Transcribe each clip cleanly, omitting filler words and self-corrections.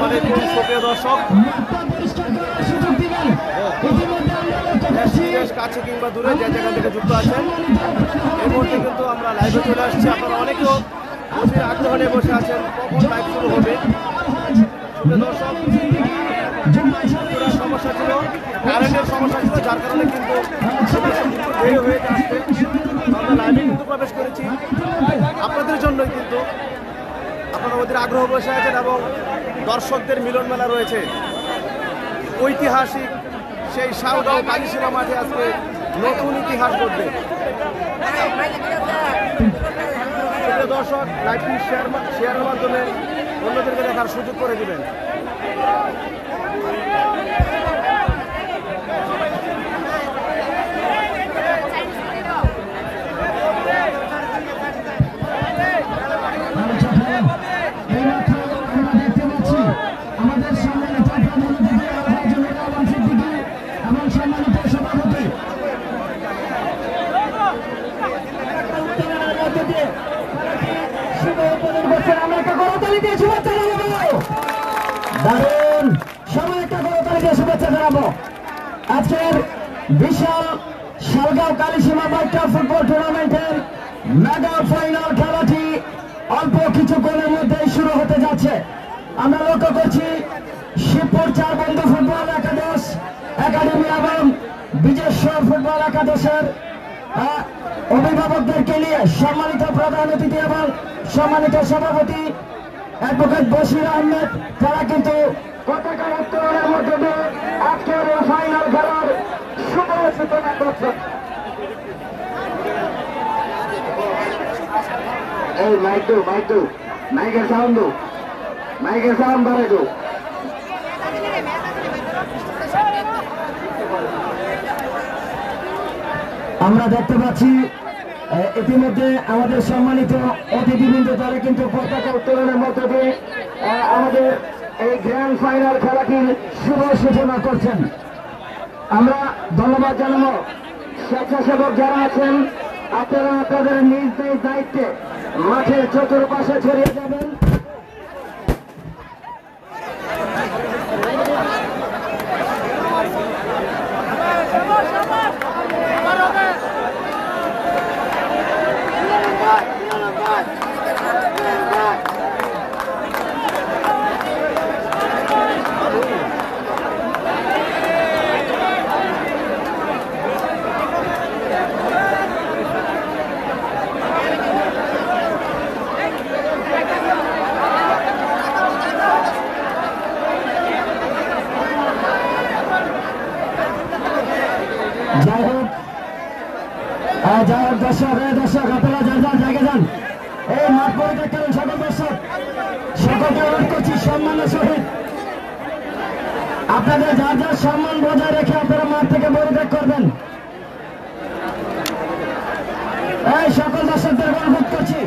আলাইকুম সুপ্রিয় দর্শক, দেশ কাছে কিংবা দূরে যে জায়গা থেকে যুক্ত আছেন, এই মুহূর্তে কিন্তু আমরা লাইভে চলে আসছি। আপনারা অনেকেও অধীর আগ্রহ নিয়ে বসে আছেন কখন লাইভ শুরু হবে। দর্শক, সমস্যা ছিল, কারেন্টের সমস্যা ছিল, যার কারণে কিন্তু দেরি হয়ে যাচ্ছে। আমরা লাইভে কিন্তু প্রবেশ করেছি আপনাদের জন্যই, কিন্তু আপনারা অধীর আগ্রহ বসে আছেন এবং দর্শকদের মিলন মেলা রয়েছে। ঐতিহাসিক সেই শালগাঁও কালীসীমা মাঠে আজকে নতুন ইতিহাস ঘটবে। দর্শক, লাইভটি শেয়ারের মাধ্যমে অন্যদেরকে দেখার সুযোগ করে দিবেন। আজকের বিশাল শালগাঁও কালীসীমা বাইকা ফুটবল টুর্নামেন্টের মেগা ফাইনাল খেলাটি অল্প কিছুক্ষণের মধ্যেই শুরু হতে যাচ্ছে। আমরা লক্ষ্য করছি শিবপুর চার বন্ধু ফুটবল একাডেমি এবং বিজেশ্বর ফুটবল একাদশের অভিভাবকদেরকে নিয়ে সম্মানিত প্রধান অতিথি এবং সম্মানিত সভাপতি অ্যাডভোকেট বশির আহমেদ, তারা কিন্তু পতাকা উত্তোলনের মধ্যে দিয়ে আজকের এই ফাইনাল খেলার শুভ সূচনা করছেন। এই মাইকের সাউন্ড বাড়াই দো। আমরা দেখতে পাচ্ছি ইতিমধ্যে আমাদের সম্মানিত অতিথিবৃন্দ তারা কিন্তু পতাকা উত্তোলনের মধ্যে দিয়ে আমাদের এই গ্র্যান্ড ফাইনাল খেলাটির শুভ সূচনা করছেন। আমরা ধন্যবাদ জানাবো স্বেচ্ছাসেবক যারা আছেন, আপনারা আপনাদের নিজ নিজ দায়িত্বে মাঠের চতুর্পাশে ছড়িয়ে যাবেন। যাই হোক দর্শক আপনারা যার যার জায়গা যান, এই মাঠ পরিত্যাগ করেন। সকল দর্শক সকলকে অনুরোধ করছি সম্মানের সহিত আপনাদের যার যার সম্মান বজায় রেখে আপনারা মাঠ থেকে পরিত্যাগ করবেন। এই সকল দর্শকদের অনুরোধ করছি।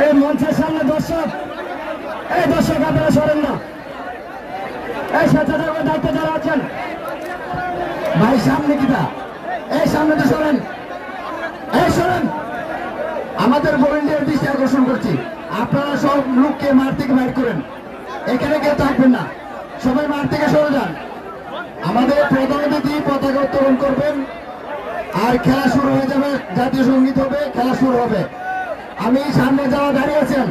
এই মঞ্চের সামনে দর্শক আপনারা সরেন না। এই স্বেচ্ছাসেবকের দায়িত্বে যারা আছেন ভাই সামনে কিটা, এই সামনে তো সরেন, আমাদের ভলেন্টিয়ার দৃষ্টি আকর্ষণ করছি, আপনারা সব লোককে মাঠ থেকে বাইর করেন, এখানে কেউ থাকবেন না, সবাই মাঠ থেকে সরে যান। আমাদের প্রধান অতিথি পতাকা উত্তোলন করবেন আর খেলা শুরু হয়ে যাবে, জাতীয় সঙ্গীত হবে, খেলা শুরু হবে। আমি সামনে যাওয়া দাঁড়িয়ে আছেন,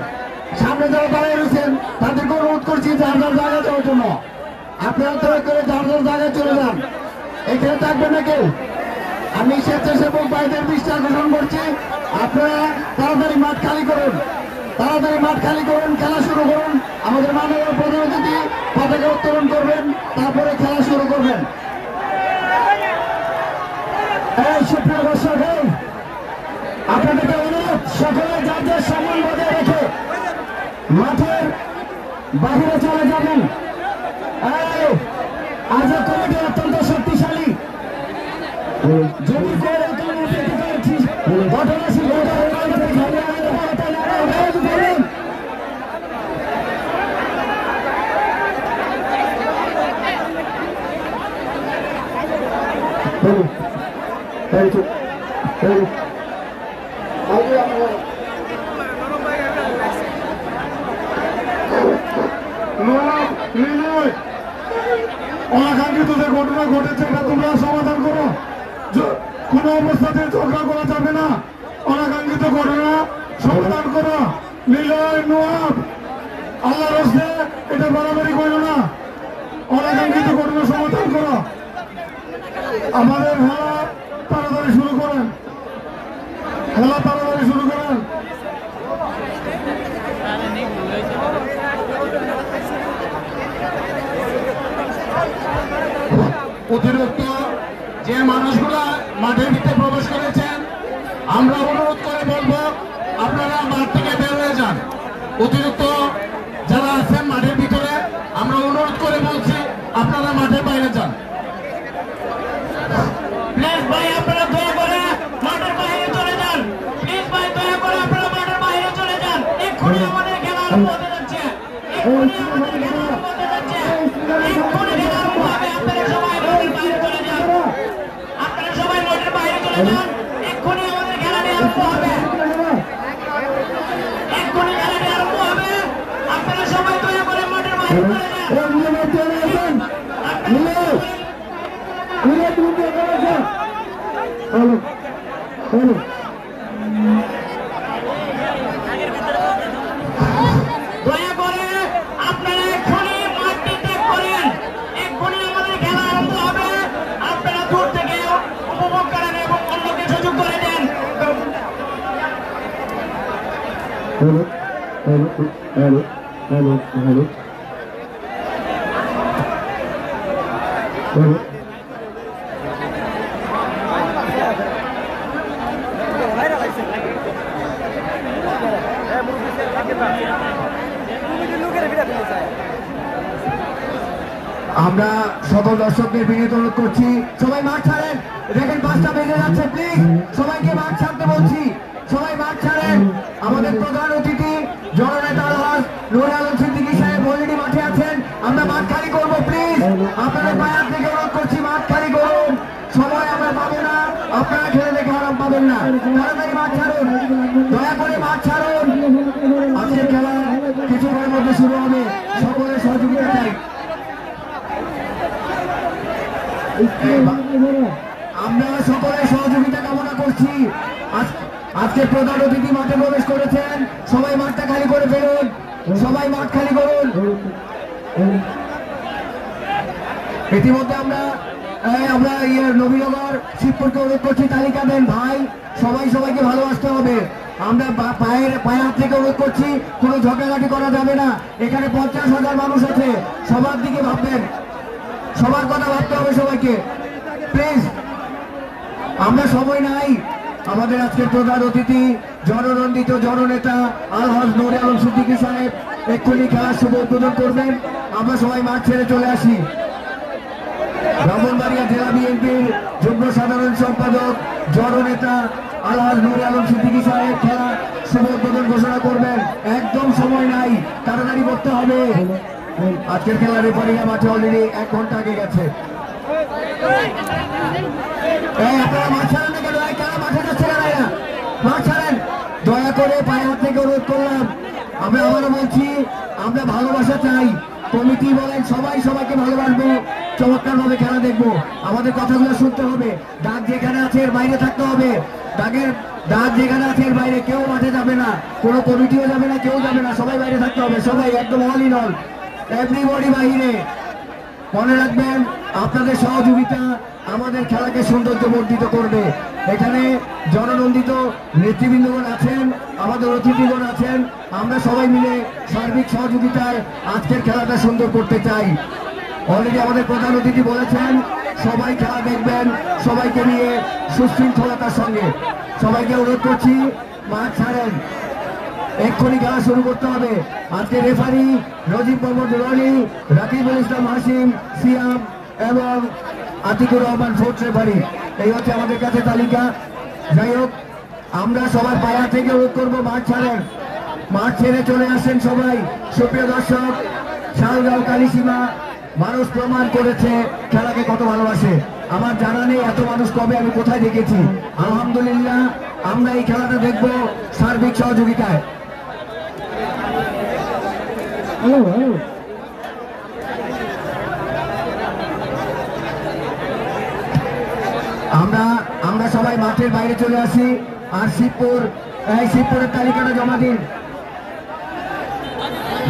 রয়েছেন, তাদেরকে অনুরোধ করছি যার যার জায়গায় যাওয়ার জন্য। আপনারা দয়া করে যার যার জায়গায় চলে যান, এখানে থাকবেন না কেউ। আমি স্বেচ্ছাসেবক ভাইদের দৃষ্টি আকর্ষণ করছি, আপনারা তাড়াতাড়ি মাঠ খালি করুন, খেলা শুরু করুন। আমাদের মাননীয় প্রধান অতিথি পতাকা উত্তোলন করবেন, তারপরে খেলা শুরু করবেন। এই সুপ্রিয় দর্শক, আপনাদেরকে অনুরোধ, সকলে যার যার সম্মান বজায় রেখে মাঠের বাহিরে চলে যাবেন। আজ কমিটি অত্যন্ত শক্তিশালী, যদি ঘটনাশীল অনাকাঙ্ক্ষিত যে ঘটনা ঘটেছে এটা তোমরা সমাধান করো। কোনো অবস্থাতে ঝগড়া করা যাবে না। অনাকাঙ্ক্ষিত ঘটনা সমাধান করো। নিলয় নোয়াব আল্লাহ রস্তে এটা বাড়াবাড়ি করো না। অনাকাঙ্ক্ষিত ঘটনা সমাধান করো। আমাদের খেলা তাড়াতাড়ি শুরু করেন। খেলা তাড়াতাড়ি শুরু করেন। অতিরিক্ত যে মানুষগুলা মাঠের ভিতরে প্রবেশ করেছেন আমরা অনুরোধ করে বলবো আপনারা মাঠ থেকে বের হয়ে যান। অতিরিক্ত যারা আছেন মাঠের ভিতরে আমরা অনুরোধ করে বলছি আপনারা মাঠের বাইরে যান। প্লিজ ভাই আপনারা দয়া করে মাঠের বাইরে চলে যান। প্লিজ ভাই দয়া করে আপনারা মাঠের বাইরে চলে যান। এক্ষুনি আমাদের খেলা আরম্ভ হতে যাচ্ছে। এক্ষুনি আমাদের খেলা আরম্ভ হতে যাচ্ছে। এক্ষুনি খেলা আরম্ভ হবে। আপনারা সবাই মাঠের বাইরে চলে যান। আপনারা সবাই মাঠের বাইরে চলে যান। এক্ষুনি আমাদের খেলাটি আরম্ভ হবে। এক্ষুনি খেলাটি আরম্ভ হবে। আপনারা সবাই দয়া করে মাঠের বাইরে চলে যান। দয়া করে আপনারা এক্ষুনি মাঠটি ত্যাগ করেন। এক্ষুনি আমাদের খেলা আরম্ভ হবে। আপনারা দূর থেকে উপভোগ করেন এবং অন্যকে সুযোগ করে দেন। আমরা সকল দর্শকদের বিনীত অনুরোধ করছি সবাই মাঠ ছাড়েন। দেখেন 5টা বেজে যাচ্ছে। প্লিজ সবাইকে মাঠ ছাড়তে বলছি। সবাই মাঠ ছাড়েন। আমাদের প্রধান অতিথি জননেতা আলহাজ নূর আলম সিদ্দিকী সাহেব অলরেডি মাঠে আছেন। আমরা মাঠ খালি করবো। প্লিজ আপনাদের পায়ার থেকে অনুরোধ করছি মাঠ খালি করুন। সময় আমরা পাবো না। আপনারা খেলে দেখে আরাম পাবেন না। তাড়াতাড়ি মাঠ ছাড়ুন। দয়া করে মাঠ ছাড়ুন। আজকের খেলা কিছুক্ষণের মধ্যে শুরু হবে। সকলের সহযোগিতা চাই। আমরা সকলের সহযোগিতা কামনা করছি। আজকে প্রধান অতিথি মাঠে প্রবেশ করেছেন। সবাই মাঠটা খালি করে ফেলুন। সবাই মাঠ খালি করুন। ইতিমধ্যে আমরা নবীনগর শিবপুরকে অনুরোধ করছি তালিকা দেন ভাই। সবাই সবাইকে ভালোবাসতে হবে। আমরা পায়ের হাত থেকে অনুরোধ করছি কোনো ঝগড়াঝাটি করা যাবে না। এখানে 50,000 মানুষ আছে। সবার দিকে ভাববেন। সবার কথা ভাবতে হবে সবাইকে। প্লিজ আমরা সময় নাই। আমাদের আজকের প্রধান অতিথি জননন্দিত জননেতা আলহাজ নূর আলম সিদ্দিকী সাহেব এক্ষুনি খেলার শুভ উদ্বোধন করবেন। আমরা সবাই মাঠ ছেড়ে চলে আসি। ব্রাহ্মণবাড়িয়া জেলা বিএনপির যুগ্ম সাধারণ সম্পাদক জননেতা আলহাজ নূর আলম সিদ্দিকী সাহেব খেলা শুভ উদ্বোধন ঘোষণা করবেন। একদম সময় নাই। তাড়াতাড়ি করতে হবে। আজকের খেলা রেফারিরা মাঠে অলরেডি 1 ঘন্টা আগে গেছে। আপনারা মাঠ ছাড়েন না কেন? খেলা মাঠে যাচ্ছে না। মাঠ ছাড়েন দয়া করে। পায়ে হাত থেকে অনুরোধ করলাম। আমরা আবারও বলছি আমরা ভালোবাসা চাই। কমিটি বলেন সবাই সবাইকে ভালোবাসবো। চমৎকার ভাবে খেলা দেখবো। আমাদের কথাগুলো শুনতে হবে। ডাক যেখানে আছে এর বাইরে থাকতে হবে। ডাক যেখানে আছে এর বাইরে কেউ মাঠে যাবে না। কোনো কমিটিও যাবে না। কেউ যাবে না। সবাই বাইরে থাকতে হবে। সবাই একদম অল ইন অল এভরিবডি বাইরে। মনে রাখবেন আপনাদের সহযোগিতা আমাদের খেলাকে সৌন্দর্যবর্ধিত করবে। এখানে জননন্দিত নেতৃবৃন্দগণ আছেন, আমাদের অতিথিগণ আছেন। আমরা সবাই মিলে সার্বিক সহযোগিতায় আজকের খেলাটা সুন্দর করতে চাই। অলরেডি আমাদের প্রধান অতিথি বলেছেন সবাই খেলা দেখবেন সবাইকে নিয়ে সুশৃঙ্খলতার সঙ্গে। সবাইকে অনুরোধ করছি মাঠ ছাড়েন। এক্ষুনি খেলা শুরু করতে হবে। আজকে রেফারি নজিব মোহাম্মদ রনি, রাকিবুল ইসলাম হাসিম, সিয়াম এবং আতিকুর রহমান ফোর্থ রেফারি। এই হচ্ছে আমাদের কাছে তালিকা। যাই হোক আমরা সবার পায়া থেকে অনুরোধ করবো মাঠ ছাড়েন। মাঠ ছেড়ে চলে আসেন সবাই। সুপ্রিয় দর্শক, শালগাঁও কালিসীমা মানুষ প্রমাণ করেছে খেলাকে কত ভালোবাসে। আমার জানা নেই এত মানুষ কবে আমি কোথায় দেখেছি। আলহামদুলিল্লাহ আমরা এই খেলাটা দেখবো সার্বিক সহযোগিতায়। আমরা সবাই মাঠের বাইরে চলে আসি। আর শিবপুরের তালিকাটা জমা দিন।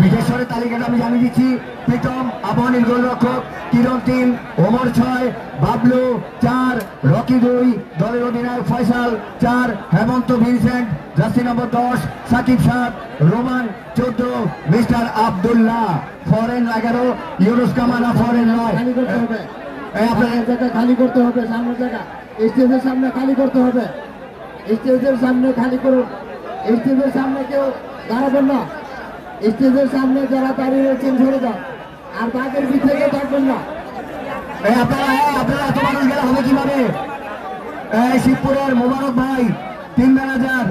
বিদেশ্বরের তালিকাটা আমি জানিয়ে দিচ্ছি। প্রীতম আবাহনীর গোলরক্ষক, কিরণ 3, ওমর 6, বাবলু 4, রকি 2, দলের অধিনায়ক Faisal 4, Hemanta Vincent, jersey number 10, Shakib 7, Roman 14, mister Abdullah foreign 11, Yunus Kamana foreign 9। আপনার জায়গা খালি করতে হবে, সামনের জায়গা স্টেজের সামনে খালি করতে হবে। স্টেজের সামনে খালি করুন। স্টেজের সামনে কেউ দাঁড়াবেন না। স্টেজের সামনে যারা দাঁড়িয়ে রয়েছেন সরে যান। আর তাদের ভিতরে কেউ থাকবেন না। আপনারা এত মানুষ গেলে হবে কিভাবে? শিবপুরের মোবারক ভাই 3 ম্যানেজার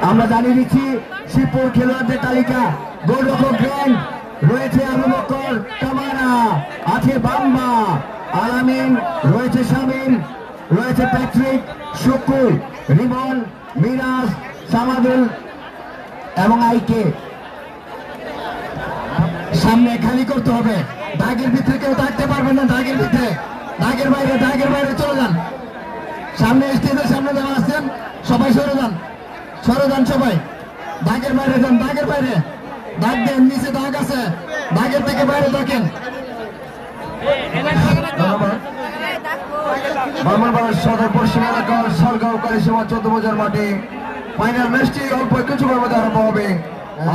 আমরা জানিয়ে দিচ্ছি। শিবপুর খেলোয়াড়দের তালিকা: গোলরক্ষক গ্র্যান্ড রয়েছে আবু বকর কামারা, আছে বাম্বা আলামিন, রয়েছে শামিম, রয়েছে প্যাট্রিক, শুকুর, রিমন, মিরাজ, সামাদুল এবং আইকে। সামনে খালি করতে হবে। দাগের ভিতরে কেউ থাকতে পারবেন না। দাগের ভিতরে, দাগের বাইরে চলে যান। সামনে স্টেজের সামনে যারা আসছেন সবাই সরে যান সবাই। দাগের বাইরে যান, দাগের বাইরে দাগ দেন। নিচে দাগ আছে, দাগের থেকে বাইরে থাকেন। ব্রাহ্মণবাড়িয়া সদর পশ্চিম এলাকার সরগাঁও কালীসীমা 14 বাজার মাঠে ফাইনাল ম্যাচটি অল্প কিছুক্ষণের মধ্যে আরম্ভ হবে।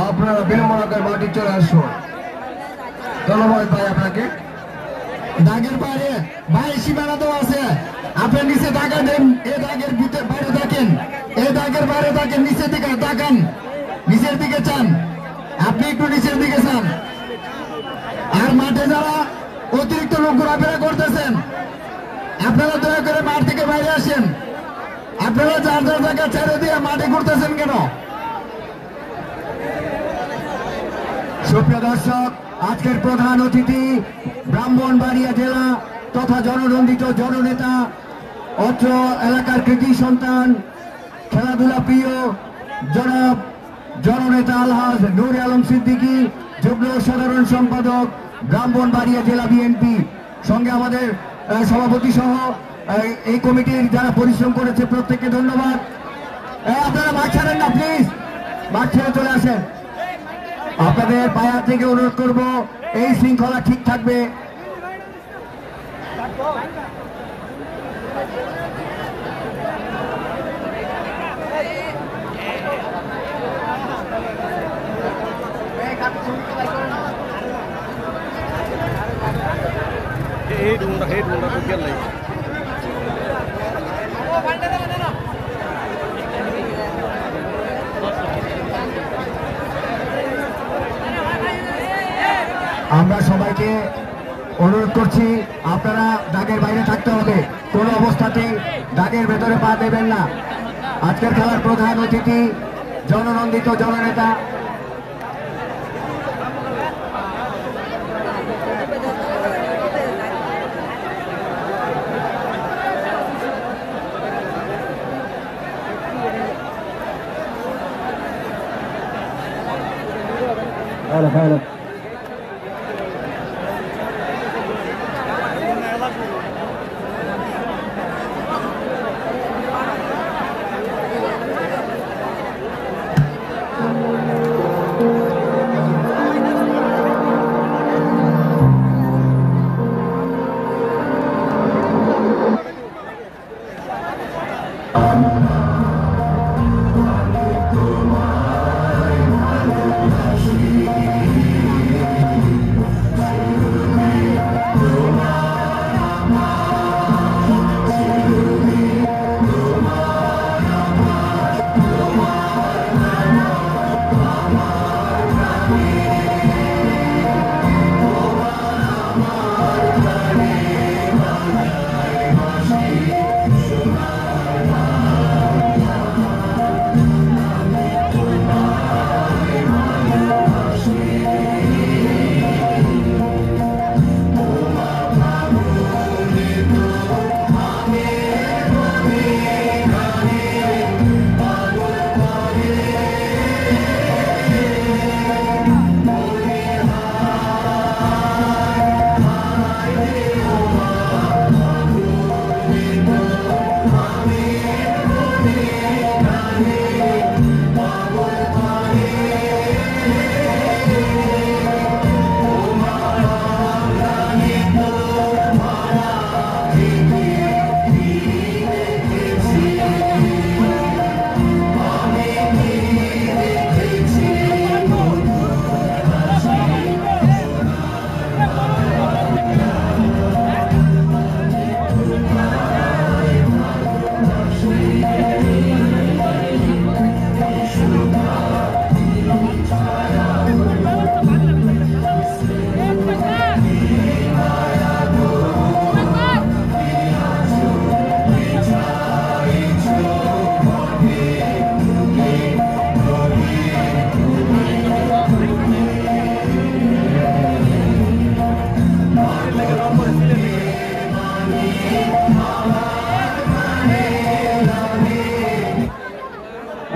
আপনারা বিলম্বনাকার মাঠে চলে আসুন। ধন্যবাদ ভাই আপনাকে। দাগের বাইরে ভাই সীমানা তো আছে, আপনার নিচে দাগা দেন। এ দাগের ভিতরে বাইরে থাকেন, এ দাগের বাইরে থাকেন। নিচের দিকে তাকান, নিচের দিকে চান, আপনি একটু নিচের দিকে চান। আর মাঠে যারা অতিরিক্ত লোক ঘোরাফেরা করতেছেন আপনারা দয়া করে মাঠ থেকে বাইরে আসেন। আপনারা যার জায়গা ছেড়ে দিয়ে মাঠে ঘুরতেছেন কেন? সুপ্রিয় দর্শক, আজকের প্রধান অতিথি ব্রাহ্মণবাড়িয়া জেলা তথা জননন্দিত জননেতা, অত্র এলাকার কৃতি সন্তান, খেলাধুলা প্রিয় জনাব জননেতা আলহাজ নূর আলম সিদ্দিকী, যুগ্ম সাধারণ সম্পাদক ব্রাহ্মণবাড়িয়া জেলা বিএনপি। সঙ্গে আমাদের সভাপতি সহ এই কমিটির যারা পরিশ্রম করেছে প্রত্যেককে ধন্যবাদ। আপনারা মাঠ ছাড়েন না, প্লিজ মাঠ ছেড়ে চলে আসেন। আপনাদের পায়া থেকে অনুরোধ করব, এই শৃঙ্খলা ঠিক থাকবে। আমরা সবাইকে অনুরোধ করছি, আপনারা দাগের বাইরে থাকতে হবে। কোনো অবস্থাতেই দাগের ভেতরে পা দেবেন না। আজকের খেলার প্রধান অতিথি জননন্দিত জননেতা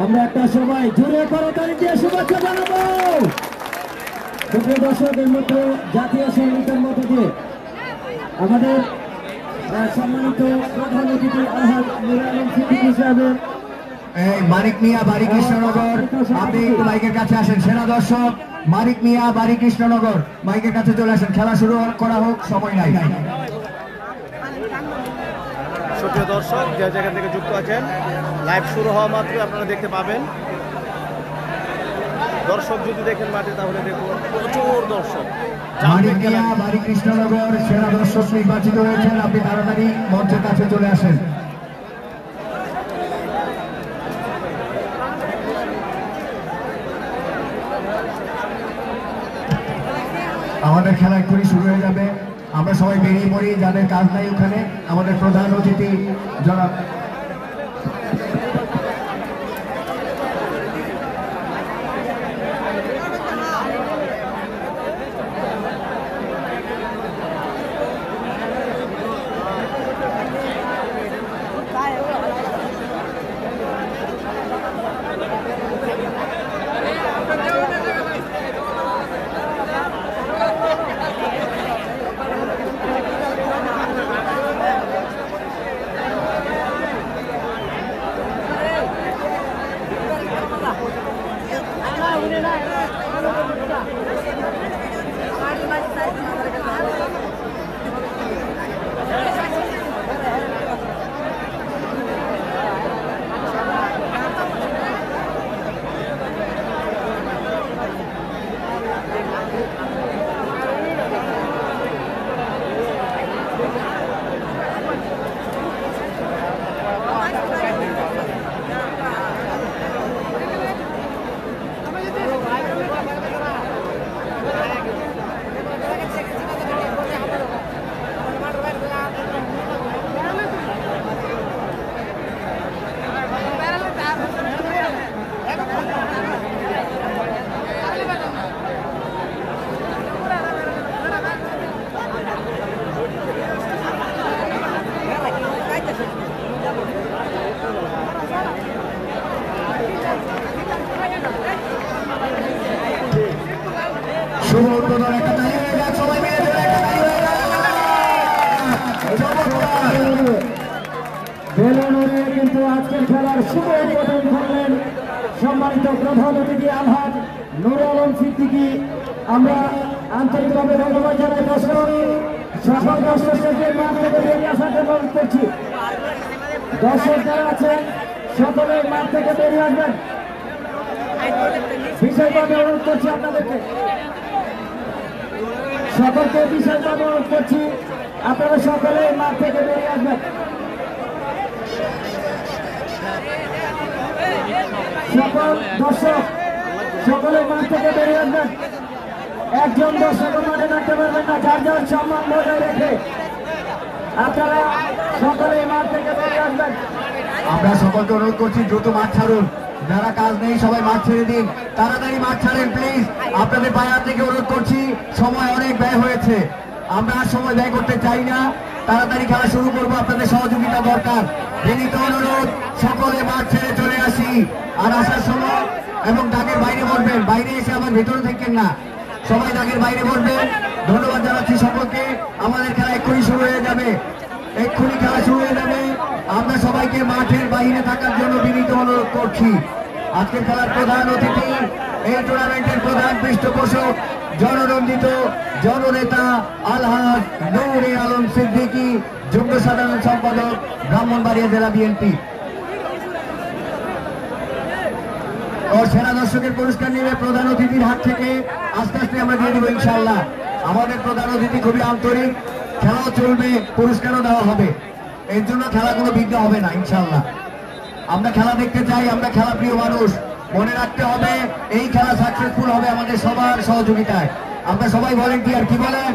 আমরা একটা সবাই জুড়ে করতালি দিয়ে শুভেচ্ছা জানাবো। দর্শকের মধ্যে জাতীয় সঙ্গীতের মধ্য দিয়ে আমাদের সম্মানিত প্রধান অতিথি আলহাজ নুরুল আলম সিদ্দিকী সাহেবের মানিক মিয়া বাড়ি কৃষ্ণনগর, আপনি একটু মাইকের কাছে আসেন। সেনা দর্শক মানিক মিয়া বাড়ি কৃষ্ণনগর, মাইকের কাছে চলে আসেন। খেলা শুরু করা হোক, সময় নাই। সুপ্রিয় দর্শক, যে জায়গা থেকে যুক্ত আছেন, লাইভ শুরু হওয়া মাত্রই আপনারা দেখতে পাবেন। দর্শক যদি দেখেন মাঠে, তাহলে দেখুন প্রচুর দর্শক। মানিক মিয়া বাড়ি কৃষ্ণনগর, সেনা দর্শক নির্বাচিত হয়েছেন। আপনি তাড়াতাড়ি মঞ্চের কাছে চলে আসেন। আমাদের খেলা এক্ষুনি শুরু হয়ে যাবে। আমরা সবাই বেরিয়ে পড়ি, যাদের কাজ নাই ওখানে। আমাদের প্রধান অতিথি জনাব শুভ উদ্বোধন। একটা তালি হয়ে যাক, সবাই মিলে জোরে একটা তালি হয়ে যাক। বেলুনুরে কিন্তু আজকের খেলার শুভ উদ্বোধন করলেন সম্মানিত প্রধান অতিথি আলহাজ নুরুল আলম সিদ্দিকী। আমরা আন্তরিকভাবে ধন্যবাদ জানাই। দর্শক, সকল দর্শকদের মাঠ থেকে বেরিয়ে আসার জন্য অনুরোধ করছি। দর্শক যারা আছেন সকলের মাঠ থেকে বেরিয়ে আসবেন, বিশেষভাবে অনুরোধ করছি আপনাদেরকে। সকলকে বিশেষভাবে অনুরোধ করছি, আপনারা সকলে মাঠ থেকে বেরিয়ে আসবেন। সকল দর্শক সকলে মাঠ থেকে বেরিয়ে আসবেন। একজন দর্শক মাঠে থাকতে পারবেন না, যার যার সম্মান বজায় রেখে আপনারা সকলে মাঠ থেকে বেরিয়ে আসবেন। আমরা সকলকে অনুরোধ করছি দ্রুত মাঠ ছাড়ুন। যারা কাজ নেই সবাই মাঠ ছেড়ে দিন, তাড়াতাড়ি মাঠ ছাড়েন প্লিজ। আপনাদের পায়া থেকে অনুরোধ করছি, সময় অনেক ব্যয় হয়েছে, আমরা আর সময় ব্যয় করতে চাই না। তাড়াতাড়ি খেলা শুরু করবো, আপনাদের সহযোগিতা দরকার। বিনীত অনুরোধ, সকলে মাঠ ছেড়ে চলে আসি। আর আসার সময় এবং দাগের বাইরে বসবেন, বাইরে এসে আমার ভেতরে থাকেন না, সবাই দাগের বাইরে বসবেন। ধন্যবাদ জানাচ্ছি সকলকে। আমাদের খেলা এক্ষুনি শুরু হয়ে যাবে, এক্ষুনি খেলা শুরু হয়ে যাবে। আমরা সবাইকে মাঠের বাইরে থাকার জন্য বিনীত অনুরোধ করছি। আজকের খেলার প্রধান অতিথি, এই টুর্নামেন্টের প্রধান পৃষ্ঠপোষক, জননন্দিত জননেতা আলহাজ নুরুল আলম সিদ্দিকী, যুগ্ম সাধারণ সম্পাদক, ব্রাহ্মণবাড়িয়া জেলা বিএনপি। ও সেনা দর্শকের পুরস্কার নিয়ে প্রধান অতিথির হাত থেকে আস্তে আস্তে আমরা দিয়ে দেবো ইনশাআল্লাহ। আমাদের প্রধান অতিথি খুবই আন্তরিক, খেলাও চলবে, পুরস্কারও দেওয়া হবে। এর জন্য খেলা কোনো বিঘ্ন হবে না ইনশাআল্লাহ। আমরা খেলা দেখতে চাই, আমরা খেলা প্রিয় মানুষ। মনে রাখতে হবে, এই খেলা সাকসেসফুল হবে আমাদের সবার সহযোগিতায়। আমরা সবাই ভলেন্টিয়ার, কি বলেন?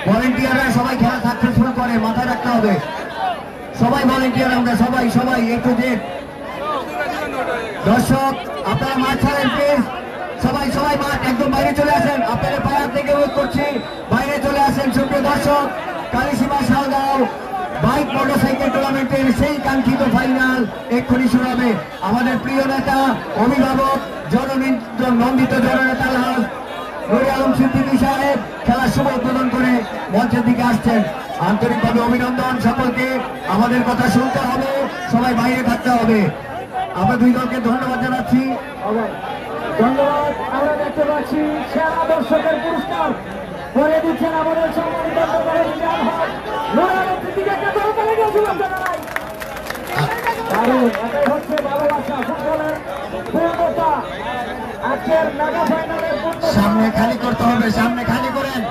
ভলেন্টিয়াররা সবাই খেলা সাকসেসফুল করে, মাথায় রাখতে হবে। সবাই ভলেন্টিয়ার, আমরা সবাই সবাই A to Z। দর্শক আপনারা মাঠ ছাড়েন প্লিজ, সবাই সবাই মাঠ একদম বাইরে চলে আসেন। আপনাদের পাড়ার থেকে অনুরোধ করছি বাইরে চলে আসেন। সুপ্রিয় দর্শক, কালিসীমা শালগাঁও বাইক মোটরসাইকেল টুর্নামেন্টের সেই কাঙ্ক্ষিত ফাইনাল এক্ষুনি শুরু হবে। আমাদের প্রিয় নেতা, অভিভাবক, নন্দিত জননেতা নুরে আলম সিদ্দিকী সাহেব খেলার শুভ উদ্বোধন করে মঞ্চের দিকে আসছেন। আন্তরিকভাবে অভিনন্দন সকলকে। আমাদের কথা শুনতে হবে, সবাই বাইরে থাকতে হবে। আমরা দুই দলকে ধন্যবাদ জানাচ্ছি। ধন্যবাদ। আমরা দেখতে পাচ্ছি সেরা দর্শকের পুরস্কার করে দিচ্ছেন আমাদের সম্মানিত হচ্ছে ভালোবাসা ফুটবলের পূর্ণতা। আজকের মেগা ফাইনালের সামনে খালি করতে হবে, সামনে খালি করেন।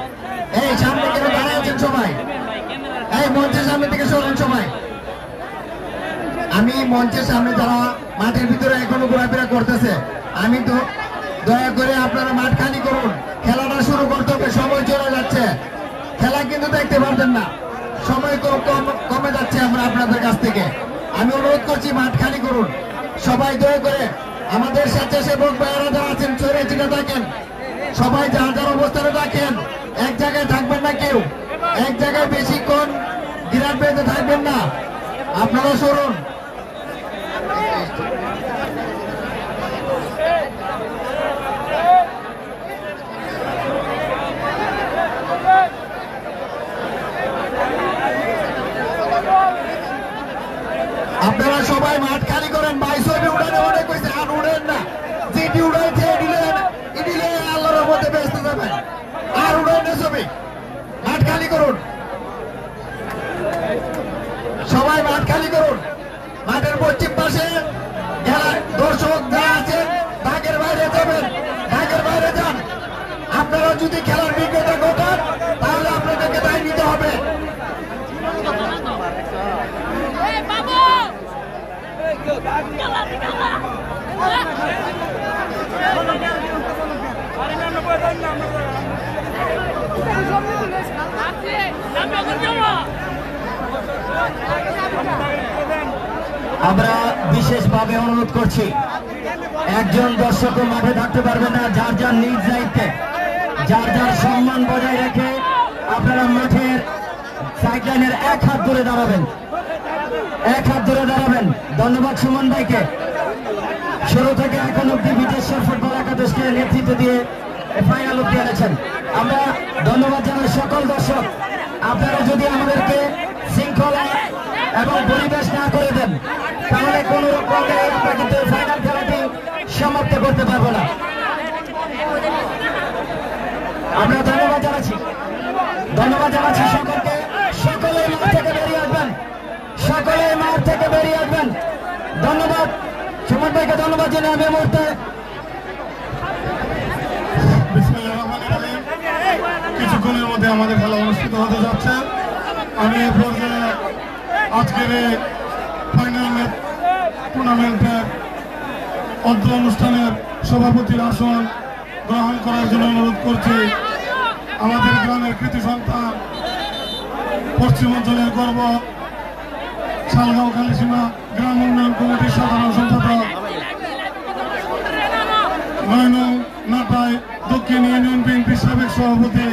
এই সামনে কেন দাঁড়িয়ে আছেন সবাই? এই মঞ্চের সামনে থেকে সরেন সবাই। আমি মঞ্চের সামনে যারা মাঠের ভিতরে এখনো ঘোরাফেরা করতেছে, আমি তো দয়া করে আপনারা মাঠ খালি করুন। খেলাটা শুরু করতে হবে, সময় চলে যাচ্ছে। খেলা কিন্তু দেখতে পারবেন না, সময় কমে যাচ্ছে আমরা আপনাদের কাছ থেকে। আমি অনুরোধ করছি মাঠ খালি করুন সবাই দয়া করে। আমাদের স্বেচ্ছাসেবক ভাইয়েরা যারা আছেন চলে চিনে থাকেন, সবাই যার যার অবস্থানে থাকেন। এক জায়গায় থাকবেন না, কেউ এক জায়গায় বেশিক্ষণ বিরাট বেঁধে থাকবেন না, আপনারা সরুন। আপনারা সবাই মাঠ খালি করেন। বাইসবি উড়ানে অনেক হয়েছে, আর উড়েন না। যেটি উড়াইছে এডিলে আল্লাহর মধ্যে ব্যস্ত যাবেন, আর উড়েন না ছবি। মাঠ খালি করুন সবাই, মাঠ খালি করুন। মাঠের পশ্চিম পাশে দর্শক যারা আছেন ভাগের বাইরে যাবেন, ভাগের বাইরে যান। আপনারা যদি খেলার বিজ্ঞতা ঘটান তাহলে আপনাদেরকে দায় নিতে হবে। আমরা বিশেষভাবে অনুরোধ করছি, একজন দর্শকও মাঠে থাকতে পারবে না। যার যার নিজ দায়িত্বে, যার যার সম্মান বজায় রেখে আপনারা মাঠের সাইডলাইনের এক হাত ধরে দাঁড়াবেন, এক হাত ধরে দাঁড়াবেন। ধন্যবাদ সুমন ভাইকে, শুরু থেকে এখন অব্দি বিদেশের ফুটবল একাদশকে নেতৃত্ব দিয়ে ফাইনাল অব্দি এনেছেন। আমরা ধন্যবাদ জানাই সকল দর্শক। আপনারা যদি আমাদেরকে শৃঙ্খলা এবং পরিবেশ না করে দেন তাহলে কোন রকমে আমরা কিন্তু ফাইনাল খেলাটি সমাপ্ত করতে পারবো না। আমরা ধন্যবাদ জানাচ্ছি সকলকে। সকলে মাঠ থেকে বেরিয়ে আসবেন, সকলে মাঠ থেকে বেরিয়ে আসবেন। ধন্যবাদ সুমন ভাইকে, ধন্যবাদ জানাই। আমি মুহূর্তে কিছুক্ষণের মধ্যে আমাদের খেলা অনুষ্ঠিত হতে যাচ্ছে। আমি এ পর্যায়ে আজকের এই ফাইনাল টুর্নামেন্টের অর্ধ অনুষ্ঠানের সভাপতির আসন গ্রহণ করার জন্য অনুরোধ করছি আমাদের গ্রামের কৃতি সন্তান, পশ্চিম অঞ্চলের গর্ব, শালগাঁও কালীসীমা গ্রাম উন্নয়ন কমিটির সাধারণ সম্পাদক, 9 নং নাটাই দক্ষিণ ইউনিয়ন বিএনপির সাবেক সভাপতি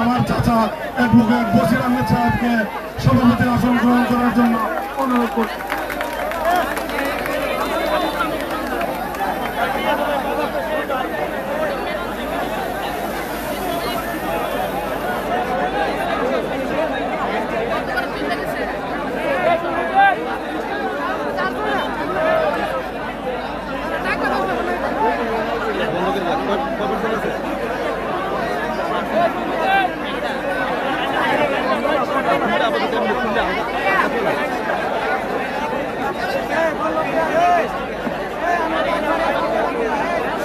আমার চাচা অ্যাডভোকেট বশির আহমেদ সাহেবকে সভাপতির আসন গ্রহণ করার জন্য অনুরোধ করছি।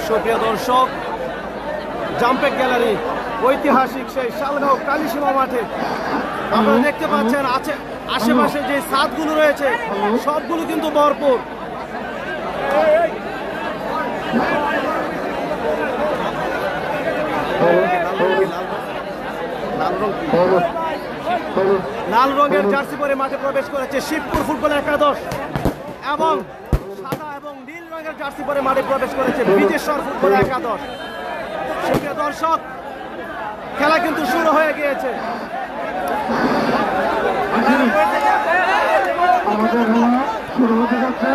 সুপ্রিয় দর্শক, জাম্পেক গ্যালারি ঐতিহাসিক সেই শালগাঁও কালীসীমা মাঠে আপনারা দেখতে পাচ্ছেন আশেপাশে যে ছাদগুলো রয়েছে সবগুলো কিন্তু ভরপুর। লাল রঙের জার্সি পরে মাঠে প্রবেশ করেছে শিবপুর ফুটবল একাদশ এবং সাদা এবং নীল রঙের জার্সি পরে মাঠে প্রবেশ করেছে বিদেশ্বর ফুটবল একাদশ। সুপ্রিয় দর্শক, খেলা কিন্তু শুরু হয়ে গিয়েছে। আমাদের খেলা শুরু হতে যাচ্ছে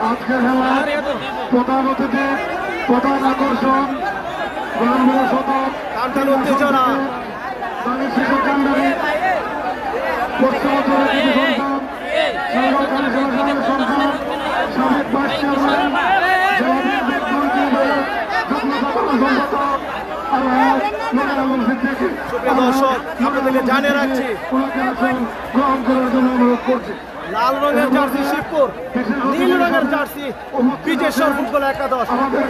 আজকের খেলার প্রধান অতিথি প্রধান আকর্ষণ গ্রামীণ শতক উত্তেজনা সুপ্রিয় দর্শক, আপনাদেরকে জানিয়ে রাখছি গ্রহণ করার জন্য অনুরোধ করছি। লাল রঙের জার্সি শিবপুর, নীল রঙের জার্সি বিজেশ্বর ফুটবল একাদশ,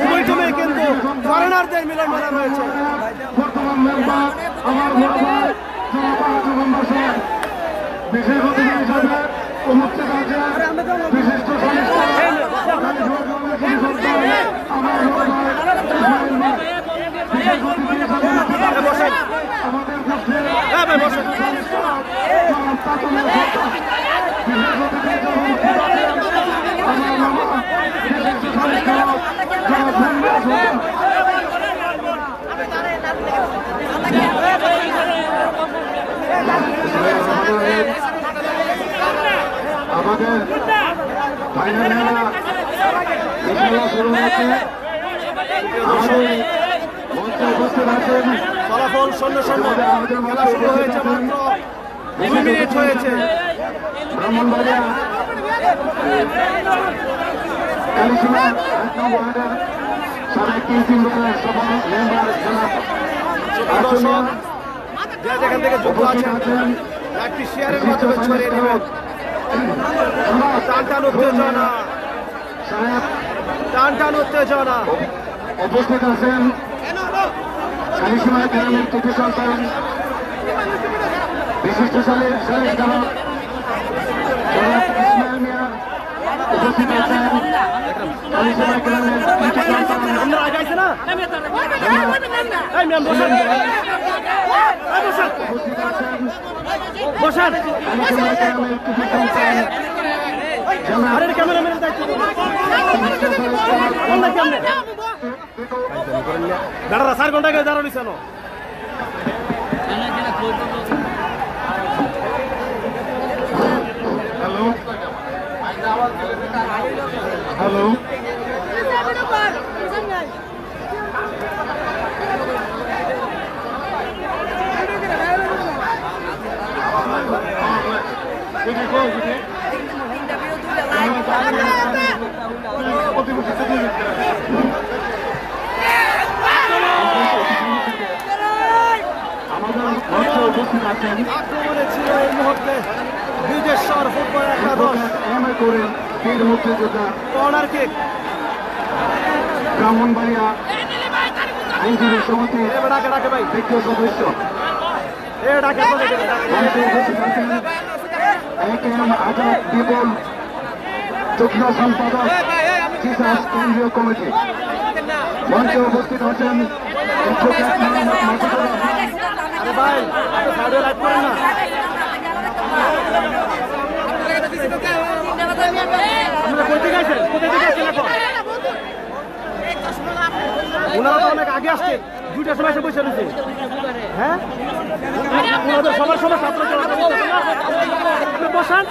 দুই টিমে কিন্তু ফরেনারদের মিলন মেলা রয়েছে। বর্তমান মেম্বার আমার বড় ভাই বিশেষ অতিথি হিসাবে উপস্থিত আছেন বিশিষ্ট আমার বড় ভাই ইসমাইল ভাই। বিশেষ অতিথি হিসাবে আমাদের পক্ষে আমাদের ফাইনাল খেলা শুরু হয়েছে। আমাদের মঞ্চে উপস্থিত আছেন ফলাফল 0-0, খেলা শুরু হয়েছে মাত্র 2 মিনিট হয়েছে। ব্রাহ্মণবাড়িয়া কালীসীমা 1 নং ওয়ার্ডের সাবেক তিন দলের সভা মেম্বার সুপ্রিয় দর্শক, যে যেখান থেকে যুক্ত আছেন একটি শেয়ারের মাধ্যমে ছড়িয়ে দেবেন। টান টান উত্তেজনা, টান টান উত্তেজনা। উপস্থিত আছেন কালীসীমা গ্রামের কৃতি সন্তান বিশিষ্ট সালিশ গায়ক ইসমাইল মিয়া। উপস্থিত আছেন কালীসীমা গ্রামের কৃতি সন্তান উপস্থিত আছেন বসান কালীসীমা গ্রামের কৃতি সন্তান দাঁড়া 4 ঘন্টা আগে দাঁড়ানিস কেন? হ্যালো হ্যালো উপস্থিত আছেন আক্রমণে ছিল এই মুহূর্তে বিজেশ্বর ফুটবল একাদশ। করেন বীর মুক্তিযোদ্ধা কর্নার কিক, ব্রাহ্মণবাড়িয়া আইনজীবী সমিতির ডাকে ডাকে ভাই, দ্বিতীয় সদস্য ডাকে মঞ্চে উপস্থিত আছেন AKM আজাদ বিপুল, যুগ্ম সম্পাদক জিসাস কেন্দ্রীয় কমিটি। মঞ্চে উপস্থিত আছেন ভাই, সাইডে লাইট করেন না। আপনারা কোথায় গেছেন? কোথায় থেকে আসছেন এখন? ওনারা তো অনেক আগে আসছে, 2টার সময় এসে বসে রয়েছে। হ্যাঁ, ওনাদের সবার সমস্যা আপনাকে বসান।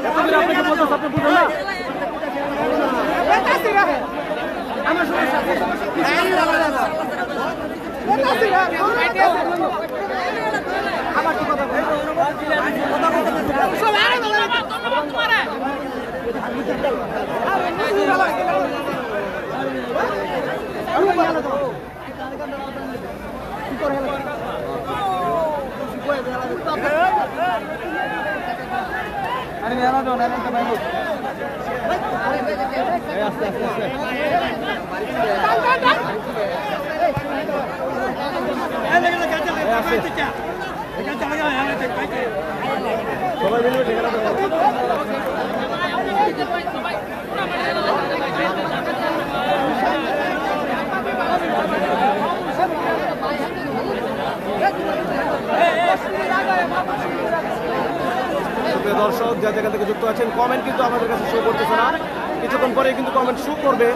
আপনাকে বলতে আপনি বুঝলেন না? আমার সমস্যা সবাই দর্শক যা জায়গা থেকে যুক্ত আছেন, কমেন্ট কিন্তু আমাদের কাছে শো করতেছে না, কিছুক্ষণ পরে কিন্তু কমেন্ট শো করবে।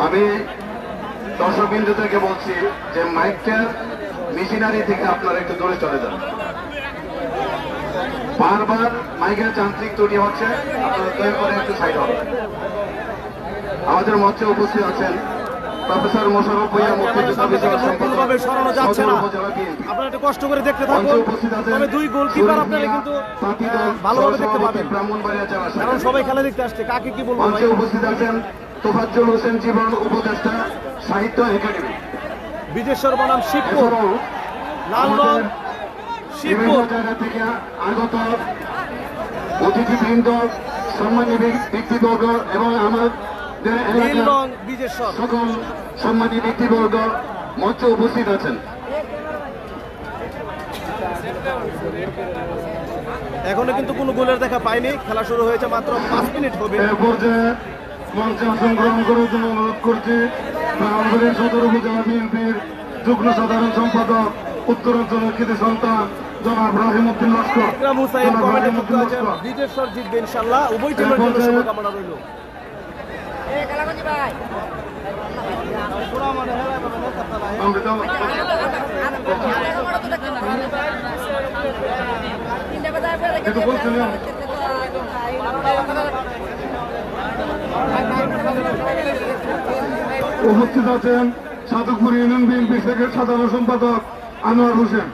আমি দর্শকবিন্দু থেকে বলছি যে মাইকের মেশিনারি থেকে আপনারা একটু দূরে চলে যান। বারবার মাইকের যান্ত্রিক ত্রুটি হচ্ছে, আপনারা দয়া করে একটু সাইড হবে। আমাদের মঞ্চে উপস্থিত আছেন প্রফেসর মোশাররফ ভূঁইয়া, মুক্তিযোদ্ধা বিষয়ক সম্পাদক, সরানো যাচ্ছে না, আপনারা একটু কষ্ট করে দেখতে থাকুন। তবে দুই গোলকিপার আপনারা কিন্তু ভালোভাবে দেখতে পাবেন, ব্রাহ্মণবাড়িয়া জেলা কারণ সবাই খেলা দেখতে আসছে। কাকে কি বলবো, মঞ্চে উপস্থিত আছেন তোফাজ্জল হোসেন জীবন উপদেষ্টা, সাহিত্য একাডেমি, বিদেশ্বর বনাম শিবপুর, এছাড়াও লাল রং বিভিন্ন শিবপুর। জায়গা থেকে আগত অতিথিবৃন্দ, সম্মানী ব্যক্তিবর্গ এবং আমাদের নীল এলাকার রং বিদেশ্বর। সকল সম্মানী ব্যক্তিবর্গ মঞ্চে উপস্থিত আছেন। এখনো কিন্তু কোনো গোলের দেখা পাইনি, খেলা শুরু হয়েছে মাত্র 5 মিনিট হবে। এ পর্যায়ে মঞ্চে আসন গ্রহণ করার জন্য অনুরোধ করছি ব্রাহ্মণবাড়িয়া সদর উপজেলা বিএনপির যুগ্ম সাধারণ সম্পাদক, উত্তরাঞ্চলের কৃতি সন্তান জনাব রাহিমউদ্দিন লস্কর। আকরাম হুসাইন জনাব কমেন্টে যুক্ত রাহিমউদ্দিন আছেন, লস্কর। বিদেশ্বর জিতবে ইনশাআল্লাহ, উভয় টিমের জন্য শুভকামনা রইল। আমরা তো কিন্তু বলছিলাম উপস্থিত আছেন সাধকপুর ইউনিয়ন বিএনপি শেখের সাধারণ সম্পাদক আনোয়ার হোসেন।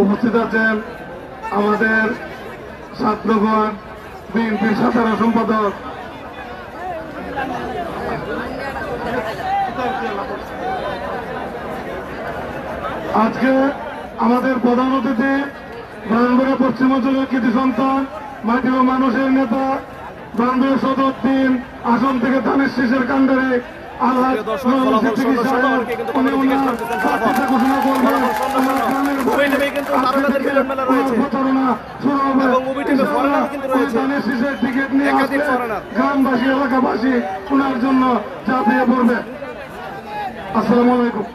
উপস্থিত আছেন আমাদের সাতনগর বিএনপির সাধারণ সম্পাদক আজকে আমাদের প্রধান অতিথি ব্রাহ্মণবাড়িয়া পশ্চিমাঞ্চলের কৃতি সন্তান, মাটি ও মানুষের নেতা, ব্রাহ্মণবাড়িয়া সদর 3 আসন থেকে ধানের শীষের কাণ্ডারে আল্লাহ ঘোষণা করবেন। ধানের শীষের টিকিট নিয়ে গ্রামবাসী এলাকাবাসী ওনার জন্য ঝাঁপিয়ে পড়বে। আসসালামু আলাইকুম।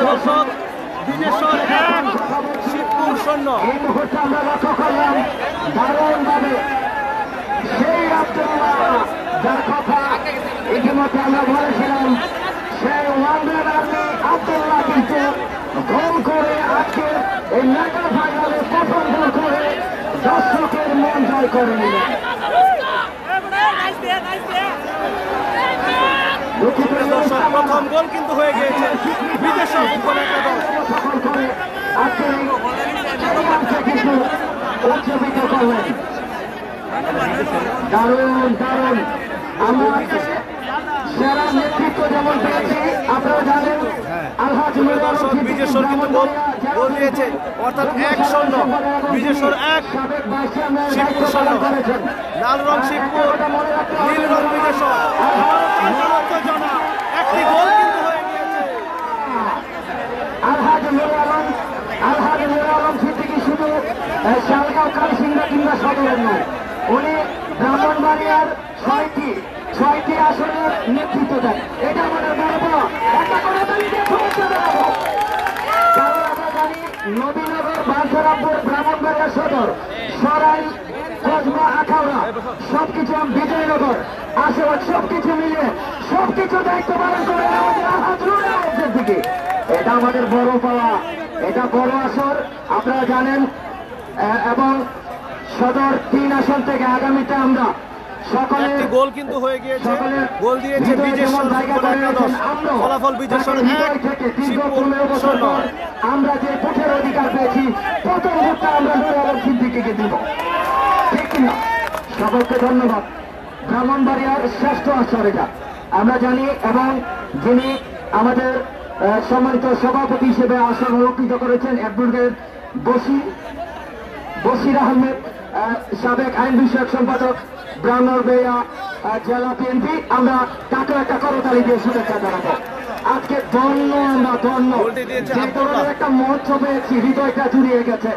দর্শক, বিদেশ্বর 1, শিবপুর 0। এই মুহূর্তে আমরা লক্ষ্য করলাম দারুণভাবে সেই আব্দুল্লাহ, যার কথা ইতিমধ্যে আমরা বলেছিলাম, সেই ওয়ান্ডার আর্মি আব্দুল্লাহ কিন্তু গোল করে আজকে এই মেগা ফাইনালে প্রথম গোল করে দর্শকের মন জয় করে নিলেন। দর্শক, প্রথম গোল কিন্তু হয়ে গিয়েছে বিদেশ্বর ফুটবল একাদশ। সফল করে আজকে কিন্তু উজ্জীবিত করলেন। দারুণ দারুণ। আমরা সেরা নেতৃত্ব যেমন পেয়েছি, আপনারা জানেন আলহাজ দর্শক, বিদেশ্বর কিন্তু গোল দিয়েছে, অর্থাৎ 1-0। বিদেশ্বর 1, শিবপুর 0। লাল রং শিবপুর, নীল রং বিদেশ্বর। উত্তেজনা, একটি গোল কিন্তু হয়ে গিয়েছে। আলহাজ নুর আলম সিদ্দিকী শুধু শালগাঁও কালসিংড়া কিংবা সদরের নয়, উনি ব্রাহ্মণবাড়িয়ার 6টি আসনের নেতৃত্ব দেন। এটা আমাদের গর্ব। একটা করে তালিকা সমস্যা দেখাবো, কারণ আমরা জানি নবীনগর, বাঞ্ছারামপুর, ব্রাহ্মণবাড়িয়া সদর, সরাই, কসবা, আখাউড়া সবকিছু, বিজয়নগর, আশেপাশ সবকিছু মিলিয়ে সবকিছু দায়িত্ব পালন করে আমাদের আলহাজ নুর আলম সিদ্দিকী। এটা আমাদের বড় পাওয়া, এটা বড় আসর আপনারা জানেন। এবং সদর 3 আসন থেকে আগামীতে আমরা সকলের একটি গোল কিন্তু হয়ে গিয়েছে, সকলের গোল দিয়েছে হৃদয়ে বিজেশ্বর যেমন জায়গা ফুটবল করে একাদশ। নিয়েছেন, আমরাও ফলাফল বিজেশ্বর তাকে হৃদয় 1, থেকে দীর্ঘ শিবপুর 15 বছর 0। পর আমরা যে ভোটের অধিকার পেয়েছি, প্রথম ভোটটা আমরা নুর আলম সিদ্দিকীকে দিব, ঠিক কিনা? সকলকে ধন্যবাদ। ব্রাহ্মণবাড়িয়ার শ্রেষ্ঠ আসর এটা আমরা জানি, এবং যিনি আমাদের সম্মানিত সভাপতি হিসেবে আসন অলঙ্কৃত করেছেন অ্যাডভোকেট বশির আহমেদ, সাবেক আইন বিষয়ক সম্পাদক, ব্রাহ্মণবাড়িয়া জেলা বিএনপি। আমরা তাকে একটা করতালি দিয়ে শুভেচ্ছা জানাবো। আজকে ধন্য, আমরা ধন্য যে ধরনের একটা মঞ্চ পেয়েছি, হৃদয়টা জুড়িয়ে গেছে।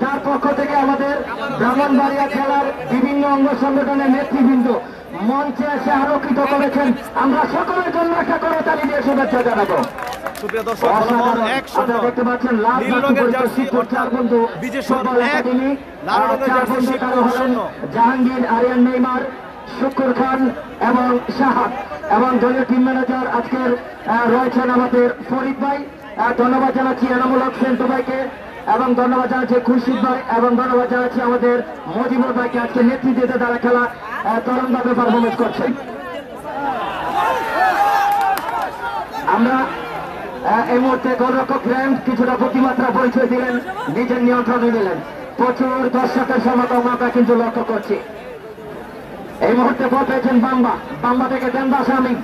তার পক্ষ থেকে আমাদের ব্রাহ্মণবাড়িয়া জেলার বিভিন্ন অঙ্গ সংগঠনের নেতৃবৃন্দ মঞ্চে এসে আলোকিত করেছেন। আমরা সকলের জন্য একটা করতালি দিয়ে শুভেচ্ছা জানাবো। সুপ্রিয় দর্শক, ফলাফল 1-0। দেখতে পাচ্ছেন নীল রঙের জার্সি অর্থাৎ বিজেশ্বর 1, লাল রঙের জার্সি শিবপুর 0। জাহাঙ্গীর, আরিয়ান, নেইমার, শুকুর খান এবং শাহাদ, এবং দলীয় টিম ম্যানেজার আজকের রয়েছেন আমাদের ফরিদ ভাই। ধন্যবাদ জানাচ্ছি এনামুল হক সেন্টু ভাইকে, এবং ধন্যবাদ জানাচ্ছি খুরশিদ ভাই, এবং ধন্যবাদ জানাচ্ছি আমাদের মজিবুর ভাইকে। আজকে নেতৃত্বে তারা খেলা তরুণভাবে পারফরমেন্স করছেন। আমরা এই মুহূর্তে গোলরক্ষক গ্র্যান্ড কিছুটা প্রতিমাত্রা পরিচয় দিলেন, নিজের নিয়ন্ত্রণে নিলেন। প্রচুর দর্শকের সমাগম আমরা কিন্তু লক্ষ্য করছি। এই মুহূর্তে বল পেয়েছেন বাম্বা থেকে দেন্দা স্বামী,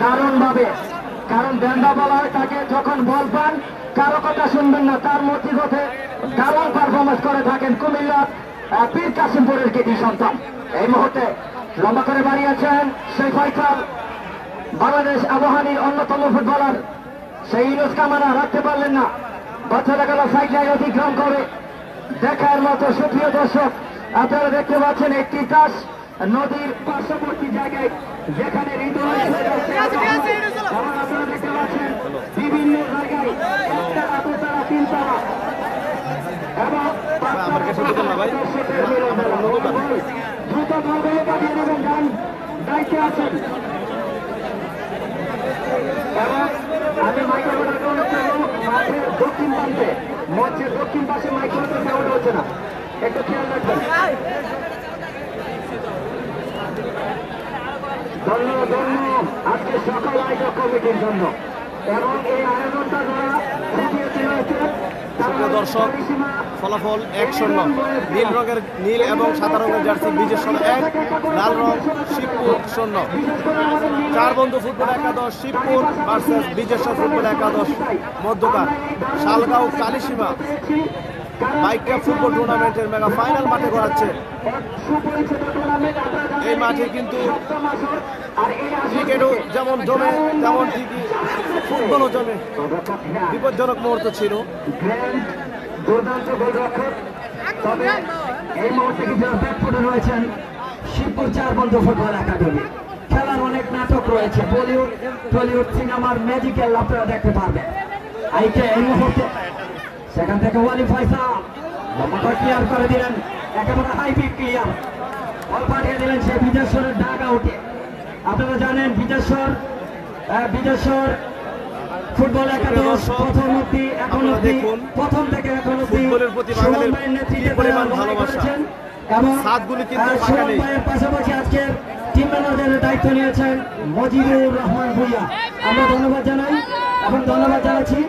দারুণ ভাবে। কারণ দেন্দা বলা হয় তাকে যখন বল পান, কারো কথা শুনবেন না, তার মধ্যে দারুণ পারফরমেন্স করে থাকেন কুমিল্লার পীর কাসিমপুরের কৃতি সন্তান। এই মুহূর্তে লম্বা করে বাড়িয়েছেন সেই ফয়সাল, বাংলাদেশ আবহানির অন্যতম ফুটবলার। সেই ইউনুস কামানা রাখতে পারলেন না, বাচ্চারা গেল সাইড লাইন অতিক্রম করে। দেখার মতো সুপ্রিয় দর্শক, আপনারা দেখতে পাচ্ছেন একটি কাজ নদীর পার্শ্ববর্তী জায়গায়, যেখানে হৃদয় এবং আপনারা দেখতে পাচ্ছেন বিভিন্ন জায়গায় একতারা, দুতারা, তিনতারা এবং দ্রুত বলগুলো পাঠিয়ে দেবেন, যান দায়িত্বে আছেন। এবং আমি মাইক্রোফোনের মাঠের দক্ষিণ প্রান্তে, মঞ্চের দক্ষিণ পাশে মাইক্রোফোন সাউন্ড হচ্ছে না, একটু খেয়াল রাখবেন। ধন্যবাদ আজকে সকল আয়োজক কমিটির জন্য, এবং এই আয়োজনটা যারা দর্শক, ফলাফল 1-0। নীল এবং সাদা রঙের জার্সি বিজেশ্বর 1, লাল রং শিবপুর 0। 4 বন্ধু ফুটবল একাদশ শিবপুর ভার্সেস বিজেশ্বর ফুটবল একাদশ মধ্যকার Shalgaon Kalisima bike cup football টুর্নামেন্টের মেগা ফাইনাল মাঠে গড়াচ্ছে। এই মাঠে কিন্তু ক্রিকেটও যেমন জমে, তেমন ঠিকই ফুটবলও জমে। বিপজ্জনক মুহূর্ত ছিল। দুর্দান্ত গোলরক্ষক, তবে এই মুহূর্তে কিন্তু ব্যাকফুটে রয়েছেন শিবপুর 4 বন্ধু ফুটবল একাডেমি। খেলার অনেক নাটক রয়েছে, বলিউড টলিউড সিনেমার ম্যাজিক্যাল আপনারা দেখতে পারবেন। আইকে এই মুহূর্তে সেখান থেকে ওয়ালি ফয়সাল লম্বা ক্লিয়ার করে দিলেন, একেবারে হাই পিক ক্লিয়ার, বল পাঠিয়ে দিলেন সে বিজেশ্বরের ডাগ আউটে। আপনারা জানেন বিজেশ্বর ফুটবল একাদশ প্রথম অব্দি, এখন অব্দি, প্রথম থেকে এখন অব্দি সুমন ভাইয়ের নেতৃত্বে ভালোবাসা, এবং সুমন ভাইয়ের পাশাপাশি আজকের টিম ম্যানেজারের দায়িত্ব নিয়েছেন মজিবুর রহমান ভুইয়া। আমরা ধন্যবাদ জানাই এবং ধন্যবাদ জানাচ্ছি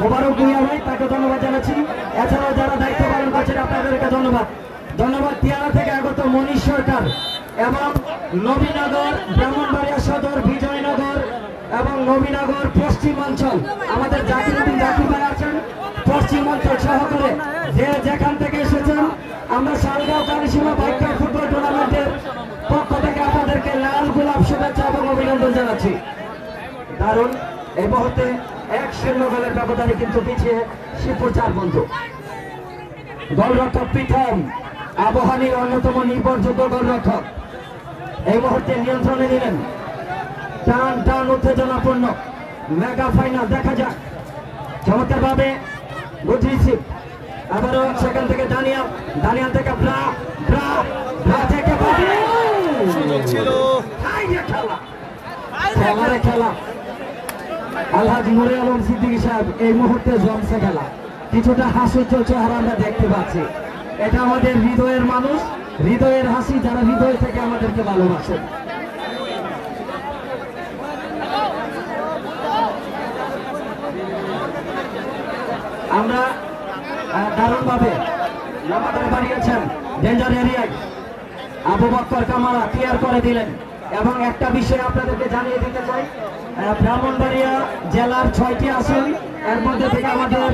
মোবারক ভুইয়া ভাই, তাকে ধন্যবাদ জানাচ্ছি। এছাড়াও যারা দায়িত্ব পালন করছেন আপনাদেরকে ধন্যবাদ। টিয়ারা থেকে আগত মনীষ সরকার এবং নবীনগর, ব্রাহ্মণবাড়িয়া সদর, বিজয়নগর এবং নবীনগর পশ্চিমাঞ্চল আমাদের জাকির ভাই আছেন। পশ্চিমাঞ্চল সহকারে যে যেখান থেকে এসেছেন, আমরা Shalgaon Kalisima bike cup football টুর্নামেন্টের পক্ষ থেকে আপনাদেরকে লাল গোলাপ শুভেচ্ছা এবং অভিনন্দন জানাচ্ছি। কারণ এই মুহূর্তে 1-0 গোলের ব্যবধানে কিন্তু পিছিয়ে শিবপুর 4 বন্ধু। গোলরক্ষক প্রীতম আবহানির অন্যতম নির্ভরযোগ্য গোলরক্ষক এই মুহূর্তে নিয়ন্ত্রণে নিলেন। টান উত্তেজনাপূর্ণ মেগা ফাইনাল, দেখা যাক। চমৎকার ভাবে গুড রিসিভ, আবারও সেখান থেকে দানিয়াল থেকে ব্রা থেকে সুযোগ ছিল, খেলারে খেলা আলহাজি নুরে আলম সিদ্দিকী সাহেব এই মুহূর্তে জমছে খেলা, কিছুটা হাস্যোজ্জ্বল চেহারা আমরা দেখতে পাচ্ছি। এটা আমাদের হৃদয়ের মানুষ, হৃদয়ের হাসি, যারা হৃদয় থেকে আমাদেরকে ভালোবাসেন। আমরা দারুণভাবে নামাতে বাড়িয়েছেন ডেঞ্জার এরিয়ায়, আবু বক্কর কামারা ক্লিয়ার করে দিলেন। এবং একটা বিষয় আপনাদেরকে জানিয়ে দিতে চাই, ব্রাহ্মণবাড়িয়া জেলার 6টি আসন, এর মধ্যে থেকে আমাদের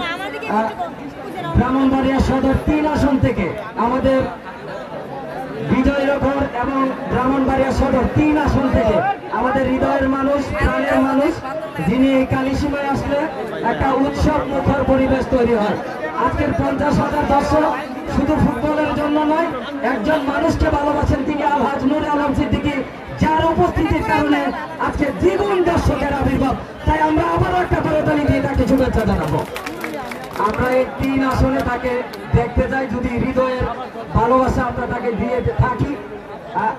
ব্রাহ্মণবাড়িয়া সদর 3 আসন থেকে আমাদের বিজয়নগর এবং ব্রাহ্মণবাড়িয়া সদর 3 আসন থেকে আমাদের হৃদয়ের মানুষ, প্রাণের মানুষ, যিনি এই কালিসীমায় আসলে একটা উৎসব মুখর পরিবেশ তৈরি হয়। আজকের 50,000 দর্শক শুধু ফুটবলের জন্য নয়, একজন মানুষকে ভালোবাসেন, তিনি আলহাজি নুরে আলম সিদ্দিকী, যার উপস্থিতির কারণে আজকে দ্বিগুণ দর্শকের আবির্ভাব। তাই আমরা আবারও একটা করতালি দিয়ে তাকে শুভেচ্ছা জানাবো। আমরা এই 3 আসনে তাকে দেখতে চাই, যদি হৃদয়ের ভালোবাসা আমরা তাকে দিয়ে থাকি।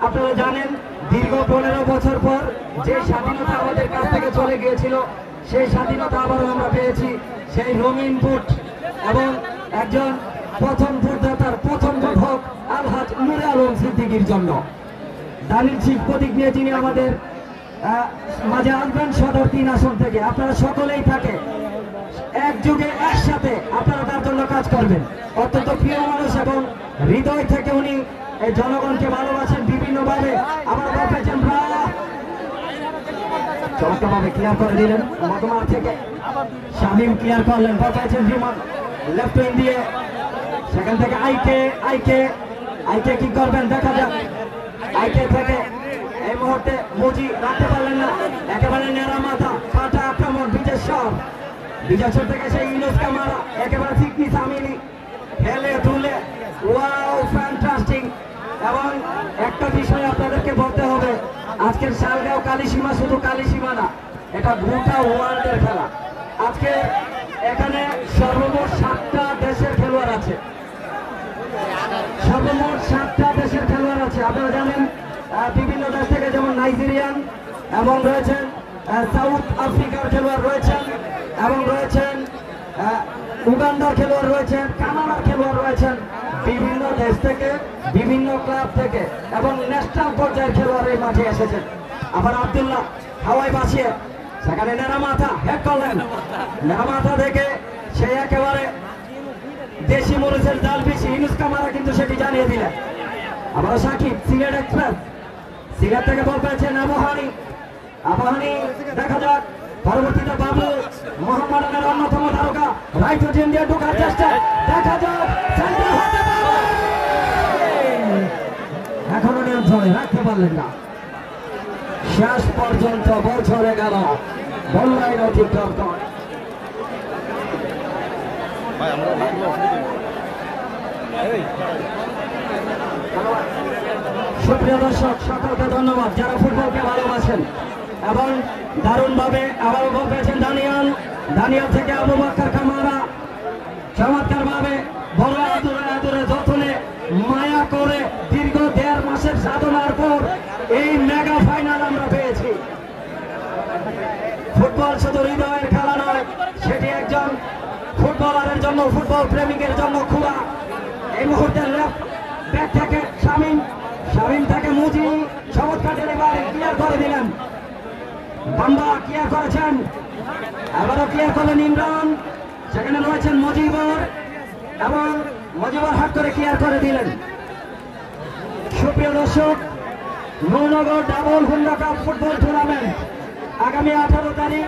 আপনারা জানেন দীর্ঘ 15 বছর পর যে স্বাধীনতা আমাদের কাছ থেকে চলে গিয়েছিল, সেই স্বাধীনতা আবারও আমরা পেয়েছি। সেই রঙিন বুট এবং একজন প্রথম ভোটদাতার প্রথম ভোট হোক আলহাজি নুরে আলম সিদ্দিকীর জন্য। দানির চিফ প্রতীক নিয়ে যিনি আমাদের মাঝে আসবেন সদর 3 আসন থেকে। আপনারা সকলেই থাকে একযোগে একসাথে আপনারা তার জন্য কাজ করবেন। অত্যন্ত প্রিয় মানুষ এবং হৃদয় থেকে উনি এই জনগণকে ভালোবাসেন বিভিন্নভাবে। আমার পেয়েছেন চমৎকারভাবে ক্লিয়ার করে দিলেন মতমার থেকে, শামীম ক্লিয়ার করলেন, পেয়েছেন বিমান লেফট উইং দিয়ে, সেখান থেকে আইকে কি করবেন দেখা যাক। আইকে থেকে এই মুহূর্তে মুজি রাখতে পারলেন না, একেবারে নেড়া মাথা, পাটা আক্রমণ বিজেশ্বর থেকে সেই ইউনুস কামারা, একেবারে ফিকনি সামিলি খেলে তুলে, ওয়াও ফ্যান্টাস্টিক। এবং একটা বিষয় আপনাদেরকে বলতে হবে, আজকের শালগাঁও কালিসীমা শুধু কালিসীমা না, এটা গোটা ওয়ার্ল্ডের খেলা। আজকে এখানে সর্বমোট 7টা দেশের খেলোয়াড় আছে, সর্বমোট 7টা দেশের খেলোয়াড় আছে। আপনারা জানেন বিভিন্ন দেশ থেকে, যেমন নাইজেরিয়ান এবং রয়েছেন সাউথ আফ্রিকার খেলোয়াড় রয়েছেন, এবং রয়েছেন উগান্ডার খেলোয়াড় রয়েছেন, কানাডার খেলোয়াড় রয়েছেন, বিভিন্ন দেশ থেকে, বিভিন্ন ক্লাব থেকে এবং ন্যাশনাল পর্যায়ের খেলোয়াড় এই মাঠে এসেছেন। আবার আব্দুল্লাহ হাওয়াই বাসিয়ে সেখানে নেড়া মাথা হেড করলেন, নেড়া মাথা থেকে সে একেবারে দেশি মরিচের ডাল বেশি, ইউনুস কামারা কিন্তু সেটি জানিয়ে দিলেন। আবার সাকিব সিলেট এক্সপ্রেস, সিলেট থেকে বল পেয়েছেন আবাহানি, দেখা যাক পরবর্তীতে বাবু মোহাম্মদের অন্যতম তারকা রাইট উইং দিয়ে ঢোকার চেষ্টা, দেখা যাক সেন্টার হতে পারে, এখনো নিয়ন্ত্রণে রাখতে পারলেন না, শেষ পর্যন্ত বল চলে গেল, বল লাইন অতিক্রম করে। সুপ্রিয় দর্শক সকলকে ধন্যবাদ যারা ফুটবলকে ভালোবাসেন এবং দারুণভাবে আবারও গোল পেয়েছেন দানিয়াল থেকে আবু বকর কামারা, চমৎকারভাবে বড় আদরে যত্নে মায়া করে দীর্ঘ 1.5 মাসের সাধনার পর এই মেগা ফাইনাল আমরা পেয়েছি। ফুটবল শুধু হৃদয়ের খেলা নয়, সেটি একজন ফুটবলারের জন্য, ফুটবল প্রেমিকের জন্য খোলা। এই মুহূর্তে লেফট ব্যাক থেকে শামীম থেকে মুজি চমৎকার ডেলিভারি ক্লিয়ার করে দিলেন, বাম্বা ক্লিয়ার করেছেন, আবারও ক্লিয়ার করলেন ইমরান, সেখানে রয়েছেন মজিবর এবং মজিবর হাত করে ক্লিয়ার করে দিলেন। সুপ্রিয় দর্শক, নৌনগর ডাবল হুন্ডা কাপ ফুটবল টুর্নামেন্ট আগামী 18 তারিখ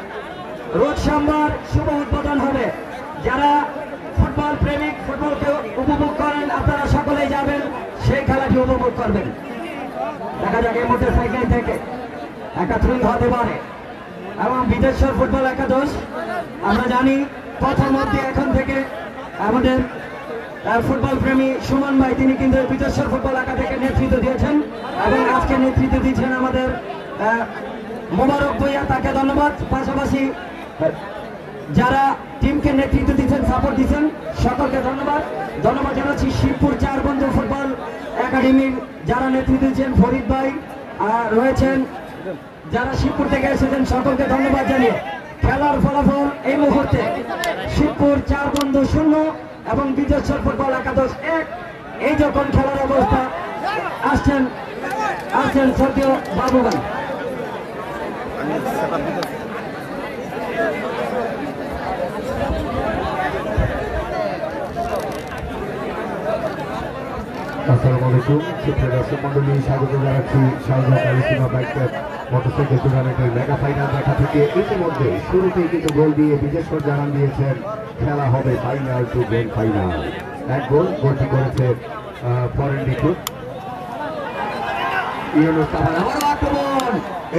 রোজ সোমবার শুভ উদ্বোধন হবে। যারা ফুটবল প্রেমিক, ফুটবলকে উপভোগ করেন, আপনারা সকলেই যাবেন, সেই খেলাটি উপভোগ করবেন। দেখা যাক এই মোটর সাইকেল থেকে একটা থ্রিল হতে পারে এবং বিদেশের ফুটবল একাদশ আমরা জানি প্রথম মধ্যে এখন থেকে আমাদের ফুটবল প্রেমী সুমন ভাই, তিনি কিন্তু বিদেশের ফুটবল একাদশকে নেতৃত্ব দিয়েছেন এবং আজকে নেতৃত্ব দিচ্ছেন আমাদের মোবারক ভূঁইয়া, তাকে ধন্যবাদ। পাশাপাশি যারা টিমকে নেতৃত্ব দিচ্ছেন, সাপোর্ট দিচ্ছেন, সকলকে ধন্যবাদ জানাচ্ছি। শিবপুর 4 বন্ধু ফুটবল একাডেমির যারা নেতৃত্ব দিচ্ছেন, ফরিদ ভাই রয়েছেন, যারা শিবপুর থেকে এসেছেন সকলকে ধন্যবাদ জানিয়ে খেলার ফলাফল এই মুহূর্তে শিবপুর 4-0 এবং বিজেশ্বর ফুটবল একাদশ 1। এই যখন খেলার অবস্থা আসছেন সদ্য বাবু ভাই। আসসালামু আলাইকুম সুপ্রিয় দর্শক মন্ডলী, স্বাগত জানাচ্ছি শাহজাহান কালিসীমা বাইকের মোটরসাইকেল টুর্নামেন্টের মেগা ফাইনাল দেখা থেকে। ইতিমধ্যে শুরুতেই কিন্তু গোল দিয়ে বিজেশ্বর জানান দিয়েছেন খেলা হবে ফাইনাল টু গ্র্যান্ড ফাইনাল। এক গোলটি করেছে ফরেন রিক্রুট ইউনুস তাহার। আবার আক্রমণ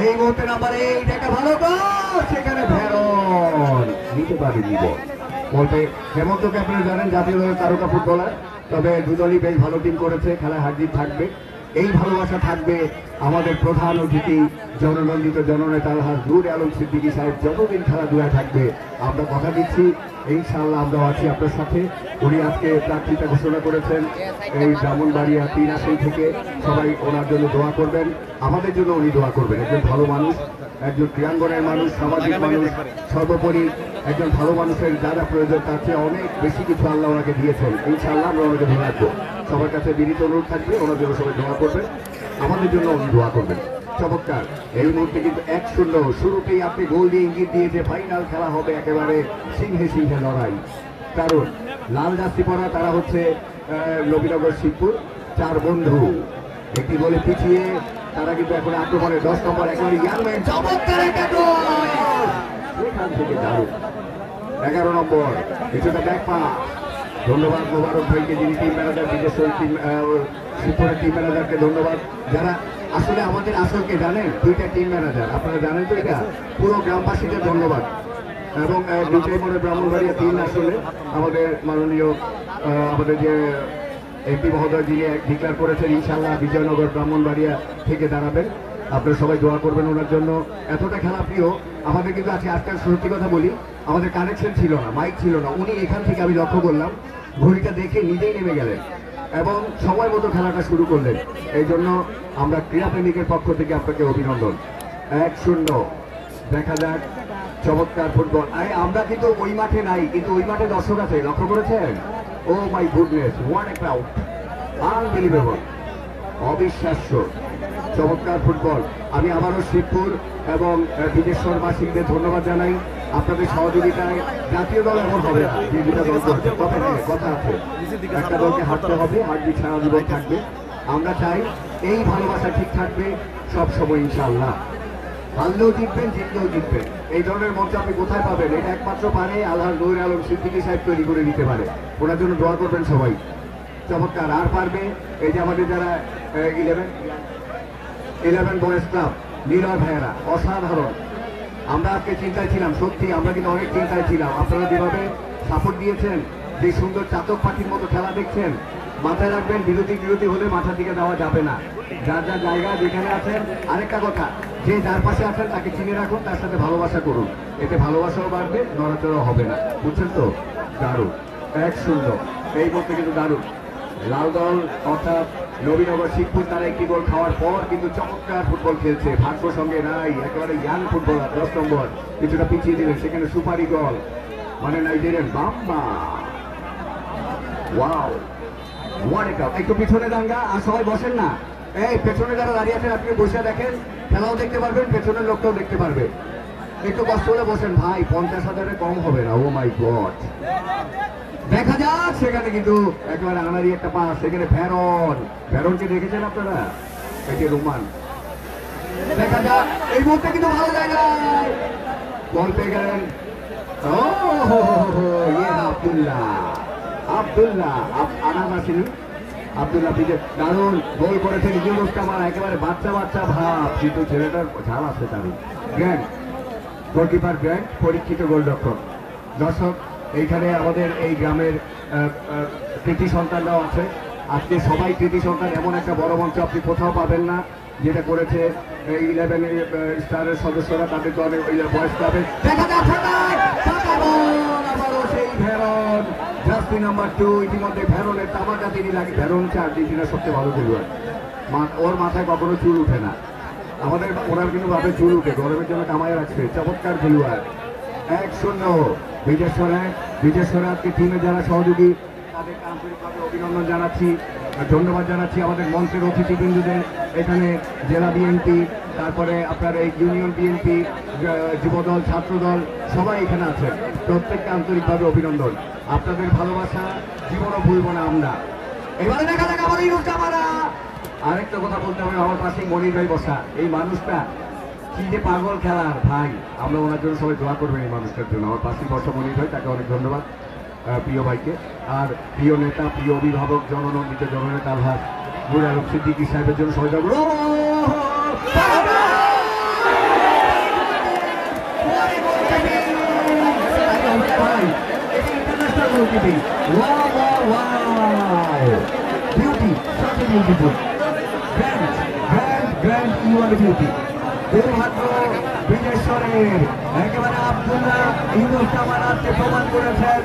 এই মুহূর্তে নাম্বারে এটা ভালো গোল, সেখানে ভেরন নিতে পারেনি বলতে। হেমন্তকে আপনারা জানেন জাতীয় দলের তারকা ফুটবলার, তবে দুদলই বেশ ভালো টিম করেছে। খেলায় হারজিত থাকবে, এই ভালোবাসা থাকবে আমাদের প্রধান অতিথি জননন্দিত জননেতা আলহাজ নূর আলম সিদ্দিকী সাহেব যতদিন খেলাধুলায় থাকবে। আমরা কথা দিচ্ছি ইনশাআল্লাহ আমরা আছি আপনার সাথে। উনি আজকে প্রার্থিতা ঘোষণা করেছেন এই ব্রাহ্মণবাড়িয়া 3 আসন থেকে। সবাই ওনার জন্য দোয়া করবেন, আমাদের জন্য উনি দোয়া করবেন। একজন ভালো মানুষ, একজন ক্রীড়াঙ্গনের মানুষ, সামাজিক মানুষ, সর্বোপরি একজন ভালো মানুষের যা যা প্রয়োজন তার চেয়ে অনেক বেশি কিছু আল্লাহ ওনাকে দিয়েছেন। ইনশাআল্লাহ আমরা ওনাকে ধরে রাখবো। সবার কাছে বিনীত অনুরোধ থাকবে ওনার জন্য সবাই দোয়া করবেন, আমাদের জন্য উনি দোয়া করবেন। চমৎকার এই মুহূর্তে কিন্তু 1-0 শুরুতেই আপনি গোল দিয়ে ইঙ্গিত দিয়েছে ফাইনাল খেলা হবে একেবারে সিংহে সিংহে লড়াই। কারণ লাল জার্সি পরা তারা হচ্ছে নবীনগর শিবপুর 4 বন্ধু। একটি গোলে পিছিয়ে তারা কিন্তু এখন আক্রমণে 10 নম্বর একেবারে ইয়াংম্যান চমৎকার একটা গোল এখান থেকে দারুণ। 11 নম্বর কিছুটা ব্যাক পাস। ধন্যবাদ মোবারক ভাইকে, যিনি টিম ম্যানেজার, বিদেশের টিম শিবপুরের টিম ম্যানেজারকে ধন্যবাদ। যারা আসলে আমাদের আসলকে জানেন, 2টা টিম ম্যানেজার আপনারা জানেন তো, এটা পুরো গ্রামবাসীদের ধন্যবাদ। এবং 2টাই মনে ব্রাহ্মণবাড়িয়া 3 আসলে আমাদের মাননীয় আমাদের যে এমপি মহোদয় যিনি ডিক্লেয়ার করেছেন ইনশাআল্লাহ বিজয়নগর ব্রাহ্মণবাড়িয়া থেকে দাঁড়াবেন। আপনারা সবাই দোয়া করবেন ওনার জন্য। এতটা খেলা প্রিয় আমাদের, কিন্তু আজকাল সত্যি কথা বলি আমাদের কানেকশন ছিল না, মাইক ছিল না। উনি এখান থেকে আমি লক্ষ্য করলাম ঘড়িটা দেখে নিজেই নেমে গেলেন এবং সময় মতো খেলাটা শুরু করলেন। এই জন্য আমরা ক্রীড়াপ্রেমিকের পক্ষ থেকে আপনাকে অভিনন্দন। 1-0 দেখা যাক চমৎকার ফুটবল। আমরা কিন্তু ওই মাঠে নাই, কিন্তু ওই মাঠে দর্শক আছে, লক্ষ্য করেছেন? Oh my goodness, what a crowd, unbelievable, অবিশ্বাস্য চমৎকার ফুটবল। আমি আবারও শিবপুর এবং বিদেশ্বরবাসীদের ধন্যবাদ জানাই। আপনাদের সহযোগিতায় জাতীয় দল এমন হবে না যে 2টা দল করছে, কথা আছে, একটা দলকে হারতে হবে, হারজিত সারা জীবন থাকবে। আমরা চাই এই ভালোবাসা ঠিক থাকবে সব সময় ইনশাআল্লাহ। হারলেও জিতবেন, জিতলেও জিতবেন। এই ধরনের মঞ্চ আপনি কোথায় পাবেন? এটা একমাত্র পারে আলহাজ নূর আলম সিদ্দিকী সাহেব তৈরি করে দিতে পারে। ওনার জন্য দোয়া করবেন সবাই। চমৎকার। আর পারবে এই যে আমাদের যারা 11 বয়েজ ক্লাব নীলয় ভাইয়েরা, অসাধারণ। আমরা আজকে চিন্তায় ছিলাম, সত্যি আমরা কিন্তু অনেক চিন্তায় ছিলাম। আপনারা যেভাবে সাপোর্ট দিয়েছেন, যে সুন্দর চাতক পাখির মতো খেলা দেখছেন, মাথায় রাখবেন বিরতি হলে মাথার দিকে দেওয়া যাবে না। যার যা জায়গা যেখানে আছেন, আরেকটা কথা, যে যার পাশে আছেন তাকে চিনে রাখুন, তার সাথে ভালোবাসা করুন, এতে ভালোবাসাও বাড়বে, নড়াচড়াও হবে না। বুঝছেন তো? দারুণ 1-0 এই বলতে কিন্তু দারুণ। লাল দল অর্থাৎ নবীনগর শিবপুর তারা একটি গোল খাওয়ার পর কিন্তু চমৎকার ফুটবল খেলছে। ভাগ্য সঙ্গে নাই, একেবারে ইয়াং ফুটবলার 10 নম্বর কিছুটা পিছিয়ে দিলেন, সেখানে সুপারি গোল, মানে নাইজেরিয়ান বাম্বা। ওয়াও, একটু পিছনে দাঙ্গা, আর সবাই বসেন না। এই পেছনে যারা দাঁড়িয়ে আছেন আপনি বসে দেখেন, খেলাও দেখতে পারবেন, পেছনের লোকটাও দেখতে পারবে। একটু কষ্ট হলে বসেন ভাই, 50,000-এর কম হবে না। ও মাই গড, দেখা যাক। সেখানে কিন্তু একেবারে আনারি একটা পাস, সেখানে ভেরনকে দেখেছেন আপনারা, এই যে রোমান। দেখা যাক, এই মুহূর্তে কিন্তু ভালো জায়গায় বল পেয়ে গেলেন। আব্দুল্লাহ দারুণ গোল করেছেন ইউনুস কামাল। একেবারে বাচ্চা ভাব, কিন্তু ছেলেটার ঝাল আছে দারুণ। গ্র্যান্ড গোলকিপার, গ্র্যান্ড পরীক্ষিত গোলরক্ষক। দর্শক, এইখানে আমাদের এই গ্রামের কৃতি সন্তানরাও আছে। আজকে সবাই কৃতি সন্তান। এমন একটা বড় মঞ্চ আপনি কোথাও পাবেন না, যেটা করেছে এই 11 স্টারের সদস্যরা। তাদের তো অনেক বয়স ক্লাবে। দেখা যাচ্ছে আবারও সেই ভেরন, জার্সি নাম্বার 2। ইতিমধ্যে ভেরনের তামাটা তিনি লাগে। ভেরন হচ্ছে আর্জেন্টিনার সবচেয়ে ভালো খেলোয়াড়, ওর মাথায় কখনো চুল উঠে না। আমাদের ওনার কিন্তু ভাবে চুল উঠে গরমের জন্য কামাই রাখছে, চমৎকার খেলোয়াড়। 1-0 বিদেশ্বর আজকে টিমে যারা সহযোগী তাদেরকে আন্তরিকভাবে অভিনন্দন জানাচ্ছি, ধন্যবাদ জানাচ্ছি। আমাদের মঞ্চের অতিথিবৃন্দদের, এখানে জেলা বিএনপি, তারপরে আপনার এই ইউনিয়ন বিএনপি, যুবদল, ছাত্রদল সবাই এখানে আছেন, প্রত্যেককে আন্তরিকভাবে অভিনন্দন। আপনাদের ভালোবাসা জীবনও ভুলবো না আমরা। এবারে দেখা যাক আমার এই রূপটা। আরেকটা কথা বলতে হবে, আমার পাশে মনির ভাই বসা, এই মানুষটা কি যে পাগল খেলার ভাই, আমরা ওনার জন্য সবাই দোয়া করবেন এই মানুষটার জন্য। আমার পাশে বসা মনির ভাই, তাকে অনেক ধন্যবাদ প্রিয় ভাইকে। আর প্রিয় নেতা, প্রিয় অভিভাবক, জননন্দিত জননেতা আলহাজ নূর আলম সিদ্দিকী সাহেবের জন্য সবাই দোয়া করবেন। Beauty, such a beautiful. Grand, you are beauty. দুর্ভাগ্য বিদেশ্বরের একেবারে আব্দুল্লাহ ইউনুস আজকে প্রমাণ করেছেন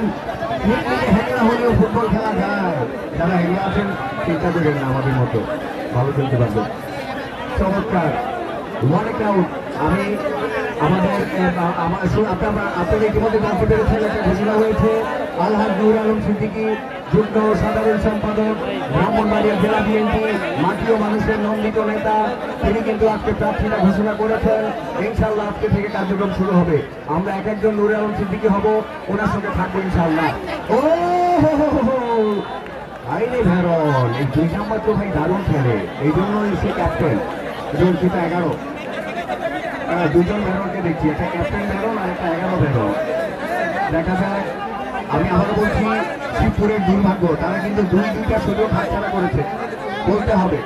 হেগড়া হলেও ফুটবল খেলা যায়। যারা হেগড়া আছেন চিন্তা করেন না, আমাদের মতো ভালো খেলতে পারবেন। চমৎকার অনেক আউট। আমি আপনাদের ইতিমধ্যে জানতে পেরেছেন, একটা ঘোষণা হয়েছে আলহাজ নূর আলম সিদ্দিকী যুগ্ম সাধারণ সম্পাদক, ব্রাহ্মণবাড়িয়া জেলা বিএনপি, মাটি ও মানুষের নন্দিত নেতা, তিনি কিন্তু আজকে প্রার্থীরা ঘোষণা করেছেন। ইনশাল্লাহ আজকে থেকে কার্যক্রম শুরু হবে। আমরা এক একজন নূর আলম সিদ্দিকী হব, ওনার সঙ্গে থাকবো ইনশাল্লাহ। ও আইনে ভেরন এই 2 নম্বর তো ভাই দারুণ খেলে, এই জন্যই সে ক্যাপ্টেন। সেটা 11 দুজন ভেরনকে দেখছি, একটা ক্যাপ্টেন ভেরন আর একটা 11 ভেরন। দেখা যায়, আমি আবারও বলছি, শিবপুরের দুর্ভাগ্য, তারা কিন্তু 2-2টা সুযোগ হাতছাড়া করেছে, বলতে হবে।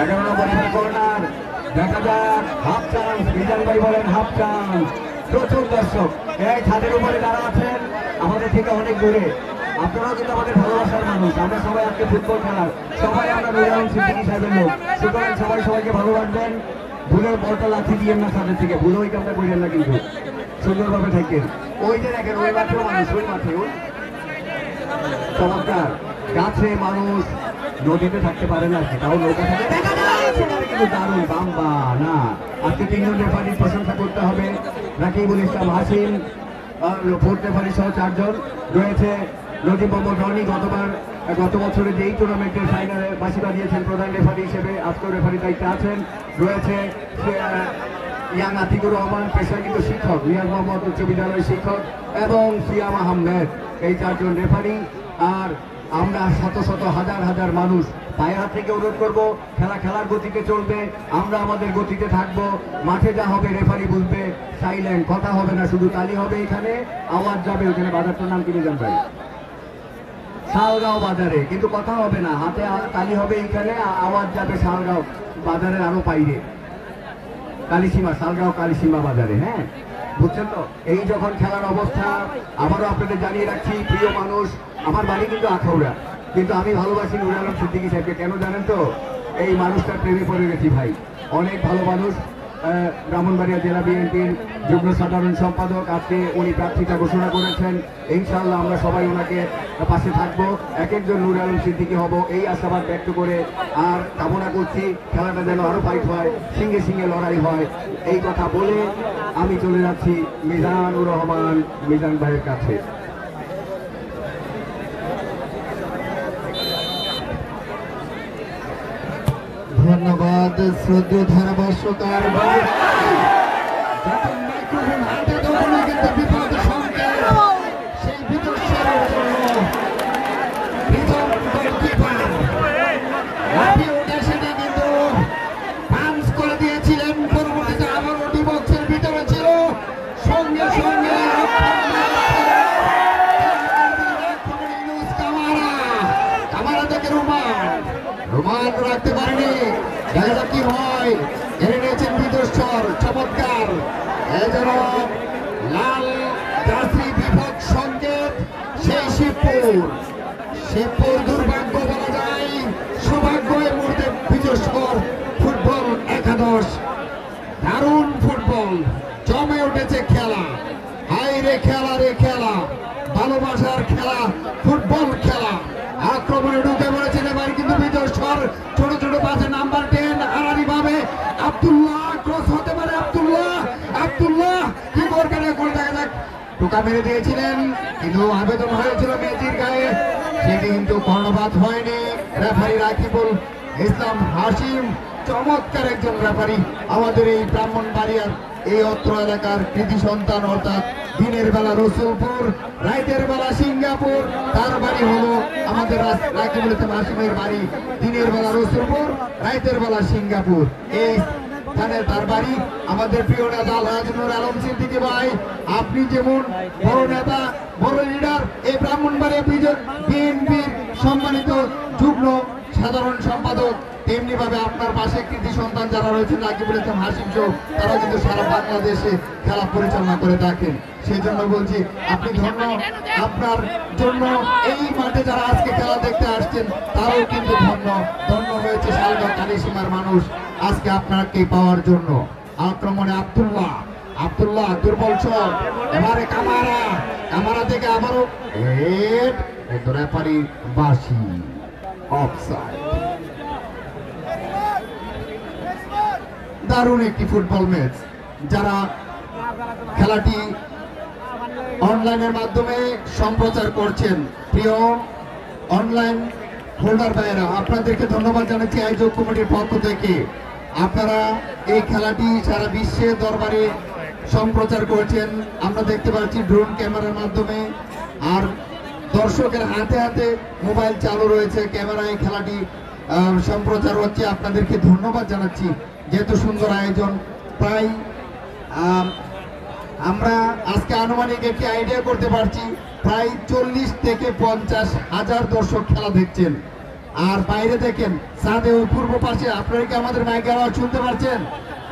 11 নম্বর কর্নার, দেখা যাক হাফ চান্স, মিজান ভাই বলেন হাফ চান্স। প্রচুর দর্শক এই ছাদের উপরে যারা আছেন আমাদের থেকে অনেক দূরে, আপনারাও কিন্তু আমাদের ভালোবাসার মানুষ। আমরা সবাই আজকে ফুটবল খেলার, সবাই আমরা নূর আলম সিদ্দিকী সাহেবের লোক, সুতরাং সবাই সবাইকে ভালোবাসবেন। ভুলের বলটা লাথি দিয়েন না ছাদের থেকে, ভুলে ওই কামটা করেন না, কিন্তু সুন্দরভাবে থাকেন। ওই যে দেখেন ওই মাঠেও মানুষ, ওই মাঠে ওই চমৎকার গাছে মানুষ, নদীতে থাকতে পারে না, তাও নৌকা থাকে কিন্তু দারুণ বাম্বা না। আজকে 3 জন রেফারির প্রশংসা করতে হবে, রাকিবুল ইসলাম হাসিম, ফোর্থ রেফারি সহ 4 জন রয়েছে। নজিব মোহাম্মদ রনি গত বছরে যে এই টুর্নামেন্টের ফাইনালে বাঁশি বাজিয়েছেন প্রধান রেফারি হিসেবে, আজকেও রেফারির দায়িত্বে আছেন। রয়েছে ইয়াং আতিকুর রহমান, পেশায় কিন্তু শিক্ষক, রিয়াজ মোহাম্মদ উচ্চ বিদ্যালয়ের শিক্ষক, এবং সিয়াম আহমেদ, এই 4 জন রেফারি। আর আমরা শত শত হাজার হাজার মানুষ পায়ে হাত থেকে অনুরোধ করবো, খেলার গতিতে চলবে, আমরা আমাদের গতিতে থাকবো। মাঠে যা হবে রেফারি বুঝবে, সাইলেন্ট, কথা হবে না, শুধু তালি হবে, এখানে আওয়াজ যাবে। ওখানে বাজারটার নাম কিনে যান ভাই, শালগাঁও বাজারে, কিন্তু কথা হবে না, হাতে তালি হবে, এইখানে আওয়াজ যাবে শালগাঁও বাজারের আরো বাইরে, কালীসীমা, শালগাঁও কালীসীমা বাজারে। হ্যাঁ, বুঝছেন তো? এই যখন খেলার অবস্থা, আবারও আপনাদের জানিয়ে রাখছি, প্রিয় মানুষ, আমার বাড়ি কিন্তু আখাউড়া, কিন্তু আমি ভালোবাসি নূর আলম সিদ্দিকী সাহেবকে। কেন জানেন তো? এই মানুষটার প্রেমে পড়ে গেছি ভাই, অনেক ভালো মানুষ। ব্রাহ্মণবাড়িয়া জেলা বিএনপির যুগ্ম সাধারণ সম্পাদক, আজকে উনি প্রার্থিতা ঘোষণা করেছেন। ইনশাআল্লাহ আমরা সবাই ওনাকে পাশে থাকবো, এক একজন নূর আলম সিদ্দিকী হব, এই আশাবাদ ব্যক্ত করে। আর কামনা করছি খেলাটা যেন আরো ফাইট হয়, সিঙ্গে সিঙ্গে লড়াই হয়, এই কথা বলে আমি চলে যাচ্ছি মিজানুর রহমান মিজান ভাইয়ের কাছে। ধন্যবাদ শ্রদ্ধেয় ধারাভাষ্যকার। যখন মাইক্রোফোন হাতে তখনই কিন্তু বিপদ সংকেত, সেই বিদেশ্বরের জন্য প্রথম গোলকিপার লাফিয়ে উঠে সেটা কিন্তু পাঞ্চ করে দিয়েছিলেন। পরবর্তীতে আবারও ডি বক্সের ভিতরে ছিল, সঙ্গে সঙ্গে কামারা থেকে রোমান রাখতে পারেনি। দেখা যাক কি হয়, এনে নিয়েছেন বিদেশ্বর, চমৎকার। এজন্য লাল জার্সি বিপদ সংকেত, সেই শিবপুর দুর্ভাগ্য বলা যায়, সৌভাগ্য এই মুহূর্তে বিদেশ্বর ফুটবল একাদশ। দারুণ ফুটবল, জমে উঠেছে খেলা, হাই রে খেলা, রে খেলা, ভালোবাসার খেলা, ফুটবল খেলা। আক্রমণে ঢুকে পড়েছেন এবার কিন্তু বিদেশ্বর, ছোট ছোট পাশে নাম্বার 10 হারানি ভাবে টোকা মেরে দিয়েছিলেন, কিন্তু আবেদন হয়েছিল মেজির গায়ে, সেটি কিন্তু কর্ণপাত হয়নি। রেফারি রাকিবুল ইসলাম হাসিম চমৎকার একজন রেফারি, আমাদের এই ব্রাহ্মণবাড়িয়ার এই অত্র এলাকার কৃতি সন্তান, অর্থাৎ দিনের বেলা রসুলপুর, রাতের বেলা সিঙ্গাপুর। তার বাড়ি হলো আমাদের রাকিবুল ইসলাম হাসিমের বাড়ি দিনের বেলা রসুলপুর, রাতের বেলা সিঙ্গাপুর। এই স্থানে তার বাড়ি। আমাদের প্রিয় নেতা আলহাজ নূর আলম সিদ্দিকী ভাই, আপনি যেমন বড় নেতা, বড় লিডার, এই ব্রাহ্মণবাড়িয়া বিএনপির সম্মানিত যুগ্ম সাধারণ সম্পাদক, তেমনি ভাবে আপনার পাশে কৃতি সন্তান যারা রয়েছেন রাকিবুল ইসলাম হাসিম সহ, তারা কিন্তু সারা বাংলাদেশে খেলা পরিচালনা করে থাকেন। সেই জন্য বলছি আপনি ধন্য, আপনার জন্য এই মাঠে যারা আজকে খেলা দেখতে আসছেন তারাও কিন্তু ধন্য হয়েছে শালগাঁও কালীসীমার মানুষ আজকে আপনাকে পাওয়ার জন্য। আক্রমণে আব্দুল্লাহ দুর্বল শট, এবারে কামারা থেকে আবারও রেফারি বাঁশি, অফসাইড। দারুণ একটি ফুটবল ম্যাচ। যারা খেলাটি অনলাইনের মাধ্যমে সম্প্রচার করছেন, প্রিয় অনলাইন হোল্ডার ভাইয়েরা, আপনাদেরকে ধন্যবাদ জানাচ্ছি আয়োজক কমিটির পক্ষ থেকে। আপনারা এই খেলাটি সারা বিশ্বের দরবারে সম্প্রচার করছেন, আমরা দেখতে পাচ্ছি ড্রোন ক্যামেরার মাধ্যমে, আর দর্শকের হাতে হাতে মোবাইল চালু রয়েছে, ক্যামেরায় খেলাটি সম্প্রচার হচ্ছে। আপনাদেরকে ধন্যবাদ জানাচ্ছি। যেহেতু সুন্দর আয়োজন, প্রায় আমরা আজকে আনুমানিক একটি আইডিয়া করতে পারছি প্রায় 40 থেকে 50 হাজার দর্শক খেলা দেখছেন। আর বাইরে দেখেন ছাদে ওই পূর্ব পাশে, আপনারা কি আমাদের মাইকে আওয়াজ শুনতে পারছেন?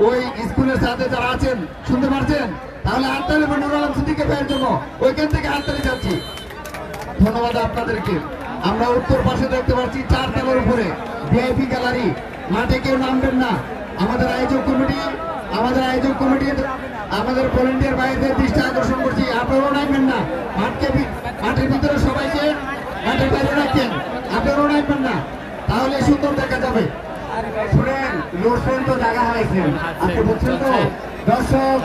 ওই স্কুলের ছাদে যারা আছেন শুনতে পারছেন? তাহলে হাততালি নূর আলম সিদ্দিকী ভাইয়ের জন্য, ওইখান থেকে হাততালি যাচ্ছি। ধন্যবাদ আপনাদেরকে। আমরা উত্তর পাশে দেখতে পাচ্ছি 4 তলার উপরে ভিআইপি গ্যালারি, মাঠে কেউ নামবেন না। আমাদের আয়োজক কমিটি আমাদের ভলেন্টিয়ার ভাইদের দৃষ্টি আকর্ষণ করছি, আপনারাও নামবেন না। মাঠের ভিতরে সবাইকে মাঠের বাইরে রাখেন, আপনারাও নামবেন না, তাহলে সুন্দর দেখা যাবে। শুনেন, লোডশেডিং তো জায়গা হয়েছেন, আপনি বুঝছেন তো? দর্শক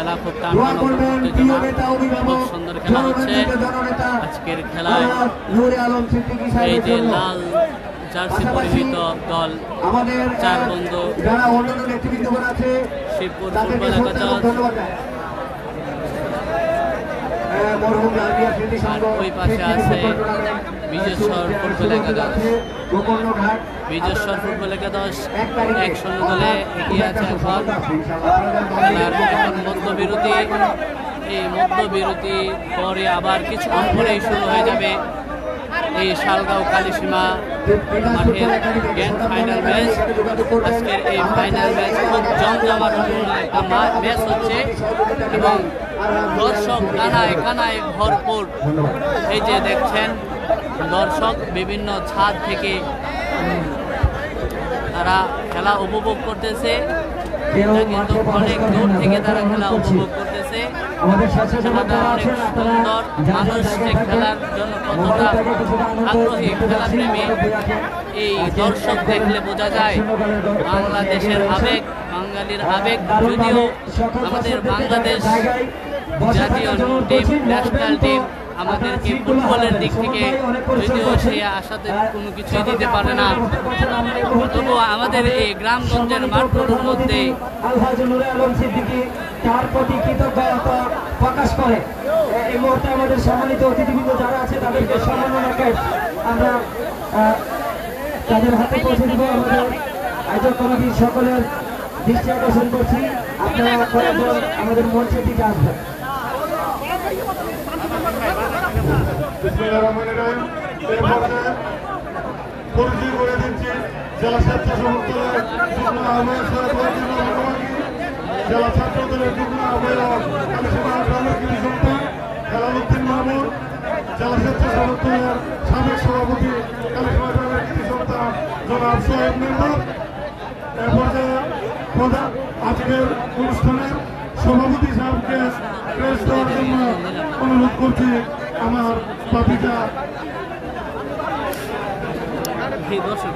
দোয়া করবেন, প্রিয় নেতা অভিভাবক জননেতা আজকের খেলায় নূর আলম সিদ্দিকী সাহেবের জন্য। জার্সি পরিহিত দল আমাদের চার বন্ধু যারা অন্যান্য নেতৃবৃন্দগণ আছে শিবপুর তাদেরকে ফুটবল একাদশ, ধন্যবাদ। মরহুম রাজিয়া স্মৃতি সংঘ, ওই পাশে আছে বিজেশ্বর ফুটবল একাদশ। বিজেশ্বর ফুটবল একাদশ 1-0 গোলে এগিয়ে আছে এখন। খেলার এখন মধ্যবিরতি, এই মধ্যবিরতি পরে আবার কিছুক্ষণ পরেই শুরু হয়ে যাবে এই শালগাঁও কালীসীমা মাঠের গ্র্যান্ড ফাইনাল ম্যাচ। আজকের এই ফাইনাল ম্যাচ খুব জমজমাটপূর্ণ একটা ম্যাচ হচ্ছে এবং দর্শক কানায় ভরপুর। এই যে দেখছেন দর্শক বিভিন্ন ছাদ থেকে তারা খেলা উপভোগ করতেছে, কিন্তু অনেক দূর থেকে তারা খেলা উপভোগ করতেছে। খেলাটা অনেক সুন্দর, মানুষ যে খেলার জন্য কতটা আগ্রহী, খেলাপ্রেমী এই দর্শক দেখলে বোঝা যায়। বাংলাদেশের আবেগ, বাঙালির আবেগ, যদিও আমাদের বাংলাদেশ জাতীয় টিম, ন্যাশনাল টিম আমাদেরকে ফুটবলের দিক থেকে যদিও সে আশাতে কোনো কিছুই দিতে পারে না, তবুও আমাদের এই গ্রামগঞ্জের মাঠগুলোর মধ্যে আলহাজ নূর আলম সিদ্দিকী তার প্রতি কৃতজ্ঞতা প্রকাশ করে। এই মুহূর্তে আমাদের সম্মানিত অতিথিবৃন্দ যারা আছে তাদেরকে সম্মাননা ক্যাশ আমরা তাদের হাতে পৌঁছে দিব। আমাদের আয়োজক কমিটির সকলের দৃষ্টি আকর্ষণ করছি, আপনারা কয়েকজন আমাদের মঞ্চের দিকে আসবেন। পরিচয় করে দিচ্ছি জেলা স্বেচ্ছাসেবক দলের যুগ্ম আহ্বায়ক জেলা ছাত্র দলের যুগ্ম আহ্বায়ক কালীসীমা গ্রামের কৃতি সন্তান হেলালুদ্দিন মাহমুদ, জেলা স্বেচ্ছাসেবক দলের সাবেক সভাপতি কালীসীমা গ্রামের কৃতি সন্তান জনাব সোহেব মেম্বার। এ পর্যায়ে আজকের অনুষ্ঠানের সভাপতি সাহেবকে প্রেস দেওয়ার জন্য অনুরোধ করছি। আমার পাপিকা দর্শক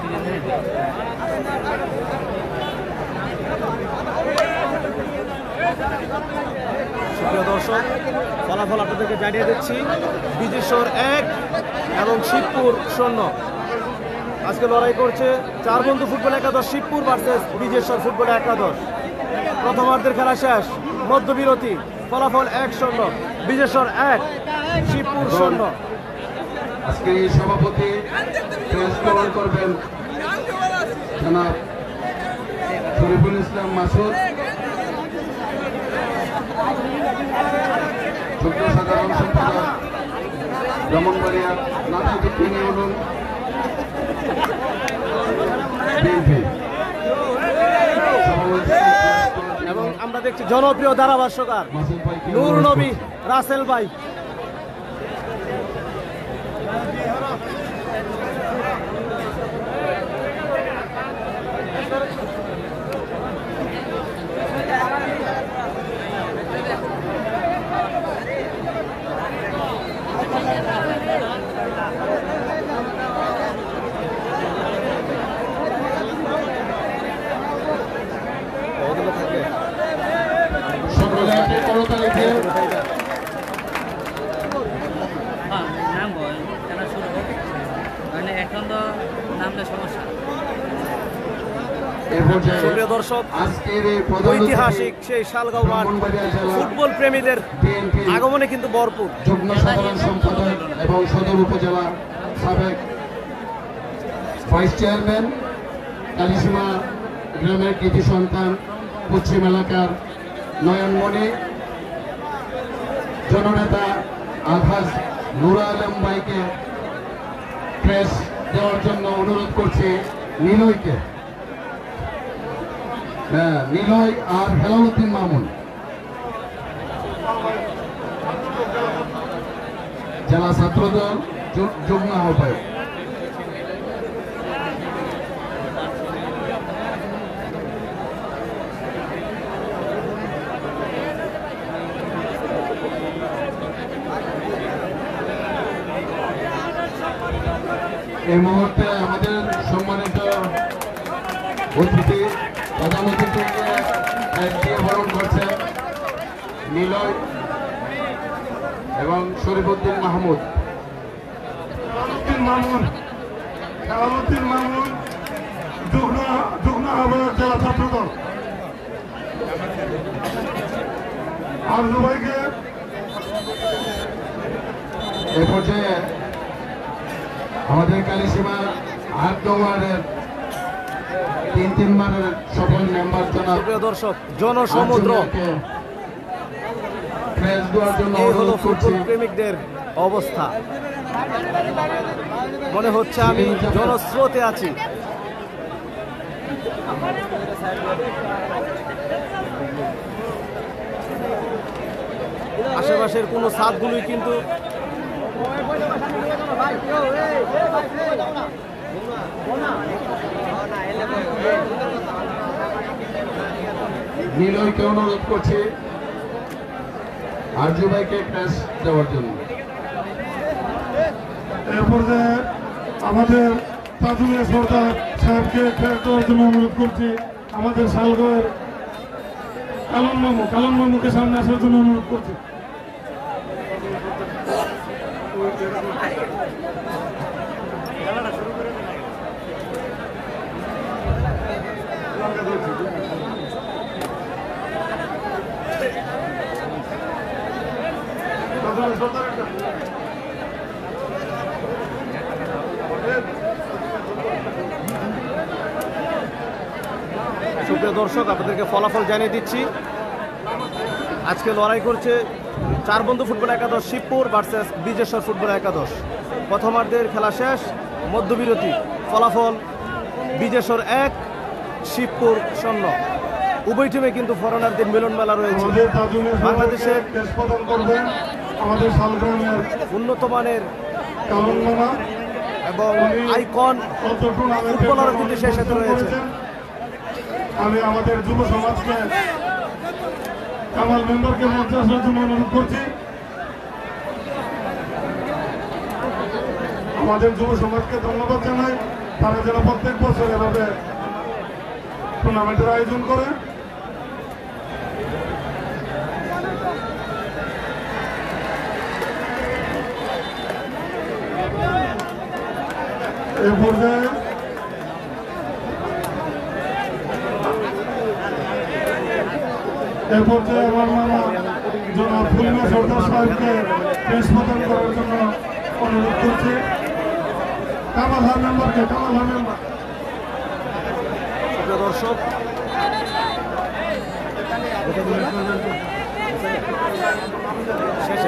সুপ্রিয় দর্শক, ফলাফল আপনাদেরকে জানিয়ে দিচ্ছি। বিজেশ্বর 1 এবং শিবপুর 0। আজকে লড়াই করছে চারবন্ধু ফুটবল একাদশ শিবপুর ভার্সেস বিজেশ্বর ফুটবল একাদশ। প্রথমার্ধের খেলা শেষ, মধ্যবিরতি, ফলাফল 1-0, বিজেশ্বর 1, শিবপুর 0। আজকে সভাপতি প্রেস কভার করবেন জনাব শরীফুল ইসলাম মাসুদ, যুগ্ম সাধারণ সম্পাদক ব্রাহ্মণবাড়িয়া নাথিদ্দিন ইউনিয়ন বিএনপি। এবং আমরা দেখছি জনপ্রিয় ধারাভাষ্যকার নূর নবী রাসেল ভাই। নাম বল খেলা শুরু হোক, মানে এখন তো নামটা সমস্যা। সুপ্রিয় দর্শক, ঐতিহাসিক সেই শালগাঁও মাঠ ফুটবল প্রেমীদের আগমনে কিন্তু ভরপুর। যুগ্ম সাধারণ সম্পাদক এবং সদর উপজেলা সাবেক ভাইস চেয়ারম্যান, কালিসীমা গ্রামের কৃতি সন্তান, পশ্চিম এলাকার নয়নমণি, জননেতা আলহাজ নুর আলম ভাইকে প্রেস দেওয়ার জন্য অনুরোধ করছি নিলয়কে। হ্যাঁ, নিলয় আর হেলালুদ্দিন মামুন, জেলা ছাত্রদল যুগ্ম আহ্বায়ক। এই মুহূর্তে আমাদের সম্মানিত অতিথি, প্রধান অতিথিকে দিয়ে বরণ করছেন নিলয় এবং শরীফুদ্দিন মাহমুদ। খেলালুদ্দিন মামুন যুগ্ম আহ্বায়ক জেলা ছাত্রদল। আর সবাইকে এ পর্যায়ে আমাদের কালিসীমা 8 ওয়ার্ডের 3 বারের সফল মেম্বার জনাব সুপ্রিয় দর্শক, জনসমুদ্র, প্রেস দেওয়ার জন্য এই হলো অনুরোধ করছি। ফুটবল প্রেমিকদের অবস্থা। মনে হচ্ছে আমি জনস্রোতে আছি। আশেপাশের কোনো ছাদগুলোই কিন্তু নিলয়কে অনুরোধ করছি আরজু ভাইকে প্রেস দেওয়ার জন্য। এর পর্যায়ে আমাদের তাজুলিয়া সর্দার সাহেবকে প্রেস দেওয়ার জন্য অনুরোধ করছি। আমাদের শালগড়ের কালন মামুকে সামনে আসার জন্য অনুরোধ করছি। সুপ্রিয় দর্শক, আপনাদেরকে ফলাফল জানিয়ে দিচ্ছি। আজকে লড়াই করছে চারবন্ধু ফুটবল একাদশ শিবপুর ভার্সেস বিজেশ্বর ফুটবল একাদশ। প্রথমার্ধের খেলা শেষ, মধ্যবিরতি, ফলাফল বিজেশ্বর 1, শিবপুর 0। উভয় টিমে কিন্তু ফরেনারদের মিলন মেলা রয়েছে। বাংলাদেশের আমাদের শালগ্রামের উন্নত মানের কালন মামা এবং আইকন ফুটবলারও কিন্তু সেই সাথে রয়েছে। আমি আমাদের যুব সমাজকে কামাল মেম্বারকে মঞ্চে আসার জন্য অনুরোধ করছি। আমাদের যুব সমাজকে ধন্যবাদ জানাই, তারা যেন প্রত্যেক বছর এভাবে টুর্নামেন্টের আয়োজন করে। এ পর্যায়ে আমার মামা জনাব ফুলমা সর্দার সাহেবকে প্রেস প্রদান করার জন্য অনুরোধ করছি। কামাল হার মেম্বারকে, কামাল হার মেম্বার। দর্শক শেষ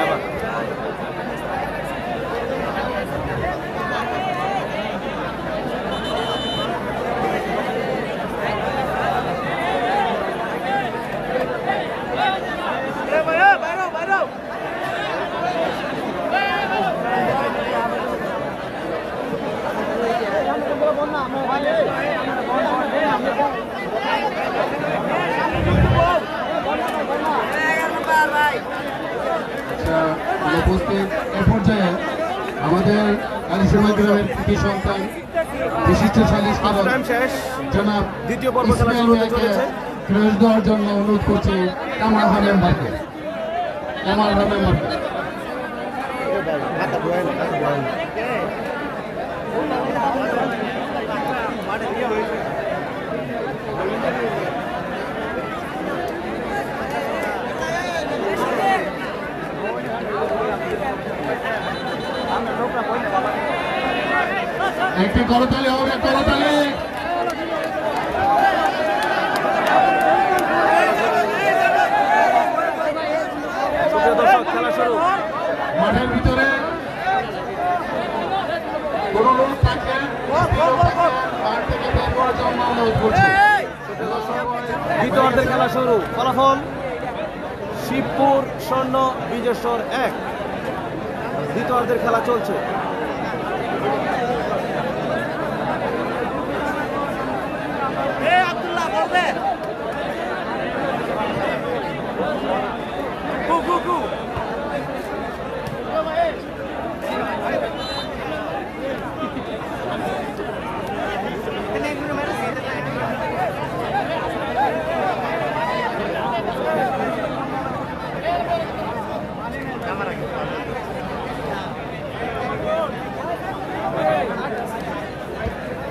আবার উপস্থিত এ পর্যায়ে আমাদের কালীসময় গ্রামের কৃতি সন্তান বিশিষ্ট সালিশকারক শেষ জনাব দ্বিতীয় পর্ব খেলা শুরু হতে চলেছে। ক্রেশ দেওয়ার জন্য অনুরোধ করছি কামাল হা মেম্বারকে, কামাল হা মেম্বারকে। একটি করতালি হবে, করতালি। খেলা শুরু। মাঠের ভিতরে কোন লোক থাকলে মাঠ থেকে বের করার জন্য অনুরোধ করছি। দ্বিতীয় অর্ধের খেলা শুরু। ফলাফল শিবপুর 0, বিজেশ্বর 1। দ্বিতীয় অর্ধের খেলা চলছে।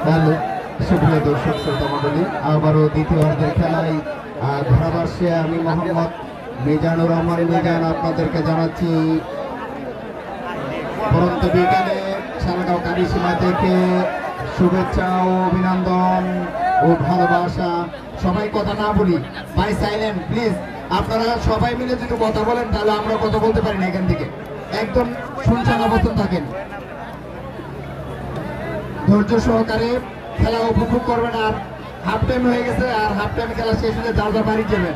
হ্যালো সুপ্রিয় দর্শক শ্রোতা মণ্ডলী, আবারও দ্বিতীয় অর্ধের খেলায় ধারাভাষ্যে আমি মোহাম্মদ মিজানুর রহমান মিজান আপনাদেরকে জানাচ্ছি পরন্ত বিকালে সারাগাঁও কালীসীমা থেকে শুভেচ্ছা ও অভিনন্দন ও ভালোবাসা। সবাই কথা না বলি, বাই সাইলেন্ট প্লিজ। আপনারা সবাই মিলে যদি কথা বলেন তাহলে আমরা কথা বলতে পারি না। এখান থেকে একদম শুনশান অবস্থান থাকেন, ধৈর্য সহকারে খেলা উপভোগ করবেন। আর হাফ টাইম হয়ে গেছে, আর হাফ টাইম খেলা শেষ হলে যার যার বাড়ি যাবেন।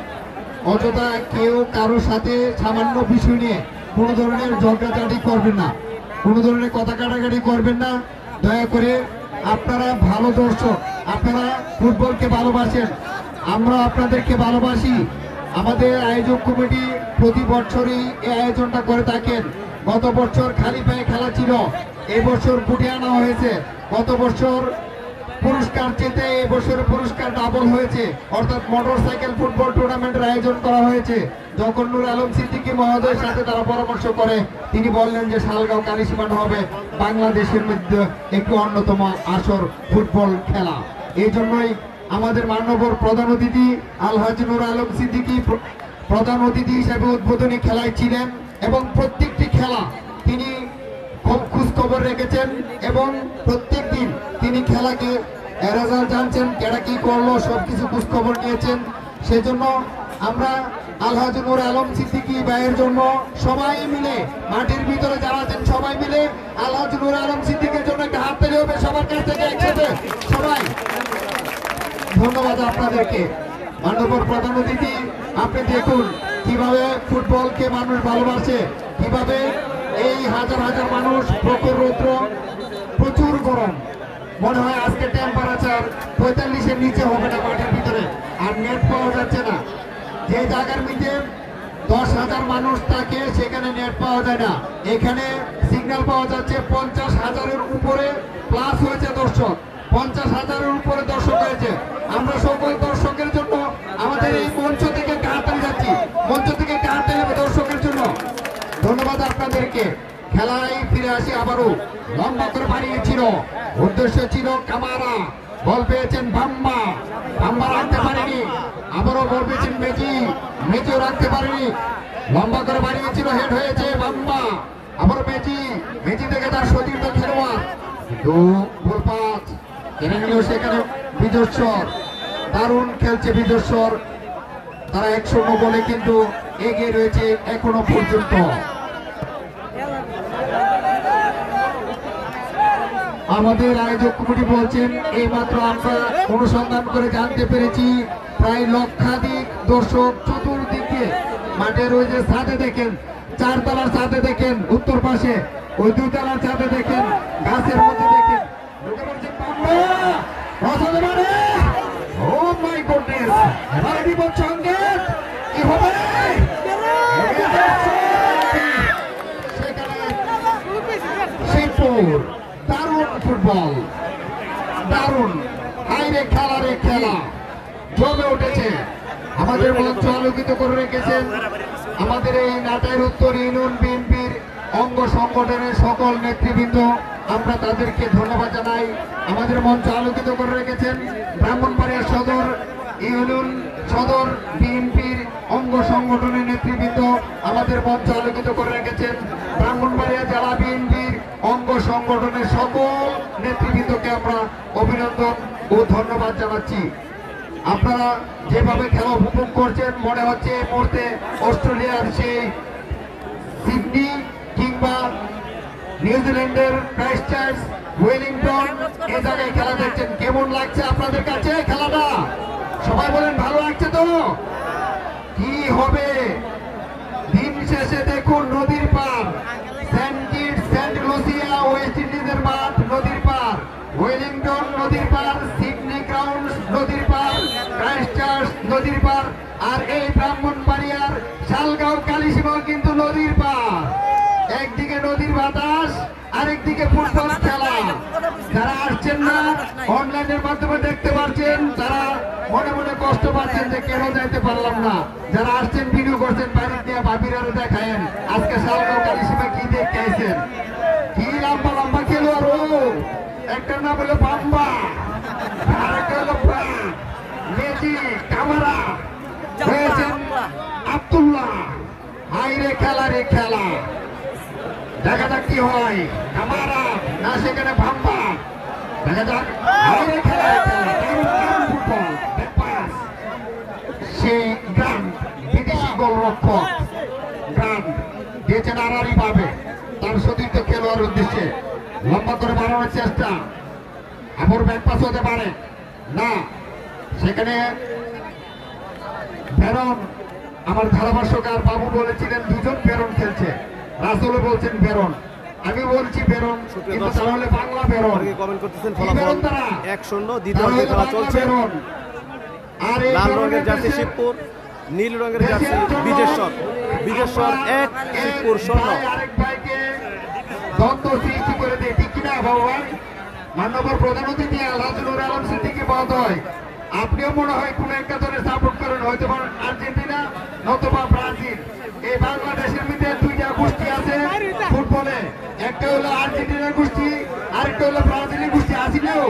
অযথা কেউ কারোর সাথে সামান্য বিষয় নিয়ে কোনো ধরনের ঝগড়াঝাটি করবেন না, কোনো ধরনের কথা কাটাকাটি করবেন না। দয়া করে আপনারা ভালো দর্শক, আপনারা ফুটবলকে ভালোবাসেন, আমরা আপনাদেরকে ভালোবাসি। আমাদের আয়োজক কমিটি প্রতি বছরই এই আয়োজনটা করে থাকেন। গত বছর খালি পায়ে খেলা ছিল, এবছর বুটে আনা হয়েছে। গত বছর পুরস্কার চেতে এবছর পুরস্কার ডাবল হয়েছে, অর্থাৎ মোটরসাইকেল ফুটবল টুর্নামেন্টের আয়োজন করা হয়েছে। যখন নূর আলম সিদ্দিকী মহোদয়ের সাথে তারা পরামর্শ করে, তিনি বললেন যে সালগাঁও কালীসীমা হবে বাংলাদেশের মধ্যে একটি অন্যতম আসর ফুটবল খেলা। এই জন্যই আমাদের মাননীয় প্রধান অতিথি আলহাজি নূর আলম সিদ্দিকী প্রধান অতিথি হিসেবে উদ্বোধনী খেলায় ছিলেন এবং প্রত্যেকটি খেলা তিনি খোঁজ খবর রেখেছেন এবং প্রত্যেক দিন তিনি খেলাকে রেজাল্ট জানছেন, কেডা কি করলো সবকিছু খোঁজ খবর নিয়েছেন। সেজন্য আমরা আলহাজি নূর আলম সিদ্দিকী ভাইয়ের জন্য সবাই মিলে মাঠের ভিতরে যারা আছেন সবাই মিলে আলহাজি নূর আলম সিদ্দিকীর জন্য একটা হাত তালি হবে সবার কাছ থেকে একসাথে সবাই। ধন্যবাদ আপনাদেরকে। মাননীয় প্রধান অতিথি, আপনি দেখুন কিভাবে ফুটবলকে মানুষ ভালোবাসে, কিভাবে এই হাজার হাজার মানুষ, প্রখর রৌদ্র, প্রচুর গরম, মনে হয় আজকে টেম্পারেচার 45-এর নিচে হবে না মাঠের ভিতরে, আর নেট পাওয়া যাচ্ছে না। যে জায়গার মধ্যে 10,000 মানুষ থাকে সেখানে নেট পাওয়া যায় না, এখানে সিগন্যাল পাওয়া যাচ্ছে 50,000-এর উপরে প্লাস হয়েছে দর্শক, 50,000-এর উপরে দর্শক হয়েছে। আমরা সকল দর্শকের জন্য আমাদের এই মঞ্চ থেকে হাততালি যাচ্ছি, মঞ্চ থেকে হাততালি হবে দর্শকের জন্য। ধন্যবাদ আপনাদেরকে। খেলায় ফিরে আসি আবারও। লম্বা করে বাড়িয়েছিল উদ্দেশ্য ছিল কামারা, বল পেয়েছেন বাম্মা, বাম্মা রাখতে পারেনি, আবারও বল পেয়েছেন মেজি, মেজিও রাখতে পারেনি, লম্বা করে বাড়িয়েছিল, হেড হয়েছে বাম্মা, আবারও মেজি, মেজি থেকে তার সতীর্থ খেলোয়াড়, কিন্তু গোল পাস কেড়ে নিল সেখানে বিজস্বর। দারুণ খেলছে বিজস্বর, তারা 1-0 বলে কিন্তু এগিয়ে রয়েছে এখনো পর্যন্ত। আমাদের আয়োজক কমিটি বলছেন এইমাত্র আমরা অনুসন্ধান করে জানতে পেরেছি প্রায় লক্ষাধিক দর্শক চতুর্দিকে মাঠের ওই যে ছাদে দেখেন, 4 তলার ছাদে দেখেন, উত্তর পাশে ওই 2 তলার ছাদে দেখেন, গাছের মধ্যে দেখেন, ঢুকে পড়ছে বাম্মা, পছন্দ মানে ও মাই গডনেস, এবারে বিপদ সংকেত কি হবে? সেখানে শিবপুর দারুণ ফুটবল, দারুণ হাইরে খেলা রে খেলা জমে উঠেছে। আমাদের মঞ্চ আলোকিত করে রেখেছেন আমাদের এই নাটাইর উত্তর ইউনিয়ন বিএনপির অঙ্গ সংগঠনের সকল নেতৃবৃন্দ, আমরা তাদেরকে ধন্যবাদ জানাই। আমাদের মঞ্চ আলোকিত করে রেখেছেন ব্রাহ্মণবাড়িয়া সদর ইউনিয়ন সদর বিএনপির অঙ্গ সংগঠনের নেতৃবৃন্দ, আমাদের মঞ্চ আলোকিত করে রেখেছেন ব্রাহ্মণবাড়িয়া জেলা বিএনপির অঙ্গ সংগঠনের সকল নেতৃবৃন্দকে আমরা অভিনন্দন ও ধন্যবাদ জানাচ্ছি। আপনারা যেভাবে খেলা উপভোগ করছেন মনে হচ্ছে এই মুহূর্তে অস্ট্রেলিয়ার সেই সিডনি কিংবা নিউজিল্যান্ডের ক্রাইস্টচার্চ, ওয়েলিংটন এই জায়গায় খেলা দেখছেন। কেমন লাগছে আপনাদের কাছে খেলাটা? সবাই বলেন ভালো লাগছে তো? কি হবে দিন শেষে দেখুন নদীর পার, Saint Kitts, Saint Lucia, West ইন্ডিজের মাঠ নদীর পার, ওয়েলিংটন নদীর পার, সিডনি গ্রাউন্ডস নদীর পার, ক্রাইস্টচার্চ নদীর পার, আর এই ব্রাহ্মণবাড়িয়ার শালগাঁও কালিসীমা কিন্তু নদীর পার। একদিকে নদীর বাতাস, আরেকদিকে ফুটবল খেলা। যারা আসছেন না অনলাইনের মাধ্যমে দেখতে পাচ্ছেন, তারা মনে মনে কষ্ট পাচ্ছেন যে কেন যাইতে পারলাম না। যারা আসছেন ভিডিও করছেন বাড়িতে নিয়ে ভাবিরা দেখায়েন আজকে শালগাঁও কালিসীমা কি দেখতে আইছেন। কি লম্বা লম্বা খেলোয়াড়, ও একটার নাম হলো বাম্বা, আরেকটা হলো মেজি, কামারা হয়েছেন আব্দুল্লাহ। হাইরে খেলা রে খেলা, দেখা যাক কি হয়। কামারা না সেখানে বাম্বা, দেখা যাক। হাইরে খেলা রে খেলা, ফুটবল ব্যাপাস। সেই গ্রান্ট বিদেশি গোলরক্ষক গ্রান্ট দিয়েছেন আড়াআড়ি ভাবে তার সতীর্থ খেলোয়াড়ের উদ্দেশ্যে, লম্বা করে বাড়ানোর চেষ্টা, আবার ব্যাকপাস হতে পারে না, সেখানে বেরন। আমার ধারাভাষ্যকার বাবু বলেছিলেন 2জন বেরন খেলছে, রাসূলও বলছেন বেরন, আমি বলছি বেরন, কিন্তু তাহলে বাংলা বেরন। কমেন্ট করতেছেন কি বেরন তারা? 1-0 দ্বিতীয় খেলা চলছে। আর এই লাল রঙের জার্সি শিবপুর, নীল রঙের জার্সি বিজেশ্বর, বিজেশ্বর 1 শিবপুর 0। আরেক ভাইকে দ্বন্দ্ব সৃষ্টি করে দেয়, ঠিক কিনা ভগবান? মাননীয় প্রধান অতিথি আলহাজুর আলম সিদ্দিকী মহোদয়, আপনিও মনে হয় কোন একটা দলে সাপোর্ট করেন, হয়তো আর্জেন্টিনা নতুবা ব্রাজিল। এই বাংলাদেশের মধ্যে 2টা গোষ্ঠী আছে ফুটবলে, একটা হলো আর্জেন্টিনার গোষ্ঠী, আরেকটা হলো ব্রাজিলের গোষ্ঠী। আসিলেও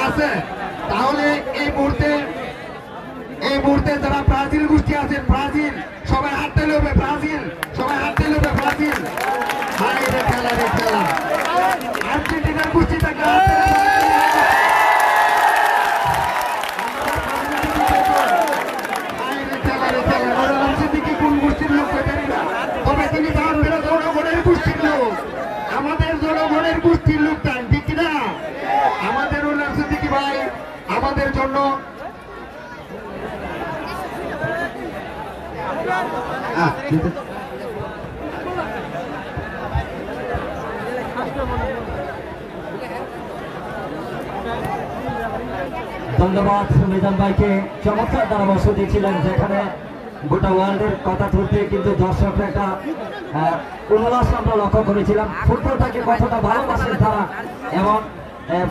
আছে, তাহলে এই মুহূর্তে যারা ব্রাজিল গোষ্ঠী আছে, ব্রাজিল সবাই হাত তালি হবে, ব্রাজিল সবাই হাত তালি হবে, ব্রাজিল। হাইরে খেলা রে খেলা, আর্জেন্টিনার গোষ্ঠীটাকে হাত তালি হবে। হাইরে খেলা রে খেলা, আলম সিদ্দিকী কোন গোষ্ঠীর লোক জানি না, তবে তিনি জনগণের গোষ্ঠীর লোক, আমাদের জনগণের গোষ্ঠীর লোক, তাই ঠিক না? আমাদের আলম সিদ্দিকী ভাই আমাদের জন্য ধন্যবাদ মিজান ভাইকে, চমৎকার ধারাভাষ্য দিয়েছিলেন, যেখানে গোটা ওয়ার্ল্ডের কথা তুলতে কিন্তু দর্শকরা একটা উল্লাস আমরা লক্ষ্য করেছিলাম। ফুটবলটাকে কতটা ভালোবাসেন তারা এবং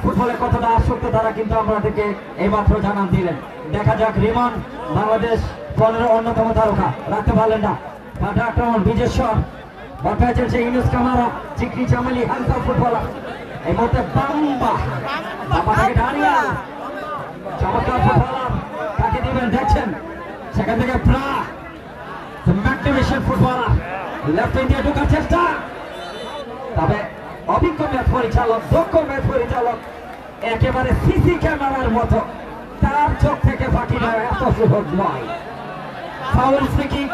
ফুটবলের কতটা আসক্ত তারা কিন্তু আমাদেরকে এইমাত্র জানান দিলেন। দেখা যাক রিমন বাংলাদেশ দলের অন্যতম তারকা, রাখতে পারলেন না, পাল্টা আক্রমণ বিজেশ্বর, বর্তমানে চলছে ইউনুস কামারা, চিকনি চামেলি, হালকা ফুটবলার এই মুহূর্তে বাম্বাটাকে ডানিয়াল চমৎকার ফুটবলার তাকে দিবেন দেখছেন সেখান থেকে ম্যাগনিফিসেন্ট ফুটবলার লেফট ইন্ডিয়া ঢোকার চেষ্টা তবে অভিজ্ঞ ম্যাচ পরিচালক দক্ষ ম্যাচ পরিচালক একেবারে সিসি ক্যামেরার মতো তার চোখ থেকে ফাঁকি দেওয়া এত সহজ নয় ফাউল ফ্রি কিক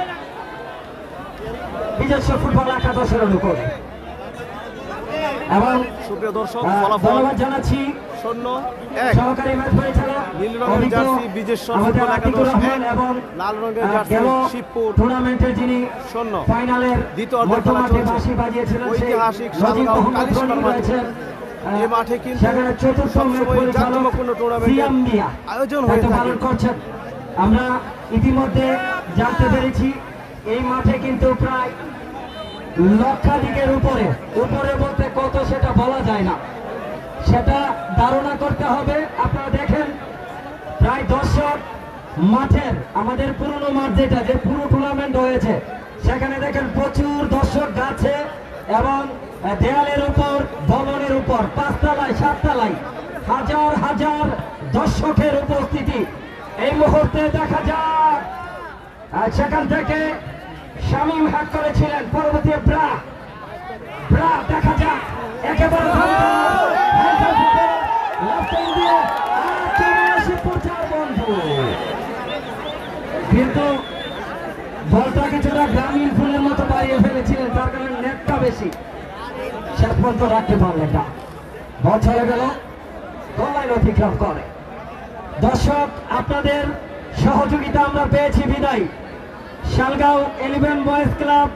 নিজস্ব ফুটবল একাদশের অনুকূলে এবং সুপ্রিয় দর্শক ফলাফল ধন্যবাদ জানাচ্ছি 0-1 সহকারী ম্যাচ পরিচালক নীল রঙের জার্সি বিজেশ্বর ফুটবল একাদশ এবং লাল রঙের জার্সি শিবপুর টুর্নামেন্টের যিনি 0 ফাইনালের দ্বিতীয় অর্ধ খেলা মধ্যমাঠে চলছে। বাঁশি বাজিয়েছিলেন সেই ঐতিহাসিক নজিব সালগাঁও মোহাম্মদ কালিশমার রনি মাঠে। রয়েছেন এই মাঠে কিন্তু সেখানে চতুর্থ ম্যাচ সবসময় পরিচালক জাঁকজমকপূর্ণ টুর্নামেন্টের সিয়াম মিয়া আয়োজন হয়ে দায়িত্ব থাকে। পালন করছেন আমরা ইতিমধ্যে জানতে পেরেছি এই মাঠে কিন্তু প্রায় লক্ষাধিকের উপরে বলতে কত সেটা বলা যায় না সেটা ধারণা করতে হবে আপনারা দেখেন প্রায় দর্শক মাঠের আমাদের পুরনো মাঠ যেটা যে পুরো টুর্নামেন্ট হয়েছে সেখানে দেখেন প্রচুর দর্শক গাছে এবং দেয়ালের উপর ভবনের উপর 5 তলায় 7 তলায় হাজার হাজার দর্শকের উপস্থিতি এই মুহূর্তে দেখা যাক সেখান থেকে শামীম হ্যাক করেছিলেন পরবর্তী ব্রা দেখা যাক একেবারে কিন্তু বলটা কিছুটা গ্রামীণ ফুলের মতো বাড়িয়ে ফেলেছিলেন তার কারণে নেটটা বেশি শেষ পর্যন্ত রাখতে পারলেন না বল চলে গেল গোল অতিক্রম করে দর্শক আপনাদের সহযোগিতা আমরা পেয়েছি বিদায় শালগাঁও 11 বয়েজ ক্লাব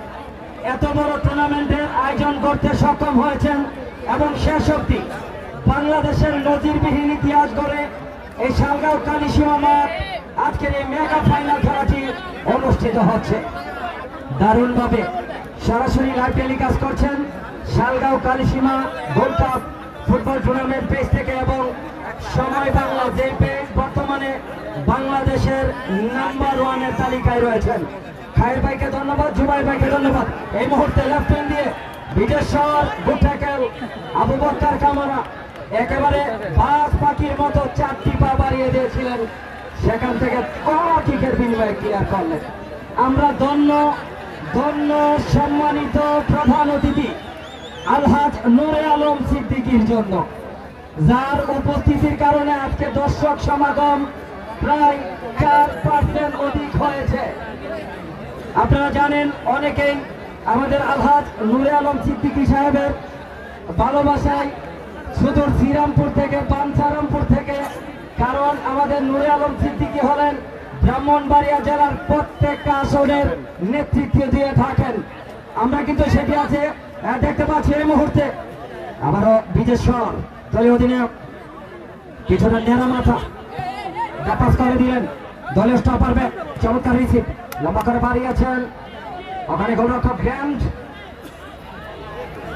এত বড় টুর্নামেন্টের আয়োজন করতে সক্ষম হয়েছেন এবং শেষ অবধি বাংলাদেশের নজিরবিহীন ইতিহাস গড়ে এই শালগাঁও কালিসীমা মাঠ আজকের এই মেগা ফাইনাল খেলাটি অনুষ্ঠিত হচ্ছে দারুণভাবে সরাসরি লাইভ টেলিকাস্ট করছেন Shalgaon Kalisima gold cup football tournament page থেকে এবং সময় বাংলা যে পেজ বর্তমানে বাংলাদেশের নাম্বার 1 এর তালিকায় রয়েছেন খায়ের ভাইকে ধন্যবাদ জুবাই ভাইকে ধন্যবাদ এই মুহূর্তে লেফট হ্যান্ড দিয়ে Bijeshwar good tackle Abu Bakar Kamara একেবারে বাজ পাখির মতো 4টি পা বাড়িয়ে দিয়েছিলেন সেখান থেকে কড়া কিকের বিনিময়ে ক্লিয়ার করলেন আমরা ধন্য সম্মানিত প্রধান অতিথি আলহাজ নূরে আলম সিদ্দিকীর জন্য যার উপস্থিতির কারণে আজকে দর্শক সমাগম প্রায় 4% অধিক হয়েছে আপনারা জানেন অনেকেই আমাদের আলহাজ নূরে আলম সিদ্দিকী সাহেবের ভালোবাসায় সুদূর শ্রীরামপুর থেকে বাঞ্ছারামপুর থেকে কারণ আমাদের নূরে আলম সিদ্দিকী হলেন ব্রাহ্মণবাড়িয়া জেলার প্রত্যেকটা আসনের নেতৃত্ব দিয়ে থাকেন আমরা কিন্তু সেটি আছে দেখতে পাচ্ছি এই মুহূর্তে আবারও বিজেশ্বর দলীয় অধিনায়ক কিছুটা নেড়া মাথা পাস করে দিলেন দলীয় স্টপার ব্যাক চমৎকার রিসিভ লম্বা করে বাড়িয়েছেন ওখানে গোলরক্ষক গ্র্যান্ড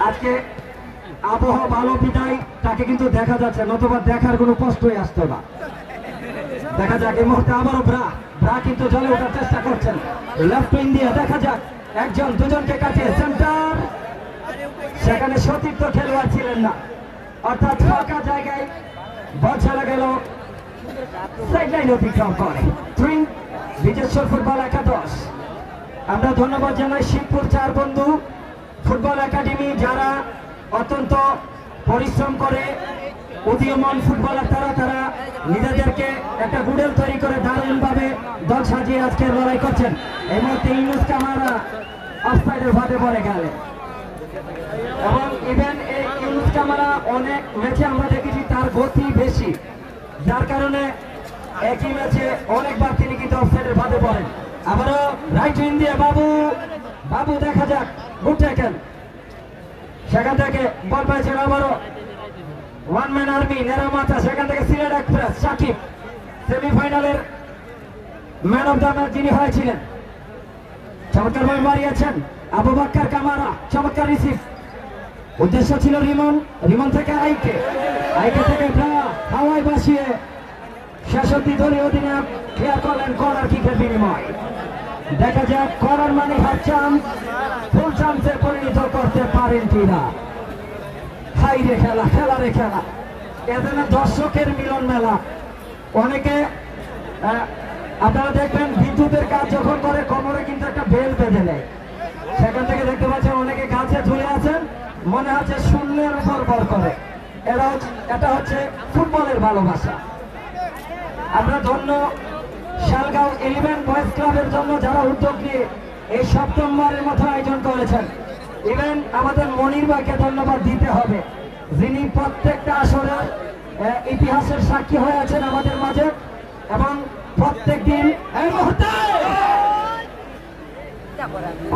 আজকে আবহাওয়া ভালো বিদায় তাকে কিন্তু দেখা যাচ্ছে নতুবা দেখার কোনো কষ্টই আসতো না দেখা যাক এই মুহূর্তে আবারও ব্রা কিন্তু জলে ওঠার চেষ্টা করছেন লেফট উইং দিয়ে দেখা যাক একজন দুজনকে কাটিয়ে সেন্টার সেখানে সতীর্থ খেলোয়াড় ছিলেন না অর্থাৎ ফাঁকা জায়গায় বল চলে গেল সাইডলাইন অতিক্রম করে বিজেশ্বর ফুটবল একাদশ আমরা ধন্যবাদ জানাই শিবপুর 4 বন্ধু ফুটবল একাডেমি যারা অত্যন্ত পরিশ্রম করে উদীয়মান ফুটবলার তারা নিজেদেরকে একটা গুডেল তৈরি করে দারুণভাবে দল সাজিয়ে আজকে লড়াই করছেন এই মুহূর্তে ইউনুস কামারা অফসাইডের ফাঁদে পড়ে গেলেন এবং ইভেন এই ইউনুস কামারা অনেক ম্যাচে আমরা দেখেছি তার গতি বেশি যার কারণে একই ম্যাচে অনেকবার তিনি কিন্তু অফসাইডের ফাঁদে পড়েন আবারও রাইট উইং দিয়ে বাবু দেখা যাক গুড ট্যাকল সেখান থেকে বল পেয়েছেন আবারও ওয়ান ম্যান আর্মি নেড়া মাথা সেখান থেকে সিলেট এক্সপ্রেস সাকিব সেমিফাইনালের ম্যান অফ দ্য ম্যাচ যিনি হয়েছিলেন চমৎকার ভাবে মারিয়েছেন আবু বকর কামারা চমৎকার রিসিভ উদ্দেশ্য ছিল রিমন থেকে আইকে থেকে হাওয়ায় বাসিয়ে শেষ অব্দি দলীয় অধিনায়ক ক্লিয়ার করলেন কর্নার কিকের বিনিময় দেখা যাক কর্নার মানে হাফ চান্স ফুল চান্সে পরিণত করতে পারেন কিনা হাইরে খেলা, খেলারে খেলা, এখানে দর্শকের মিলন মেলা। অনেকে আপনারা দেখবেন বিদ্যুতের কাজ যখন করে কোমরে কিন্তু একটা বেল বেঁধে নেয়। সেখান থেকে দেখতে পাচ্ছেন অনেকে গাছে ঝুলে আছেন, মনে হচ্ছে শূন্যের উপর ভর করে। এটা হচ্ছে ফুটবলের ভালোবাসা। আমরা ধন্য শালগাঁও 11 বয়েজ ক্লাবের জন্য যারা উদ্যোগ নিয়ে এই সপ্তমবারের মতো আয়োজন করেছেন। ইভেন আমাদের মনির ভাইকে ধন্যবাদ দিতে হবে, যিনি প্রত্যেকটা আসরের ইতিহাসের সাক্ষী হয়ে আছেন আমাদের মাঝে, এবং প্রত্যেক দিন এই মুহূর্তে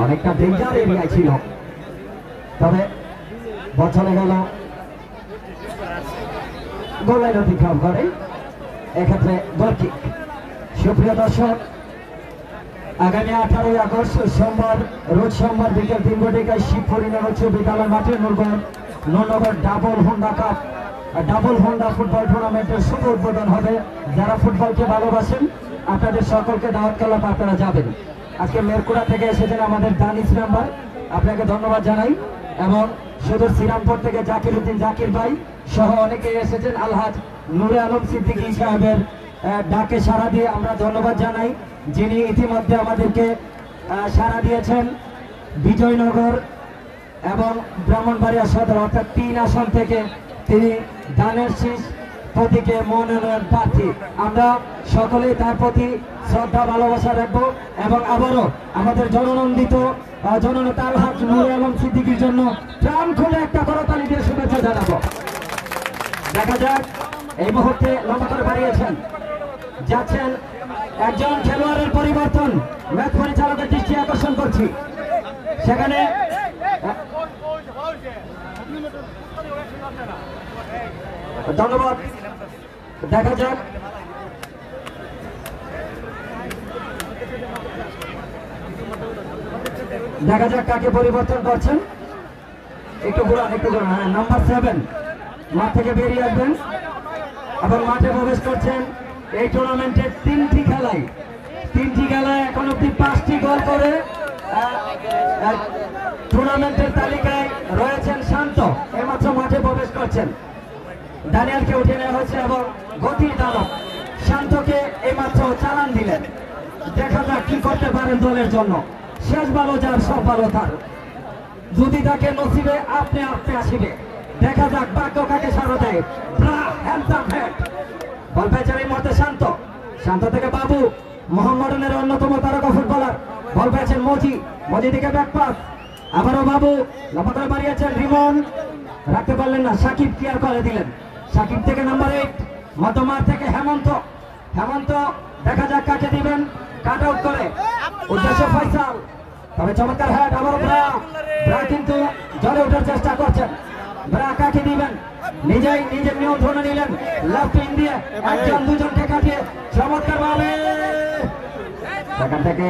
অনেকটা ডেঞ্জার এরিয়ায় ছিল, তবে বছরে গেল গোলাইন অতিক্রম করে, এক্ষেত্রে গোলকিক। সুপ্রিয় দর্শক, আগামী 18 আগস্ট সোমবার, রোজ সোমবার বিকেল 3টায় শিবপুরি উচ্চ বিদ্যালয় মাঠে Nurnagar double Honda cup, double Honda football টুর্নামেন্টের শুভ উদ্বোধন হবে। যারা ফুটবলকে ভালোবাসেন আপনাদের সকলকে দাওয়াত করলাম, আপনারা যাবেন। আজকে মেরকুড়া থেকে এসেছেন আমাদের দানিশ মেম্বার, আপনাকে ধন্যবাদ জানাই, এবং সুদূর শ্রীরামপুর থেকে জাকির উদ্দিন জাকির ভাই সহ অনেকে এসেছেন। আলহাজ নুরে আলম সিদ্দিকী সাহেবের ডাকে সাড়া দিয়ে আমরা ধন্যবাদ জানাই, যিনি ইতিমধ্যে আমাদেরকে সাড়া দিয়েছেন। বিজয়নগর এবং ব্রাহ্মণবাড়িয়া সদর অর্থাৎ 3 আসন থেকে তিনি দানের শীষ প্রতীকে মনোনয়ন প্রার্থী। আমরা সকলেই তার প্রতি শ্রদ্ধা ভালোবাসা রাখবো, এবং আবারও আমাদের জননন্দিত জননেতা আলহাজ নুরে আলম সিদ্দিকীর জন্য প্রাণ খুলে একটা করতালি দিয়ে শুভেচ্ছা জানাবো। দেখা যাক, এই মুহূর্তে লম্বা করে বাড়িয়েছেন, যাচ্ছেন একজন খেলোয়াড়ের পরিবর্তন, ম্যাচ পরিচালকের দৃষ্টি আকর্ষণ করছি। সেখানে ধন্যবাদ। দেখা যাক, কাকে পরিবর্তন করছেন। একটু ঘুরান, হ্যাঁ, নাম্বার 7 মাঠ থেকে বেরিয়ে আসবেন এবং মাঠে প্রবেশ করছেন। এই টুর্নামেন্টের 3টি খেলায় এখন অব্দি 5টি গোল করে টুর্নামেন্টের তালিকায় রয়েছেন শান্ত, এইমাত্র মাঠে প্রবেশ করছেন। দানিয়ালকে উঠে নেওয়া হয়েছে এবং গতির দানব শান্তকে এইমাত্র চালান দিলেন। দেখা যাক কি করতে পারেন দলের জন্য। শেষ ভালো যার, সব ভালো তার, যদি তাকে নসিবে আপনি আসিবে। দেখা যাক ভাগ্য কাকে সারা দেয়। বল পেয়েছেন এই মুহূর্তে শান্ত থেকে বাবু, মোহাম্মডানের অন্যতম তারকা ফুটবলার। বল পেয়েছেন মজি থেকে ব্যাক পাস, আবারও বাবু লম্বা করে বাড়িয়েছেন, রিমন রাখতে পারলেন না, সাকিব ক্লিয়ার করে দিলেন। সাকিব থেকে নাম্বার 8 মধ্যমার থেকে হেমন্ত, দেখা যাক কাকে দিবেন, কাট আউট করে উদ্দেশ্য ফয়সাল, তবে চমৎকার হেড। আবারও ব্রা কিন্তু জলে ওঠার চেষ্টা করছেন। ব্রা কাকে দিবেন, নিজের নিয়ন্ত্রণে নিলেন, লেফট উইং দিয়ে একজন দুজনকে কাটিয়ে চমৎকার ভাবে সেখান থেকে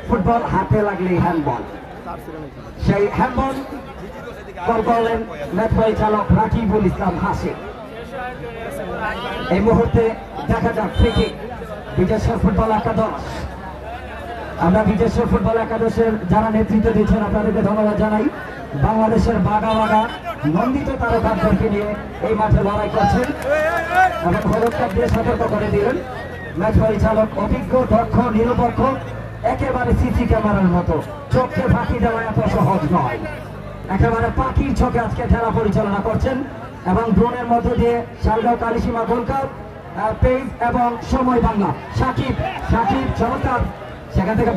ফুটবল হাতে লাগলেই হ্যান্ডবল, সেই হ্যান্ডবল গোল করলেন ম্যাচ পরিচালক রাকিবুল ইসলাম হাসিব। এই মুহূর্তে দেখা যাক ফ্রি কিক বিজেশ্বর ফুটবল একাদশ। আমরা বিজেশ্বর ফুটবল একাদশের যারা নেতৃত্ব দিচ্ছেন আপনাদেরকে ধন্যবাদ জানাই। বাংলাদেশের বাগা নন্দিত তারকাদেরকে নিয়ে এই মাঠে লড়াই করছেন এবং হলুদ কার্ড দিয়ে সতর্ক করে দিলেন। ম্যাচ পরিচালক অভিজ্ঞ, দক্ষ, নিরপেক্ষ, একেবারে সিসি ক্যামেরার মতো, চোখকে ফাঁকি দেওয়া এত সহজ নয়। একেবারে পাখির চোখে আজকে খেলা পরিচালনা করছেন এবং ড্রোনের মধ্য দিয়ে Shalgaon Kalisima gold cup page এবং সময় বাংলা। সাকিব চমৎকার, সেখান থেকে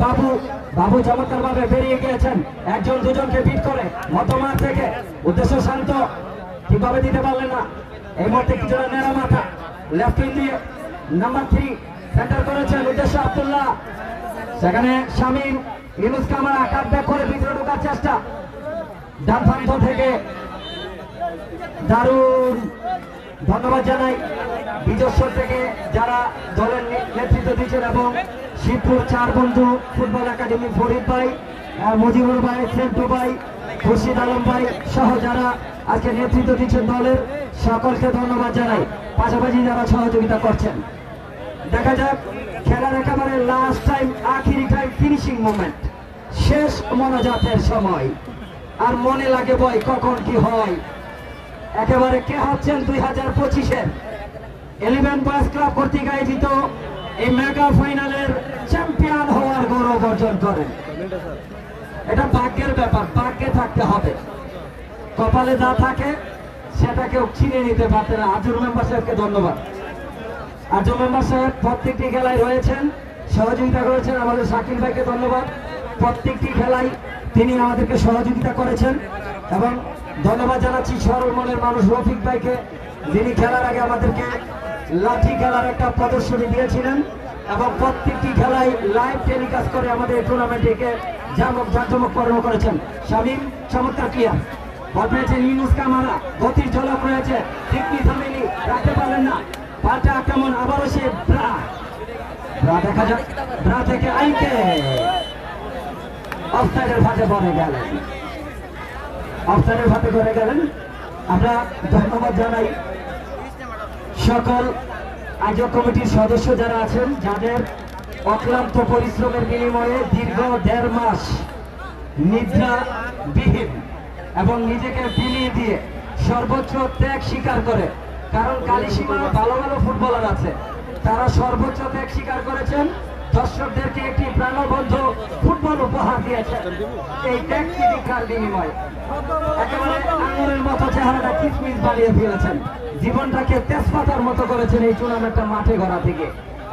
বাবু চমৎকার ভাবে বেরিয়ে গিয়েছেন, একজন দুজনকে বিট করে মধ্যমাঠ থেকে উদ্দেশ্য শান্ত, ঠিকভাবে দিতে পারলেন না। এই মুহূর্তে কিছুটা নেড়া মাথা, লেফট উইং দিয়ে নাম্বার 3 সেন্টার করেছেন উদ্দেশ্য আব্দুল্লাহ, সেখানে শামীম ইউনুস কামারা কাট ব্যাক করে ভিতরে ঢোকার চেষ্টা, ডান প্রান্ত থেকে দারুণ। ধন্যবাদ জানাই বিজেশ্বর থেকে যারা দলের নেতৃত্ব দিচ্ছেন এবং শিবপুর 4 বন্ধু ফুটবল একাডেমি, ফরিদ ভাই, মুজিবুর ভাই, সেন্টু ভাই, খুরশিদ আলম ভাই সহ যারা আজকে নেতৃত্ব দিচ্ছেন দলের, সকলকে ধন্যবাদ জানাই। পাশাপাশি যারা সহযোগিতা করছেন। দেখা যাক খেলার একেবারে লাস্ট টাইম, আখিরি টাইম, ফিনিশিং মোমেন্ট, শেষ মোনাজাতের সময়। আর মনে লাগে ভয় কখন কি হয়। একেবারে কে হচ্ছেন 2025-এর 11 বয়েজ ক্লাব কর্তৃক আয়োজিত এই মেগা ফাইনালের চ্যাম্পিয়ন হওয়ার গৌরব অর্জন করেন। এটা ভাগ্যের ব্যাপার, ভাগ্যে থাকতে হবে, কপালে যা থাকে সেটাকেও ছিনিয়ে নিতে পারতে না। আজুর মেম্বার সাহেবকে ধন্যবাদ। আজুর মেম্বার সাহেব প্রত্যেকটি খেলায় রয়েছেন, সহযোগিতা করেছেন। আমাদের শাকিল ভাইকে ধন্যবাদ, প্রত্যেকটি খেলায় তিনি আমাদেরকে সহযোগিতা করেছেন। এবং ধন্যবাদ জানাচ্ছি সরল মনের মানুষ রফিক ভাইকে, যিনি খেলার আগে আমাদেরকে লাঠি খেলার একটা প্রদর্শনী দিয়েছিলেন এবং প্রত্যেকটি খেলায় লাইভ টেলিকাস্ট করে আমাদের টুর্নামেন্টটিকে জাঁকজমকপূর্ণ করেছেন। শামীম চমৎকার ক্লিয়ার বল পেয়েছেন, ইউনুস কামারা গতির ঝলক রয়েছে, ঠিকই থামেনি, রাখতে পারলেন না, পাল্টা আক্রমণ আবারও সে ব্রা দেখা যাক, ব্রা থেকে আইকে অফসাইডের ফাঁদে পড়ে গেলেন, অফসাইডের ফাঁদে পড়ে গেলেন। আমরা ধন্যবাদ জানাই সকল আয়োজক কমিটির সদস্য যারা আছেন, যাদের অক্লান্ত পরিশ্রমের বিনিময়ে দীর্ঘ 1.5 মাস নিদ্রাবিহীন এবং নিজেকে বিলিয়ে দিয়ে সর্বোচ্চ ত্যাগ স্বীকার করে, কারণ কালিসীমা ভালো ভালো ফুটবলার আছে, তারা সর্বোচ্চ ত্যাগ স্বীকার করেছেন, দর্শকদেরকে একটি প্রাণবন্ধ ফুটবল উপহার দিয়েছেন। এই ত্যাগ প্রতীক্ষার বিনিময়ে একেবারে আঙুরের মতো চেহারাটা কিচমিচ বাড়িয়ে ফেলেছেন, জীবনটাকে তেজপাতার মতো করেছেন এই টুর্নামেন্টটা মাঠে গড়া থেকে।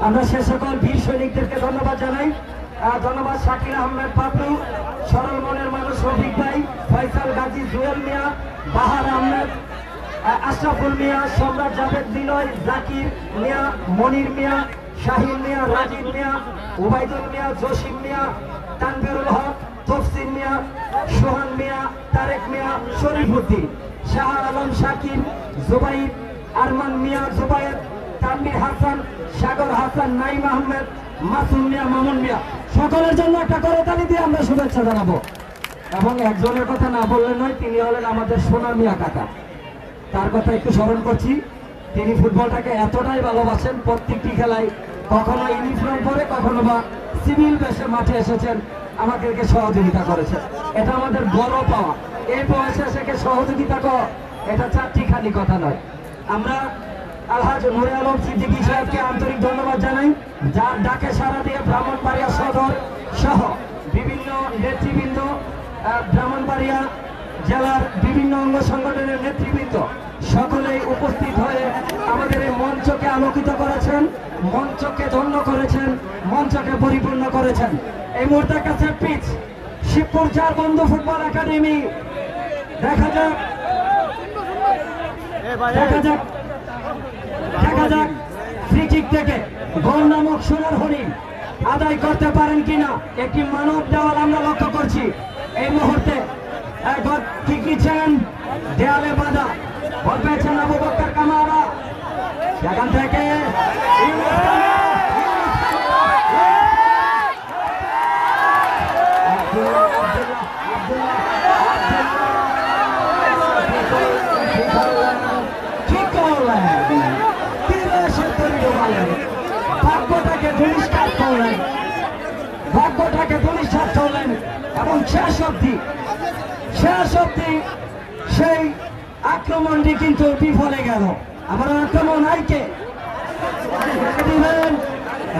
আমরা সে সকল বীর সৈনিকদেরকে ধন্যবাদ জানাই। ধন্যবাদ শাকিল আহমেদ পাপলু, সরল মনের মানুষ রফিক ভাই, ফয়সাল গাজী, জুয়েল মিয়া, বাহার আহমেদ, আশরাফুল মিয়া, সম্রাট জাভেদ, বিনয়, জাকির মিয়া, মনির মিয়া, শাহিন মিয়া, রাজীব মিয়া, উবাইদুল মিয়া, জসিম মিয়া, তানভীরুল হক, তফসির মিয়া, সোহান মিয়া, তারেক মিয়া, শরীফুদ্দিন, শাহ আলম, শাকির, জুবাইর, আরমান মিয়া, জুবাইর, তানভীর হাসান, সাগর হাসান, নাইম আহমেদ, মাসুম মিয়া, মামুন মিয়া, সকলের জন্য একটা করতালি দিয়ে আমরা শুভেচ্ছা জানাবো। এবং একজনের কথা না বললে নয়, তিনি হলেন আমাদের সোনা মিয়া কাকা। তার কথা একটু স্মরণ করছি, তিনি ফুটবলটাকে এতটাই ভালোবাসেন, প্রত্যেকটি খেলায় কখনো ইউনিফর্ম পরে কখনো বা সিভিল বেশে মাঠে এসেছেন, আমাদেরকে সহযোগিতা করেছেন। এটা আমাদের বড় পাওয়া। এই বয়সে এসে সহযোগিতা কর, এটা চারটিখানি কথা নয়। আমরা আলহাজ নুরে আলম সিদ্দিকী সাহেবকে আন্তরিক ধন্যবাদ জানাই, যার ডাকে সাড়া দিয়ে ব্রাহ্মণবাড়িয়া সদর সহ বিভিন্ন নেতৃবৃন্দ, ব্রাহ্মণবাড়িয়া জেলার বিভিন্ন অঙ্গ সংগঠনের নেতৃবৃন্দ সকলেই উপস্থিত হয়ে আমাদের এই মঞ্চকে আলোকিত করেছেন, মঞ্চকে ধন্য করেছেন, মঞ্চকে পরিপূর্ণ করেছেন। এই মুহূর্তের কাছে পিচ শিবপুর 4 বন্ধু ফুটবল একাডেমি। দেখা যাক ফ্রি কিক থেকে গোল নামক সোনার হরিণ আদায় করতে পারেন কিনা, একটি মানব দেওয়াল আমরা লক্ষ্য করছি। এই মুহূর্তে কি কিছেন দেয়ালে বাঁধা, বল পেয়েছেন আবু বকর কামারা, সেখান থেকে ভাগ্যটাকে দুলিশাত করলেন, ভাগ্যটাকে দুলিশাত করলেন এবং শেষ অব্দি সেই আক্রমণটি কিন্তু বিফলে গেল। আবার আক্রমণ আইকে দিবেন,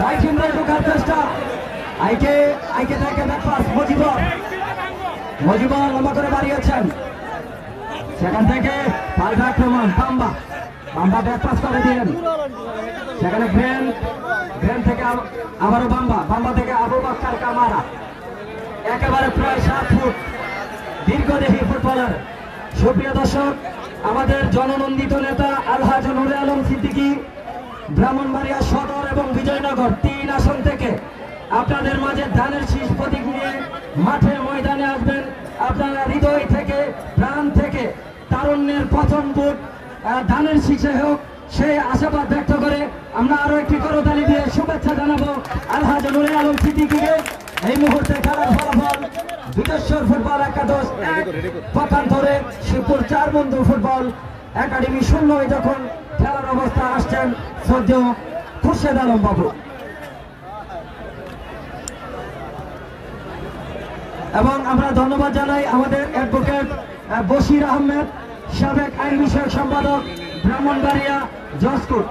রাইট হ্যান্ডে ঢোকার চেষ্টা, আইকে থেকে ব্যাকপাস, মজিবর লম্বা করে বাড়িয়েছেন, সেখান থেকে পাল্টা আক্রমণ, বাম্বা ব্যাকপাস করে দিলেন, সেখানে গ্রেন থেকে আবারও বাম্বা থেকে আবু বকর কামারা, একেবারে প্রায় 7 ফুট দীর্ঘদেহী ফুটবলার। সুপ্রিয় দর্শক, আমাদের জননন্দিত নেতা আলহাজ নুরে আলম সিদ্দিকী ব্রাহ্মণবাড়িয়া সদর এবং বিজয়নগর 3 আসন থেকে আপনাদের মাঝে ধানের শীষ প্রতীক নিয়ে মাঠে ময়দানে আসবেন। আপনারা হৃদয় থেকে, প্রাণ থেকে তারুণ্যের প্রথম ভোট ধানের শীষে হোক, সেই আশাবাদ ব্যক্ত করে আমরা আরো একটি করতালি দিয়ে শুভেচ্ছা জানাবো আলহাজ নুরে আলম সিদ্দিকীকে। এই মুহূর্তে খেলার ফলাফল বিদেশ্বর ফুটবল একাদশ 1, পক্ষান্তরে শিবপুর 4 বন্ধু ফুটবল একাডেমি 0। যখন খেলার অবস্থা আসছেন শ্রদ্ধেয় খুরশেদ আলম বাবু। এবং আমরা ধন্যবাদ জানাই আমাদের অ্যাডভোকেট বশির আহমেদ, সাবেক আইন বিষয়ক সম্পাদক, ব্রাহ্মণবাড়িয়া জজকোর্ট,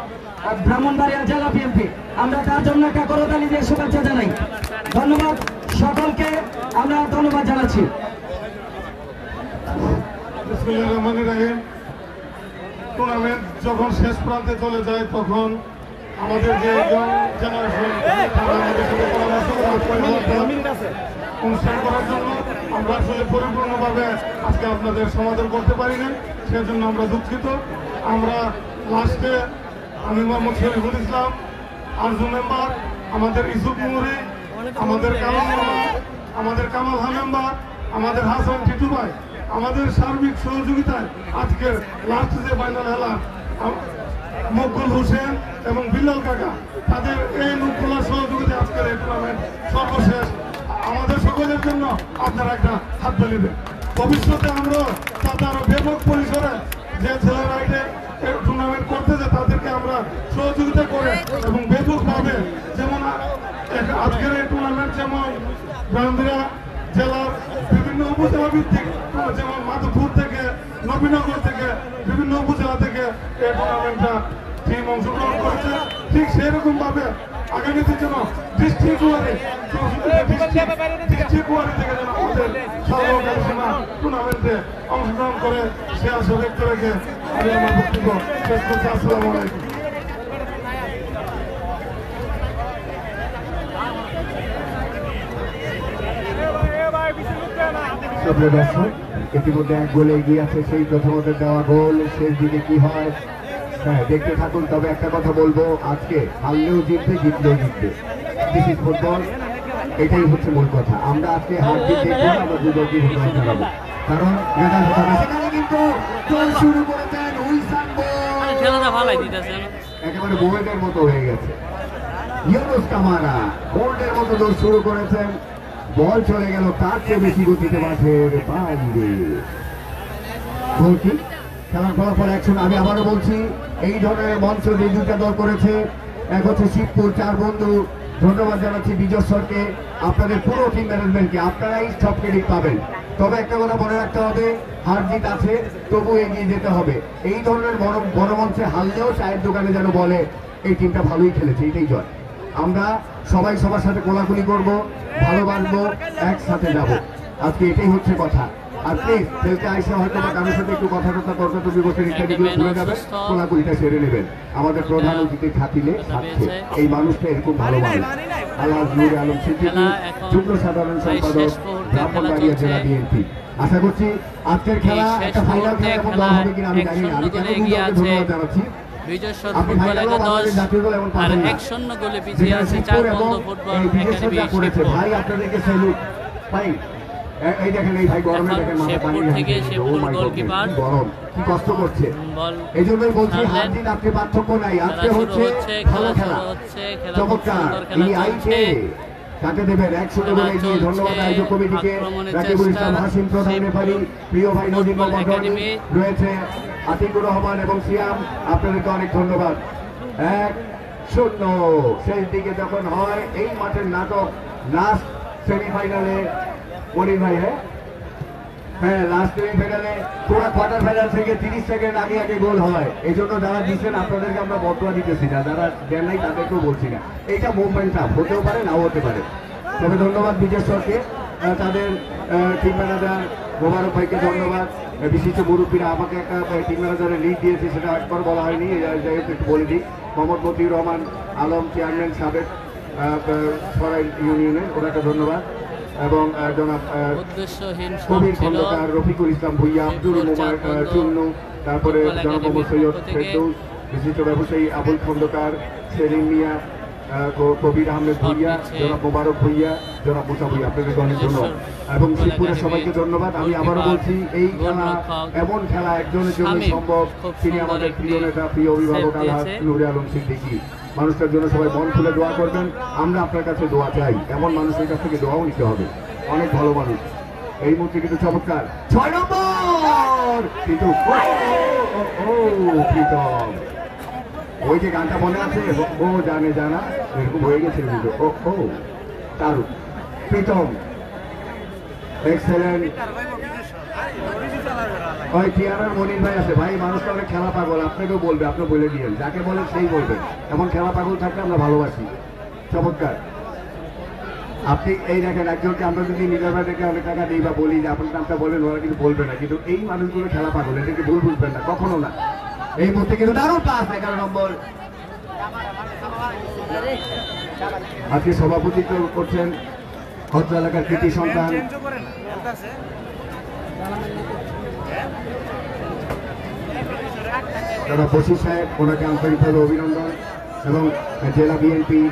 ব্রাহ্মণবাড়িয়া জেলা বিএনপি। আমরা তার জন্য একটা করতালি দিয়ে শুভেচ্ছা জানাই। ধন্যবাদ সকলকে, আমরা ধন্যবাদ জানাচ্ছি। বিসমিল্লাহির রহমানির রহিম। টুর্নামেন্ট যখন শেষ প্রান্তে চলে যায় তখন আমাদের যে জেনারেশন অনুষ্ঠান করার জন্য আমরা আসলে পরিপূর্ণভাবে আজকে আপনাদের সমাদর করতে পারি না, সেজন্য আমরা দুঃখিত। আমরা লাস্টে আমি মোহাম্মদ শরীফুল ইসলাম, আরজু মেম্বার, আমাদের ইসুফ মুহুরি, আমাদের আমাদের কামাল হা মেম্বার, আমাদের হাসান টিটু ভাই, আমাদের সার্বিক সহযোগিতায় আজকের লাস্ট যে ফাইনাল খেলা মকবুল হোসেন এবং বিল্লাল কাকা, তাদের এই লোকগুলোর সহযোগিতায় আজকের এই টুর্নামেন্ট সর্বশেষ। আমাদের সকলের জন্য আপনারা একটা হাত তালি দেন। ভবিষ্যতে আমরা তার ব্যাপক পরিসরে যে ছেলেরা টুর্নামেন্ট করতেছে তাদেরকে আমরা সহযোগিতা করে এবং ব্যাপকভাবে, যেমন আজকের এই টুর্নামেন্ট যেমন ব্রাহ্মণবাড়িয়া জেলার বিভিন্ন উপজেলা ভিত্তিক, যেমন মাধবপুর থেকে, নবীনগর থেকে, বিভিন্ন উপজেলা থেকে এই টুর্নামেন্টটা টিম অংশগ্রহণ করেছে। ঠিক সেরকম ভাবে আগামীতে যেন ডিস্ট্রিক্ট ওয়ারি থেকে যেন আমাদের সর্বকালীন টুর্নামেন্টে অংশগ্রহণ করে সে আশা ব্যক্ত রেখে আমি আমার বক্তব্য শেষ করছি। আসসালামু আলাইকুম। দর্শক, ইতিমধ্যে এক গোলে এগিয়ে আছে, সেই প্রথমত দেওয়া গোল শেষ দিকে কি হয় হ্যাঁ দেখতে থাকুন। তবে একটা কথা বলবো, আজকে হারলেও জিতবে, জিতলেও জিতবে, দিস ইজ ফুটবল, এটাই হচ্ছে মূল কথা। আমরা আজকে হার জিত দেখবো, আমরা দুদল কি ঘোষণা জানাবো, কারণ রেজাল্ট হবে। সেখানে কিন্তু গোল শুরু করেছেন উইসান বল, খেলাটা ভালোই দিতেছে, একেবারে বোল্ডের মতো হয়ে গেছে। ইউনুস কামারা বোল্ডের মতো দৌড় শুরু করেছেন, বল চলে গেল তার চেয়ে বেশি গতিতে মাঠের বাইরে। গোল কি খেলার ফলাফল একশন। আমি আবারও বলছি, এই ধরনের মঞ্চ যে দুটা দল করেছে, এক হচ্ছে শিবপুর চার বন্ধু, ধন্যবাদ জানাচ্ছি বিজস্বরকে, আপনাদের পুরো টিম ম্যানেজমেন্টকে, আপনারাই সব ক্রেডিট পাবেন। তবে একটা কথা মনে রাখতে হবে, হার জিত আছে, তবু এগিয়ে যেতে হবে। এই ধরনের বড় মঞ্চে হারলেও চায়ের দোকানে যেন বলে এই টিমটা ভালোই খেলেছে, এটাই জয়। আমরা সবাই সবার সাথে কোলাকুলি করবো, ভালোবাসবো, একসাথে যাব, আজকে এটাই হচ্ছে কথা। আর প্লিজ খেলতে আইসে হয়তো বা কারোর সাথে একটু কথা তর্কাতর্কি বসে ইত্যাদিগুলো ভুলে যাবেন, কোলাকুলিটা সেরে নেবেন। আমাদের প্রধান অতিথি খাতিলে থাকছে, এই মানুষটা এরকম ভালো মানুষ। আল্লাহ নূরে আলম সিদ্দিকী, যুগ্ম সাধারণ সম্পাদক, ব্রাহ্মণবাড়িয়া জেলা বিএনপি। আশা করছি আজকের খেলা একটা ফাইনাল খেলা এবং দল হবে কিনা আমি জানি না। আমি কেন ধন্যবাদ জানাচ্ছি, আপনি ফাইনাল বাংলাদেশ জাতীয় দল এমন পাবেন না, করেছে ভাই, আপনাদেরকে স্যালুট ভাই। এই দেখেন এই ভাই গরমে দেখেন মাথা পানি গরম, কি কষ্ট করছে। এই জন্যই বলছি হার জিত আজকে পার্থক্য নাই, আজকে হচ্ছে ভালো খেলা, চমৎকার। এই আইকে কাকে দেবেন 100 বলে এগিয়ে। ধন্যবাদ আয়োজক কমিটিকে, রাকিবুল ইসলাম হাসিম প্রধান রেফারি, প্রিয় ভাই নদীম মন্ডল রয়েছে, আতিকুর রহমান এবং সিয়াম, আপনাদেরকে অনেক ধন্যবাদ। 1-0 শেষ দিকে যখন হয় এই মাঠের নাটক, লাস্ট সেমিফাইনালে মনির ভাই, হ্যাঁ লাস্ট সেমিফাইনালে পুরো কোয়ার্টার ফাইনাল থেকে 30 সেকেন্ড আগে আগে গোল হয়। এই জন্য যারা দিচ্ছেন আপনাদেরকে আমরা বদয়া দিতেছি না, যারা দেন নাই তাদেরকেও বলছি না। এইটা মুভমেন্টটা হতেও পারে, নাও হতে পারে। তবে ধন্যবাদ বিজেশ্বরকে, তাদের টিম ম্যানেজার মোবারক ভাইকে ধন্যবাদ, বিশিষ্ট মুরব্বীরা আমাকে একটা টিম ম্যানেজারের লিড দিয়েছে, সেটা একবার বলা হয়নি, যাই হোক একটু বলে দিই। মোহাম্মদ মতিউর রহমান আলম, চেয়ারম্যান সাবেক সরাই ইউনিয়নের, ওনাকে ধন্যবাদ। এবং জনাব কবির খন্দকার, রফিকুল ইসলাম ভুইয়া, আব্দুল মোবারক চুন্নু, তারপরে জনাব মোহাম্মদ সৈয়দ ফেরদৌস, বিশিষ্ট ব্যবসায়ী আবুল খন্দকার, সেলিম মিয়া, কবির আহমেদ ভুইয়া, জনাব মোবারক ভুইয়া, জনাব মুসা ভুইয়া, আপনাদেরকে অনেক ধন্যবাদ। এবং শিবপুরের সবাইকে ধন্যবাদ। আমি আবারও বলছি, এই খেলা এমন খেলা একজনের জন্য সম্ভব, তিনি আমাদের প্রিয় নেতা, প্রিয় অভিভাবক আলহাজ নূরে আলম সিদ্দিকী। মানুষটার জন্য সবাই মন খুলে দোয়া করবেন, আমরা আপনার কাছে দোয়া চাই, এমন মানুষের কাছ থেকে দোয়াও নিতে হবে, অনেক ভালো মানুষ। এই মুহূর্তে কিন্তু চমৎকার 6 নম্বর কিন্তু প্রীতম, ওই যে গানটা মনে আছে, ও জানে জানা, এরকম হয়ে গেছিল কিন্তু ও তারু প্রীতম এক্সেলেন্ট। ওই টিয়ারার মনির ভাই আছে ভাই, মানুষটা অনেক খেলা পাগল, আপনাকেও বলবে, আপনি বলে দিয়েন, যাকে বলেন সেই বলবেন, এমন খেলা পাগল থাকলে আমরা ভালোবাসি। চমৎকার। আপনি এই দেখেন, একজনকে আমরা যদি নিজের ভাই থেকে অনেক টাকা দিই বা বলি যে আপনার নামটা বলেন, ওরা কিন্তু বলবে না, কিন্তু এই মানুষগুলো খেলা পাগল, এটাকে ভুল বুঝবেন না, কখনো না। এই মুহূর্তে কিন্তু দারুণ পাস, 11 নম্বর। আজকে সভাপতিত্ব করছেন অত্র এলাকার কৃতি সন্তান দাদা বশির সাহেব, ওনাকে আন্তরিকভাবে অভিনন্দন। এবং জেলা বিএনপি,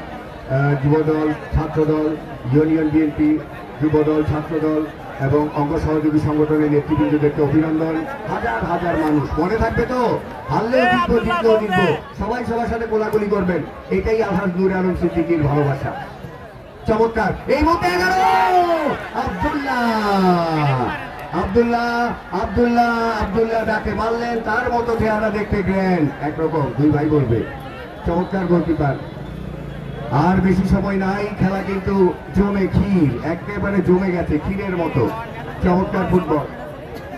যুবদল, ছাত্রদল, ইউনিয়ন বিএনপি, যুবদল, ছাত্রদল এবং অঙ্গ সহযোগী সংগঠনের নেতৃবৃন্দদেরকে অভিনন্দন। হাজার হাজার মানুষ, মনে থাকবে তো, হারলেও জিতবো, জিতলেও জিতবো, সবাই সবার সাথে গোলাগুলি করবেন, এটাই আলহাজ নূরে আলম সিদ্দিকীর ভালোবাসা। চমৎকার। এই মুহূর্তে 11 আব্দুল্লাহ ডাকে মারলেন, তার মতো চেহারা দেখতে গ্র্যান্ড একরকম, দুই ভাই বলবে। চমৎকার গোলকিপার। আর বেশি সময় নাই, খেলা কিন্তু জমে ক্ষীর, একেবারে জমে গেছে ক্ষীরের মতো। চমৎকার ফুটবল।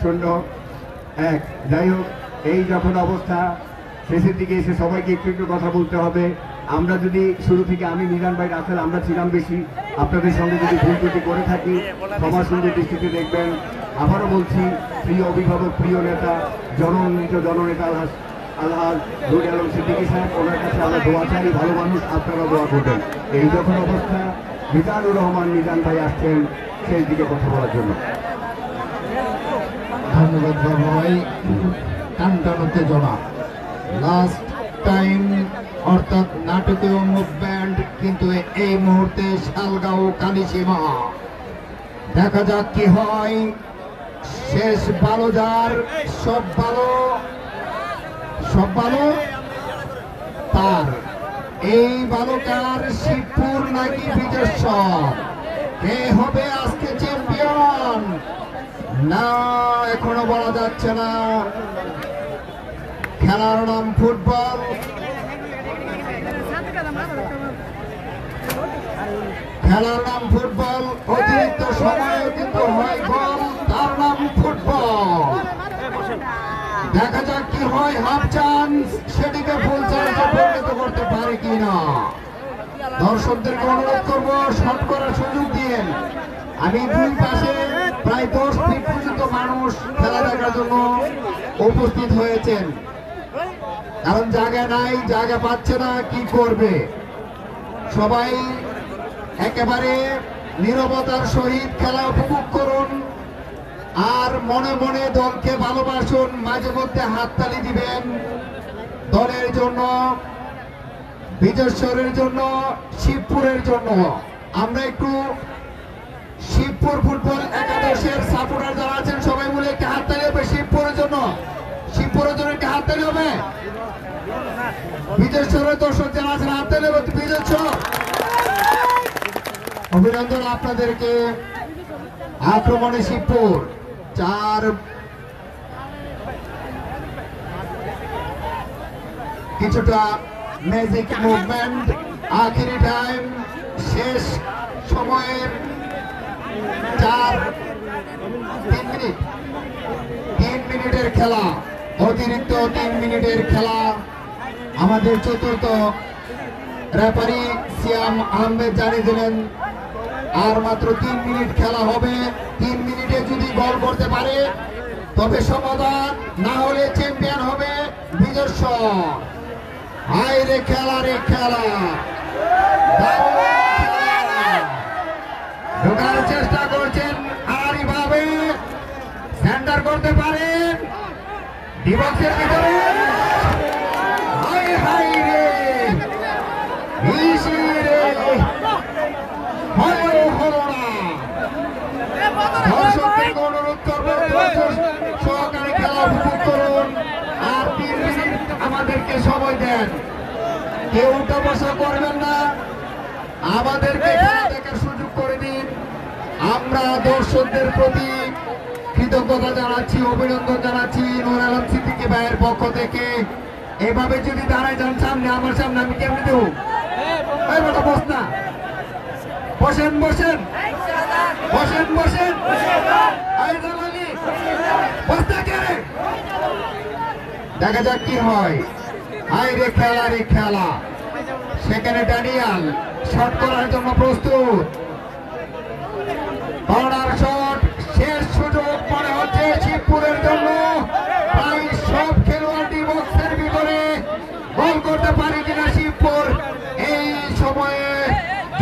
0-1। যাই হোক, এই যখন অবস্থা, শেষের দিকে এসে সবাইকে একটু একটু কথা বলতে হবে। আমরা যদি শুরু থেকে, আমি মিজান ভাই, রাসেল, আমরা ছিলাম বেশি, আপনাদের সঙ্গে যদি ভুল ত্রুটি করে থাকি সবার সুন্দর দৃষ্টিতে দেখবেন। আবারও বলছি, প্রিয় অভিভাবক, প্রিয় নেতা, জননীত জননেতা আলহাজ নূরে আলম সিদ্দিকী সাহেব, ওনার কাছে আমরা দোয়া চাই, ভালো মানুষ, আপনারা দোয়া করবেন। এই যখন অবস্থা, মিজানুর রহমান মিজান ভাই আসছেন সেই দিকে কথা বলার জন্য। ধন্যবাদ ভাই। টানটান উত্তেজনা, লাস্ট টাইম অর্থাৎ নাটকীয় মুভমেন্ট, কিন্তু এই মুহূর্তে শালগাঁও কালিসীমা। দেখা যাক কি হয়। শেষ ভালো, যার সব ভালো তার। এই বালকার শিবপুর নাকি বিজেশ্বর, কে হবে আজকে চ্যাম্পিয়ন? না, এখনো বলা যাচ্ছে না। খেলার নাম ফুটবল, খেলার নাম ফুটবল, অতিরিক্ত সময়ে কিন্তু হয় গোল, তার নাম ফুটবল। দেখা যাক কি হয়। হাফ চান্স, সেটিকে ফুল চান্সে পরিণত করতে পারে কিনা। দর্শকদেরকে অনুরোধ করবো শট করার সুযোগ দিয়ে। আমি দুই পাশে প্রায় 10 ফিট পর্যন্ত মানুষ খেলা দেখার জন্য উপস্থিত হয়েছেন, কারণ জায়গা নাই, জায়গা পাচ্ছে না, কি করবে। সবাই একেবারে নীরবতার সহিত খেলা উপভোগ করুন, আর মনে মনে দলকে ভালোবাসুন, মাঝে মধ্যে হাততালি দিবেন দলের জন্য, বিজেশ্বরের জন্য, শিবপুরের জন্য। আমরা একটু শিবপুর ফুটবল একাদশের সাপোর্টার যারা আছেন সবাই মিলে একটি হাততালি হবে শিবপুরের জন্য। শিবপুরের জন্য একটি হাততালি হবে। বিজেশ্বরের দর্শক যারা আছেন হাততালি হবে বিজেশ্বর। অভিনন্দন আপনাদেরকে। আক্রমণে শিবপুর 4, কিছুটা ম্যাজিক মুভমেন্ট, আখেরি টাইম, শেষ সময়ের 3 মিনিটের খেলা, অতিরিক্ত 3 মিনিটের খেলা। আমাদের চতুর্থ রেফারি সিয়াম আহমেদ জানিয়ে দিলেন আর মাত্র 3 মিনিট খেলা হবে। 3 মিনিটে যদি গোল করতে পারে তবে সমাধান, না হলে চ্যাম্পিয়ন হবে বিজেশ্বর। হায় রে খেলা, রে খেলা, ঢোকার চেষ্টা করছেন আর এইভাবে সেন্টার করতে পারেন ডিবক্সের ভিতরে। হায় হায় রে, ইসি রে, হলো না। দর্শকদেরকে অনুরোধ করবো সহকারে খেলা উপভোগ করুন, আর 3 মিনিট আমাদেরকে সময় দেন। কেউ উঠা বসা করবেন না, আমাদেরকে খেলা দেখার সুযোগ করে দিন। আমরা দর্শকদের প্রতি কৃতজ্ঞতা জানাচ্ছি, অভিনন্দন জানাচ্ছি নূরে আলম সিদ্দিকী ভাইয়ের পক্ষ থেকে। এভাবে যদি দাঁড়ায় যান সামনে, আমার সামনে, আমি কেমনি দেবো? বস না, বসেন বসেন। বসেন বসেন দেখা যাক কি হয়। হাই রে খেলা রে খেলা, সেখানে ড্যানিয়াল শট করার জন্য প্রস্তুত। কর্নার শট, শেষ সুযোগ মনে হচ্ছে শিবপুরের জন্য। প্রায় সব খেলোয়াড়টি বক্সের ভিতরে, গোল করতে পারে কিনা শিবপুর। এই সময়ে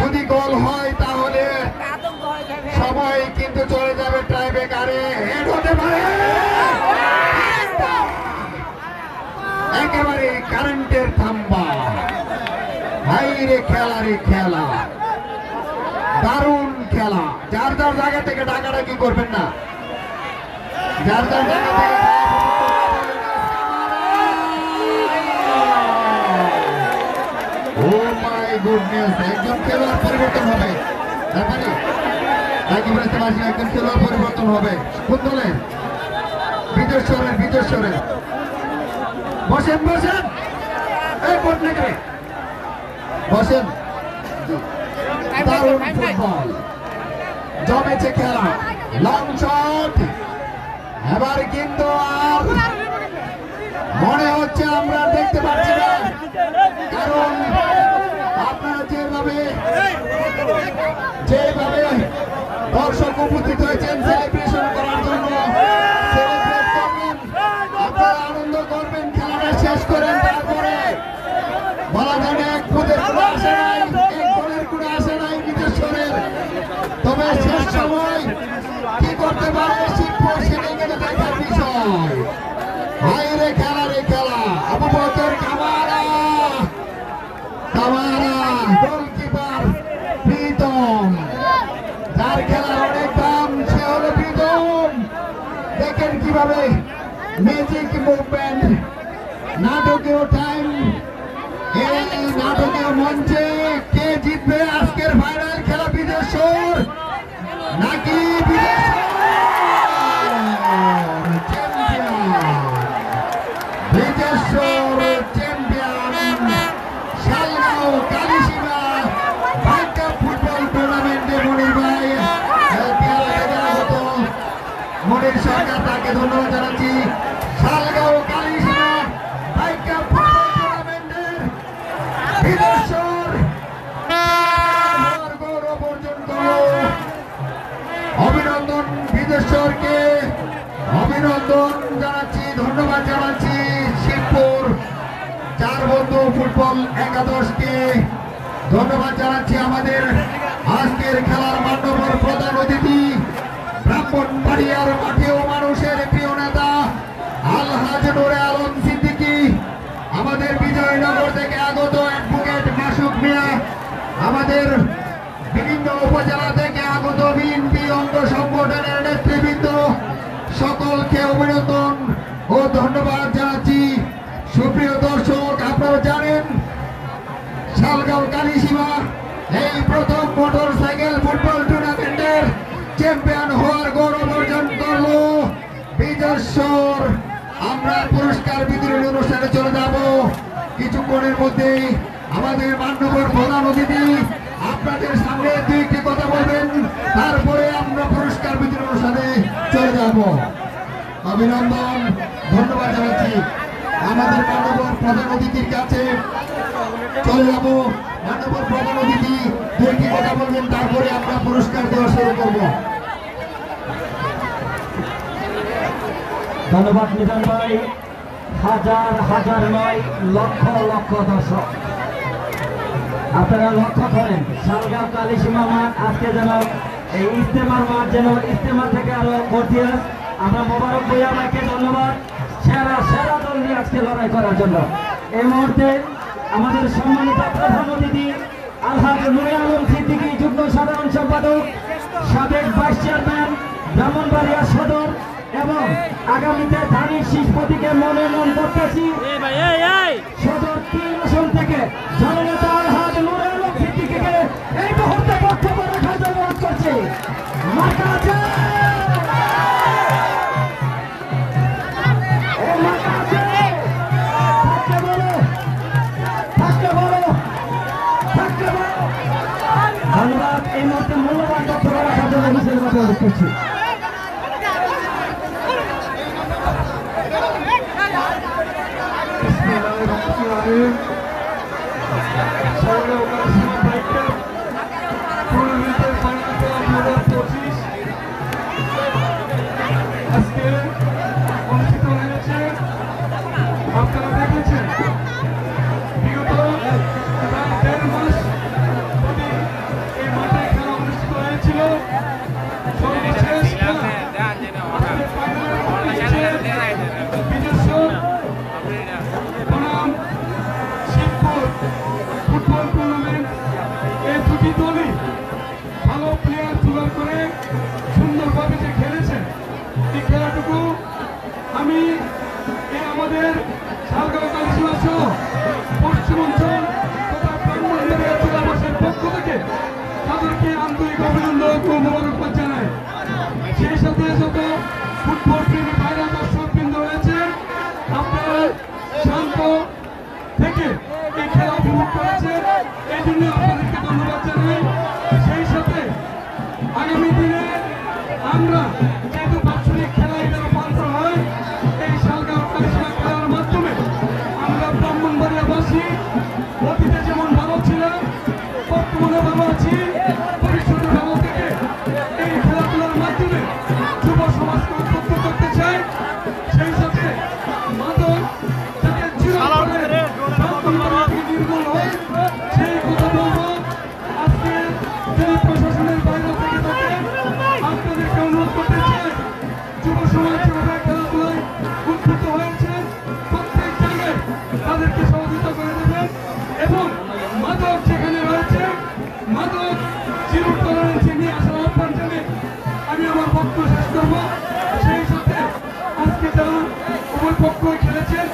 যদি গোল হয় তাহলে সময় কিন্তু চলে যাবে টাইব্রেকারে, হেড হতে পারে। একেবারে কারেন্টের থাম্বা। হাই রে খেলা রে খেলা, দারুণ খেলা। যার যার জায়গা থেকে ডাকাডাকি করবেন না, যার যার জায়গা থেকে। ও মাই গুডনেস, একজন খেলোয়াড় পরিবর্তন হবে। ব্যাপারে রাকিব ইসলাম আসলে একজন খেলোয়াড় পরিবর্তন হবে। কোন দলের? বিদেশ্বরের, বিদেশ্বরের। বসেন বসেন, এই কোট নেবে বসেন। দারুণ ফুটবল, জমেছে খেলা। লং শট, এবার কিন্তু আর মনে হচ্ছে আমরা দেখতে পাচ্ছি না, কারণ আপনারা যেভাবে দর্শক উপস্থিত হয়েছেন সেলিব্রেশন করার জন্য, সেলিব্রেট করবেন, আপনারা আনন্দ করবেন, খেলাটা শেষ করেন। তারপরে বলা যায় না এক ফুটের কোনো আসে নাই, এক গোলের কোনো আসে নাই নিজস্বরের। তবে শেষ সময় কি করতে পারে শিবপুর, সেটাই কিন্তু দেখার বিষয়। হাই রে খেলা রে খেলা, Abu Bakar Kamara, Kamara goalkeeper Pritam, যার খেলার অনেক দাম, সে হলো প্রীতম। দেখেন কিভাবে ম্যাজিক মুভমেন্ট, নাটকীয় টাইম। এই নাটকীয় মঞ্চে কে জিতবে আজকের ফাইনাল খেলা? বিদেশ্বর নাকি বিদেশ্বর চ্যাম্পিয়ন? শালগাঁও কালিসীমা ভাইকা ফুটবল টুর্নামেন্টে মনির ভাই মনির সরকার, তাকে ধন্যবাদ জানাচ্ছি। শালগাঁও কালিসীমা ভাইকা ফুটবল টুর্নামেন্টের বিদেশ্বর গৌরব অর্জন করল। অভিনন্দন বিদেশ্বরকে, অভিনন্দন জানাচ্ছি, ধন্যবাদ জানাচ্ছি শিবপুর চার বন্ধু ফুটবল একাদশকে ধন্যবাদ জানাচ্ছি। আমাদের আজকের খেলার মান্যবর প্রধান অতিথি, ব্রাহ্মণবাড়িয়ার মাঠেও মানুষের প্রিয় নেতা আলহাজ নুরে আলম সিদ্দিকী, আমাদের বিজয়নগর থেকে আগত অ্যাডভোকেট মাসুক মিয়া, আমাদের বিভিন্ন উপজেলা থেকে আগত বিএনপি অঙ্গ সংগঠনের নেতৃবৃন্দ, সকলকে অভিনন্দন ও ধন্যবাদ জানাচ্ছি। সুপ্রিয় দর্শক, আপনারা জানেন শালগাঁও কালিসীমা এই প্রথম মোটর সাইকেল ফুটবল টুর্নামেন্টের চ্যাম্পিয়ন হওয়ার গৌরব অর্জন করল বিদেশ্বর। আমরা পুরস্কার বিতরণ অনুষ্ঠানে চলে যাব কিছুক্ষণের মধ্যেই। আমাদের মান্যবর প্রধান অতিথি আপনাদের সামনে দুইটি কথা বলবেন, তারপরে আমরা পুরস্কার বিতরণ অনুষ্ঠানে চলে যাব। অভিনন্দন, ধন্যবাদ জানাচ্ছি। আমাদের মান্যবর প্রধান অতিথির কাছে চলে যাব। মান্যবর প্রধান অতিথি দুইটি কথা বলবেন, তারপরে আমরা পুরস্কার দেওয়া শুরু করব। ধন্যবাদ নিজাম ভাই। হাজার হাজার নয়, লক্ষ লক্ষ দর্শক আপনারা লক্ষ্য করেন শালগাঁও কালিসীমা মাঠ আজকে যেন এই ইস্তেমার মাঠ, যেন ইস্তেমা থেকে আরো গর্জিয়াস। আমরা মোবারক ভূঁইয়া ভাইকে ধন্যবাদ, সেরা সেরা দল নিয়ে আজকে লড়াই করার জন্য। এই মুহূর্তে আমাদের সম্মানিত প্রধান অতিথি আলহাজ নুরে আলম সিদ্দিকী, যুগ্ম সাধারণ সম্পাদক, সাবেক ভাইস চেয়ারম্যান ব্রাহ্মণবাড়িয়া সদর, এবং আগামীতে ধানের শীষ প্রতীকে মনোনয়ন করতেছি সদর 3 আসন থেকে জননেতা আলহাজ নুরে আলম সিদ্দিকীকে এই মুহূর্তে বক্তব্য রাখার জন্য অনুরোধ করছি। মার্কা আছে, মার্কা আছে, থাকতে বলো, থাকতে বলো, থাকতে বলো। ধন্যবাদ। এই মুহূর্তে মূল্যবান বক্তব্য রাখার জন্য মাঠে অনুরোধ করছি। আজকে অনুষ্ঠিত হয়েছে। আপনারা দেখেছেন বিগত প্রায় 1.5 মাস ধরে এই মাঠে খেলা অনুষ্ঠিত হয়েছিল। সর্বশেষ খেলা আজকে ফাইনালে নিজস্ব বনাম শিবপুর ফুটবল টুর্নামেন্ট। এই দুটি দলই ভালো প্লেয়ার জোগাড় করে সুন্দরভাবে যে খেলেছে, এই খেলাটুকু আমি আমাদের শালগাঁও কালিশিলা সহ পশ্চিমাঞ্চল তথা ব্রাহ্মণবাড়িয়া জেলাবাসীর পক্ষ থেকে তাদেরকে আন্তরিক অভিনন্দন ও মোবারকবাদ জানাই। সেই সাথে যত ফুটবল প্রেমী ভাইরা দর্শকবৃন্দ রয়েছে, আপনারা শান্ত থেকে এই খেলা উপভোগ করেছেন, এই জন্য আপনাদেরকে ধন্যবাদ জানাই। সেই সাথে আগামী দিনে আমরা যেহেতু বাৎসরিক খেলা এটা রূপান্তর হয়, এই শালগাঁও কালিশিলা খেলার মাধ্যমে আমরা ব্রাহ্মণবাড়িয়াবাসী অতীতে যেমন ভালো ছিলাম, বর্তমানে ভালো আছি, ভবিষ্যতে ভালো থেকে এই খেলাধুলার মাধ্যমে যুব সমাজকে উদ্বুদ্ধ করতে চাই। সেই সাথে মাদক যাতে চিরতরে ব্রাহ্মণবাড়িয়া থেকে নির্মূল হয় সেই কথা বলবো। আজকে যিনি প্রশাসনের বাইরে থেকে থাকেন, আপনাদেরকে অনুরোধ করতে চাই, যুব সমাজ যেভাবে খেলাধুলায় উদ্বুদ্ধ হয়েছে প্রত্যেক জায়গায় তাদেরকে সহযোগিতা করে দেবেন এবং মাদক যেখানে রয়েছে মাদক জিরো টলারেন্সে নিয়ে আসার আহ্বান জানিয়ে আমি আমার বক্তব্য শেষ করবো। সেই সাথে আজকে যারা উভয় পক্ষই খেলেছেন,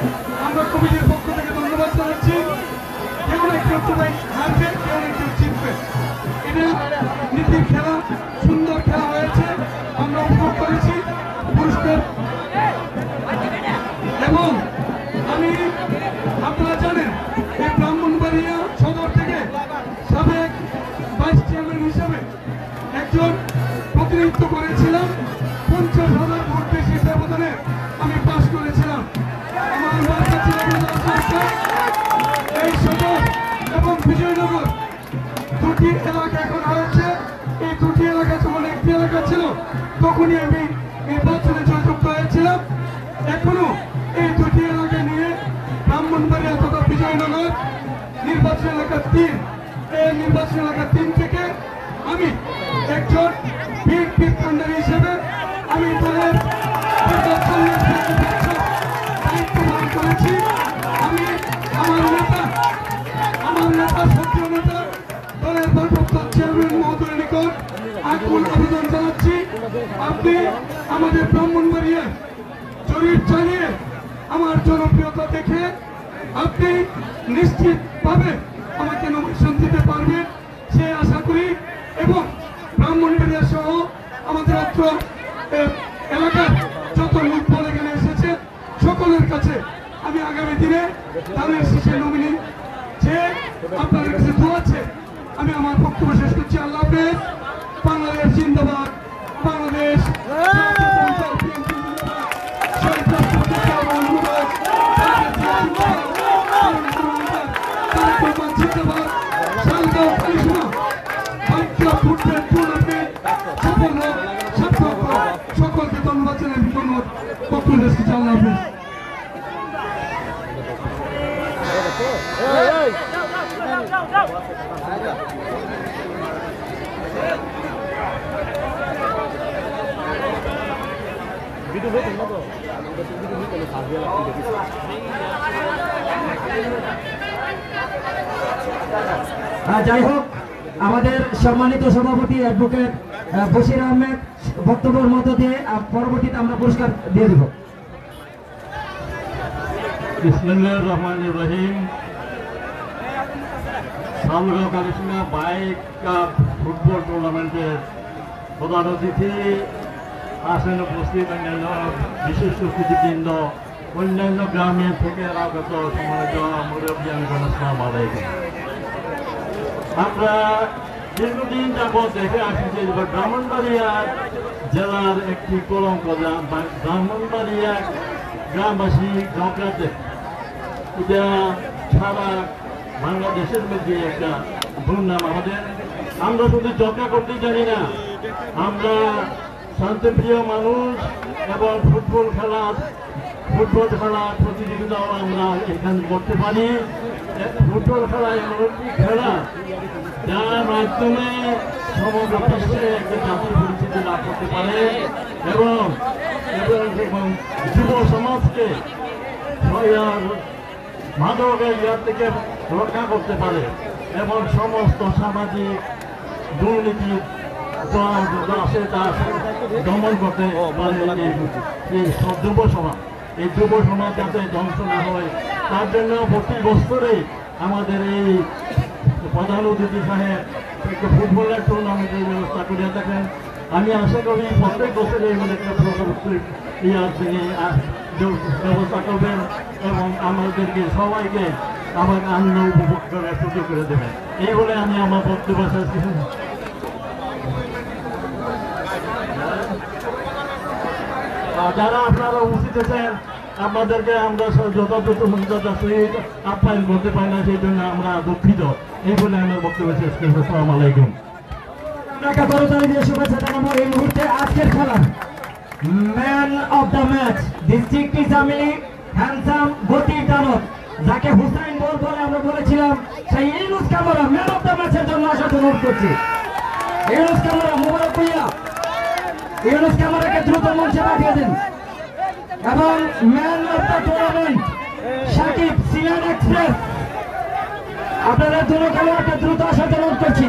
আমরা কমিটির পক্ষ থেকে ধন্যবাদ জানাচ্ছি। কেউ না কেউ তো ভাই হারবে, কেউ না কেউ জিতবে, এটা নীতির খেলা। সুন্দর খেলা হয়েছে, আমরা উপভোগ করেছি পুরস্কার। এবং আমি আপনারা জানেন এই ব্রাহ্মণবাড়িয়া সদর থেকে সাবেক ভাইস চেয়ারম্যান হিসেবে একজন প্রতিনিধিত্ব করেছিলাম। 50,000 ভোট বেশি ব্যবধানে আমি পাশ করেছিলাম। আমার মার্কা ছিল এই সদর এবং বিজয়নগর দুটি এলাকা এখন হয়েছে। এই দুটি এলাকা যখন একটি এলাকা ছিল তখনই আমি নির্বাচনে জয়যুক্ত হয়েছিলাম। এখনো এই দুটি এলাকা নিয়ে ব্রাহ্মণবাড়িয়া তথা বিজয়নগর নির্বাচন এলাকা 3, এই নির্বাচন এলাকা 3 থেকে আমি একজন বিএনপি কাণ্ডারি হিসেবে আমি দলের দায়িত্ব পালন করেছি। আমি আমার নেতা সক্রিয় নেতা দলের ভারপ্রাপ্ত চেয়ারম্যান মহোদয়ের নিকট আকুল আবেদন জানাচ্ছি, আপনি আমাদের ব্রাহ্মণবাড়িয়া জরিপ চালিয়ে আমার জনপ্রিয়তা দেখে আপনি নিশ্চিতভাবে আমাকে নমিনেশন দিতে পারবেন সে আশা করি। এবং ব্রাহ্মণবাড়িয়া সহ আমাদের অত্র এলাকার যত লোকবল এখানে এসেছে সকলের কাছে আমি আগামী দিনে তাদের শেষে নমিনি চেয়ে আপনাদের কাছে দোয়াচ্ছে। আমি আমার বক্তব্য শেষ করছি। আল্লাহ হাফেজ। বাংলাদেশ জিন্দাবাদ, বাংলাদেশ সকলকে ধন্যবাদ জানাই। ধন্যবাদ বক্তব্য শেষ করছি। আল্লাহ হাফেজ। যাই হোক, আমাদের সম্মানিত সভাপতি অ্যাডভোকেট বশির আহমেদ বক্তব্যের মধ্য দিয়ে পরবর্তীতে আমরা পুরস্কার দিয়ে দেব। বিসমিল্লাহির রহমানির রহিম। Shalgaon Kalishila bike cup football টুর্নামেন্টের প্রধান অতিথি আসেন উপস্থিত অন্যান্য বিশেষ অতিথিবৃন্দ, অন্যান্য গ্রামের থেকে আগত সম্মানিত মুরব্বিয়ানগণ, আসসালামু আলাইকুম। আমরা দীর্ঘদিন যাবৎ দেখে আসছে ব্রাহ্মণবাড়িয়া জেলার একটি কলঙ্ক, ব্রাহ্মণবাড়িয়া গ্রামবাসী ঝগড়াতে এটা সারা বাংলাদেশের মধ্যে একটা দুর্নাম আমাদের। আমরা শুধু ঝগড়া করতে জানি না, আমরা শান্তিপ্রিয় মানুষ এবং ফুটবল খেলার প্রতিযোগিতাও আমরা এখানে করতে পারি। ফুটবল খেলা এমন একটি খেলা যার মাধ্যমে সমগ্র বিশ্বে একটা জাতীয় পরিচিতি লাভ করতে পারে এবং যুব সমাজকে মাদকের ইয়ার থেকে রক্ষা করতে পারে এবং সমস্ত সামাজিক দুর্নীতি আছে তা দমন করতে পারে। এই যুব সমাজ, এই যুব সমাজ যাতে ধ্বংস না হয় তার জন্য প্রতি বছরে আমাদের এই প্রধান অতিথি সাহেব একটু ফুটবলের টুর্নামেন্টের ব্যবস্থা করে থাকেন। আমি আশা করি প্রত্যেক বছরে এমন একটা ইয়ার তিনি ব্যবস্থা করবেন এবং আমাদেরকে সবাইকে আবার আনন্দ উপভোগ করার সুযোগ করে দেবেন। এই বলে আমি আমার বক্তব্য শেষ করছি। যারা আপনারা উপস্থিত আছেন আপনাদেরকে আমরা যথাযথ মর্যাদার সহিত আপ্যায়ন করতে পারি না, সেই জন্য আমরা দুঃখিত। এই বলে আমার বক্তব্য শেষ করছি। আসসালামু আলাইকুম। শুভেচ্ছা জানাবো এই মুহূর্তে আজকের খেলা man of the match district Islami handsome গতির দানব, যাকে হুসাইন বল বলে আমরা বলেছিলাম, সেই Yunus Camara man of the ম্যাচের জন্য আসার অনুরোধ করছি। ইউনুস কামারা মোবারক ভাইয়া, ইউনুস কামারাকে দ্রুত মঞ্চে পাঠিয়ে দিন এবং man of the tournament Sakib Sylhet express, আপনাদের দুটো খেলোয়াড়কে দ্রুত আসার অনুরোধ করছি।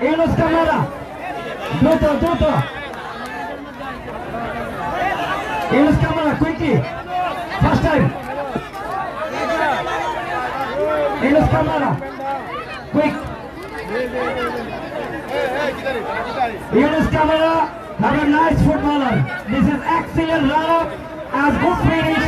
ইউনুস কামারা দ্রুত দ্রুত, Yunus Camara quickly first time, Yunus Camara quick, Yunus Kamara, have a nice footballer. This is excellent run-up as good finish.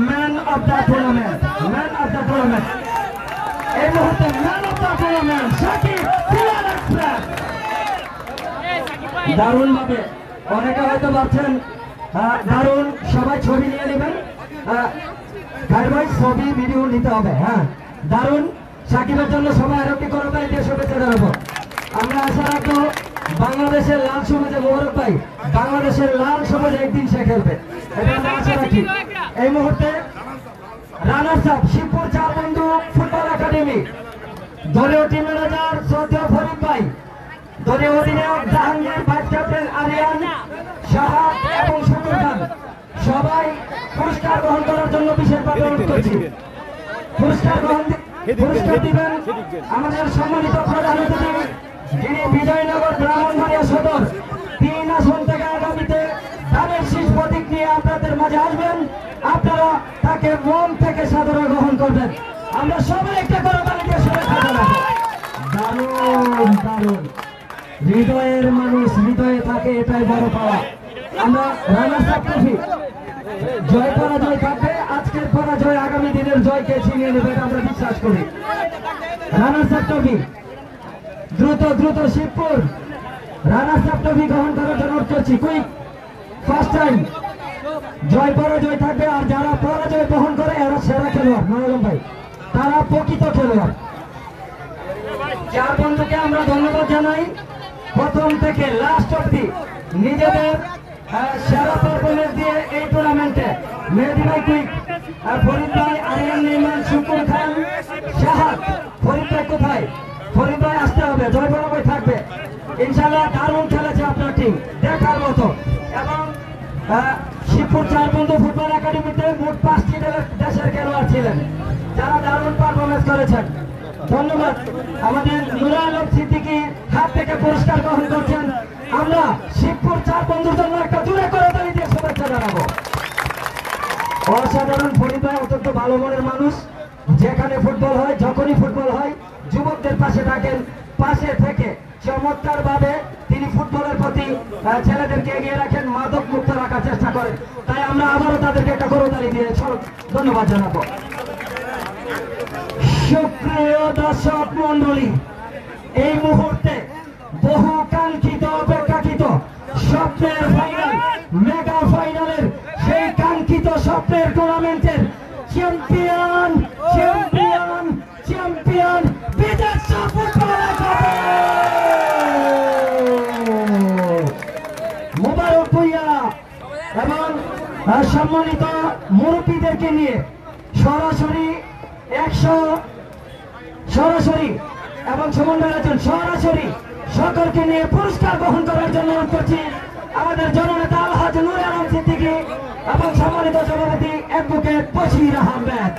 Man of the tournament, man of the tournament. এই মুহূর্তে man of the tournament, Sakib Sylhet express. দারুণ ভাবে অনেকে হয়তো ভাবছেন দারুণ, সবাই ছবি নিয়ে নেবেন, ভাই ছবি ভিডিও নিতে হবে। হ্যাঁ, দারুণ। সাকিবের জন্য সবাই আরো একটি করতালি দিয়ে শুভেচ্ছা জানাবো। আমরা আশা রাখবো বাংলাদেশের লাল সবুজে মোবারক ভাই, বাংলাদেশের লাল সবুজ একদিন সে খেলবে, এটা আমরা আশা রাখি। এই মুহূর্তে রানার্স আপ শিবপুর চার বন্ধু ফুটবল একাডেমি, দলীয় টিম ম্যানেজার শ্রদ্ধেয় ফরিদ ভাই, দলীয় অধিনায়ক জাহাঙ্গীর, ভাইস ক্যাপ্টেন আরিয়ান, শাহাদ এবং শুকুর খান, সবাই পুরস্কার গ্রহণ করার জন্য বিশেষভাবে অনুরোধ করছি। পুরস্কার দিবেন আমাদের সম্মানিত প্রধান অতিথি, যিনি বিজয়নগর ব্রাহ্মণবাড়িয়া সদর 3 আসন থেকে আগামীতে তাদের শীষ প্রতীক নিয়ে আপনাদের মাঝে আসবেন। আপনারা তাকে মন থেকে সাদরে গ্রহণ করবেন। আমরা সবাই একটা করে তালিকে শুভেচ্ছা জানাবো। দারুণ দারুণ, হৃদয়ের মানুষ হৃদয়ে থাকে, এটাই বড় পাওয়া। আমরা রানার্স আপ ট্রফি, জয় পরাজয় থাকবে, আজকের পরাজয় আগামী দিনের জয়কে ছিনিয়ে নেবে, আমরা বিশ্বাস করি। রানার্স আপ ট্রফি দ্রুত দ্রুত শিবপুর রানার্স আপ ট্রফি গ্রহণ করার জন্য অনুরোধ করছি। কুইক ফার্স্ট টাইম, জয় পরাজয় থাকবে, আর যারা পরাজয় বহন করে এরা সেরা খেলোয়াড়, মনোরম ভাই, তারা প্রকৃত খেলোয়াড়। চার বন্ধুকে আমরা ধন্যবাদ জানাই, প্রথম থেকে লাস্ট অব্দি নিজেদের সেরা পারফরমেন্স দিয়ে এই টুর্নামেন্টে মেহেদি ভাই কুইক, ফরিদ ভাই, আরিয়ান, নির্মাণ, শুকুর খান, শাহাদ। ফরিদ ভাই কোথায়? ফরিদ ভাই আসতে হবে, জয় পরাজয় থাকবে ইনশাল্লাহ। দারুণ খেলেছে আপনার টিম, দেখার মতো। এবং শিবপুর চার বন্ধু ফুটবল একাডেমিতে মোট 5টি দেশের খেলোয়াড় ছিলেন, যারা দারুণ পারফরমেন্স করেছেন। ধন্যবাদ। আমাদের নুরা আলম সিদ্দিকী হাত থেকে পুরস্কার গ্রহণ করছেন। আমরা শিবপুর 4 বন্ধুর জন্য একটা জোরে করে তালি দিয়ে শুভেচ্ছা জানাবো। অসাধারণ পরিবার, অত্যন্ত ভালো মনের মানুষ। যেখানে ফুটবল হয়, যখনই ফুটবল হয়, যুবকদের পাশে থাকেন, পাশে থেকে চমৎকার ভাবে তিনি ফুটবলের প্রতি ছেলেদেরকে এগিয়ে রাখেন, মাদক মুক্ত রাখার চেষ্টা করেন। তাই আমরা আবারও তাদেরকে একটা করতালি দিয়ে ধন্যবাদ জানাবো। সুপ্রিয় দর্শক মন্ডলী, এই মুহূর্তে বহু কাঙ্ক্ষিত অপেক্ষাকৃত স্বপ্নের ফাইনাল, মেগা ফাইনালের সেই কাঙ্ক্ষিত স্বপ্নের টুর্নামেন্টের চ্যাম্পিয়ন চ্যাম্পিয়ন চ্যাম্পিয়ন বিদেশা ফুটবল মোবারক ভুঁইয়া এবং সম্মানিত মুরব্বীদেরকে নিয়ে সরাসরি এবং সমন্বয়ের সরাসরি সকলকে নিয়ে পুরস্কার গ্রহণ করার জন্য অনুরোধ করছি আমাদের জননেতা আলহাজ নুরে আলম সিদ্দিকী এবং সম্মানিত সভাপতি অ্যাডভোকেট বশির আহমেদ।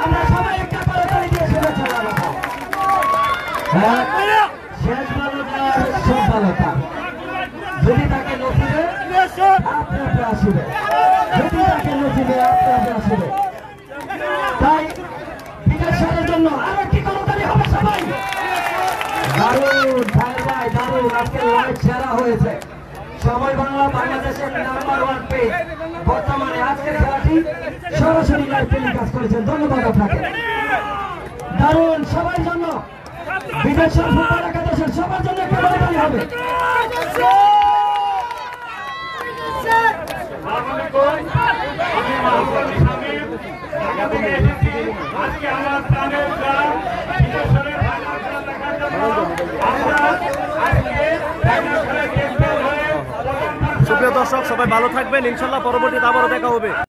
আমরা সবাই একটা করে তালি দিয়ে শুভেচ্ছা জানাবো। শেষ বালতার সব বালতার, যদি তাকে নথিবে আপনি আপনি আসিবে, যদি তাকে নথিবে আপনি আপনি আসিবে। তাই বিদেশের জন্য আরো কি করতালি হবে সবাই। দারুণ ভাই, দারুণ। আজকে লাইভ সেরা হয়েছে। সময় বাংলা বাংলাদেশের নাম্বার 1 পেজ বর্তমানে আজকের খেলাটি সরাসরি লাইভ টেলিকাস্ট করেছেন। ধন্যবাদ আপনাকে। দারুণ। সবার জন্য, বিদেশের ফুটবল একাদশের সবার জন্য একটা করতালি হবে। সুপ্রিয় দর্শক, সবাই ভালো থাকবেন। ইনশাল্লাহ পরবর্তীতে আবারও দেখা হবে।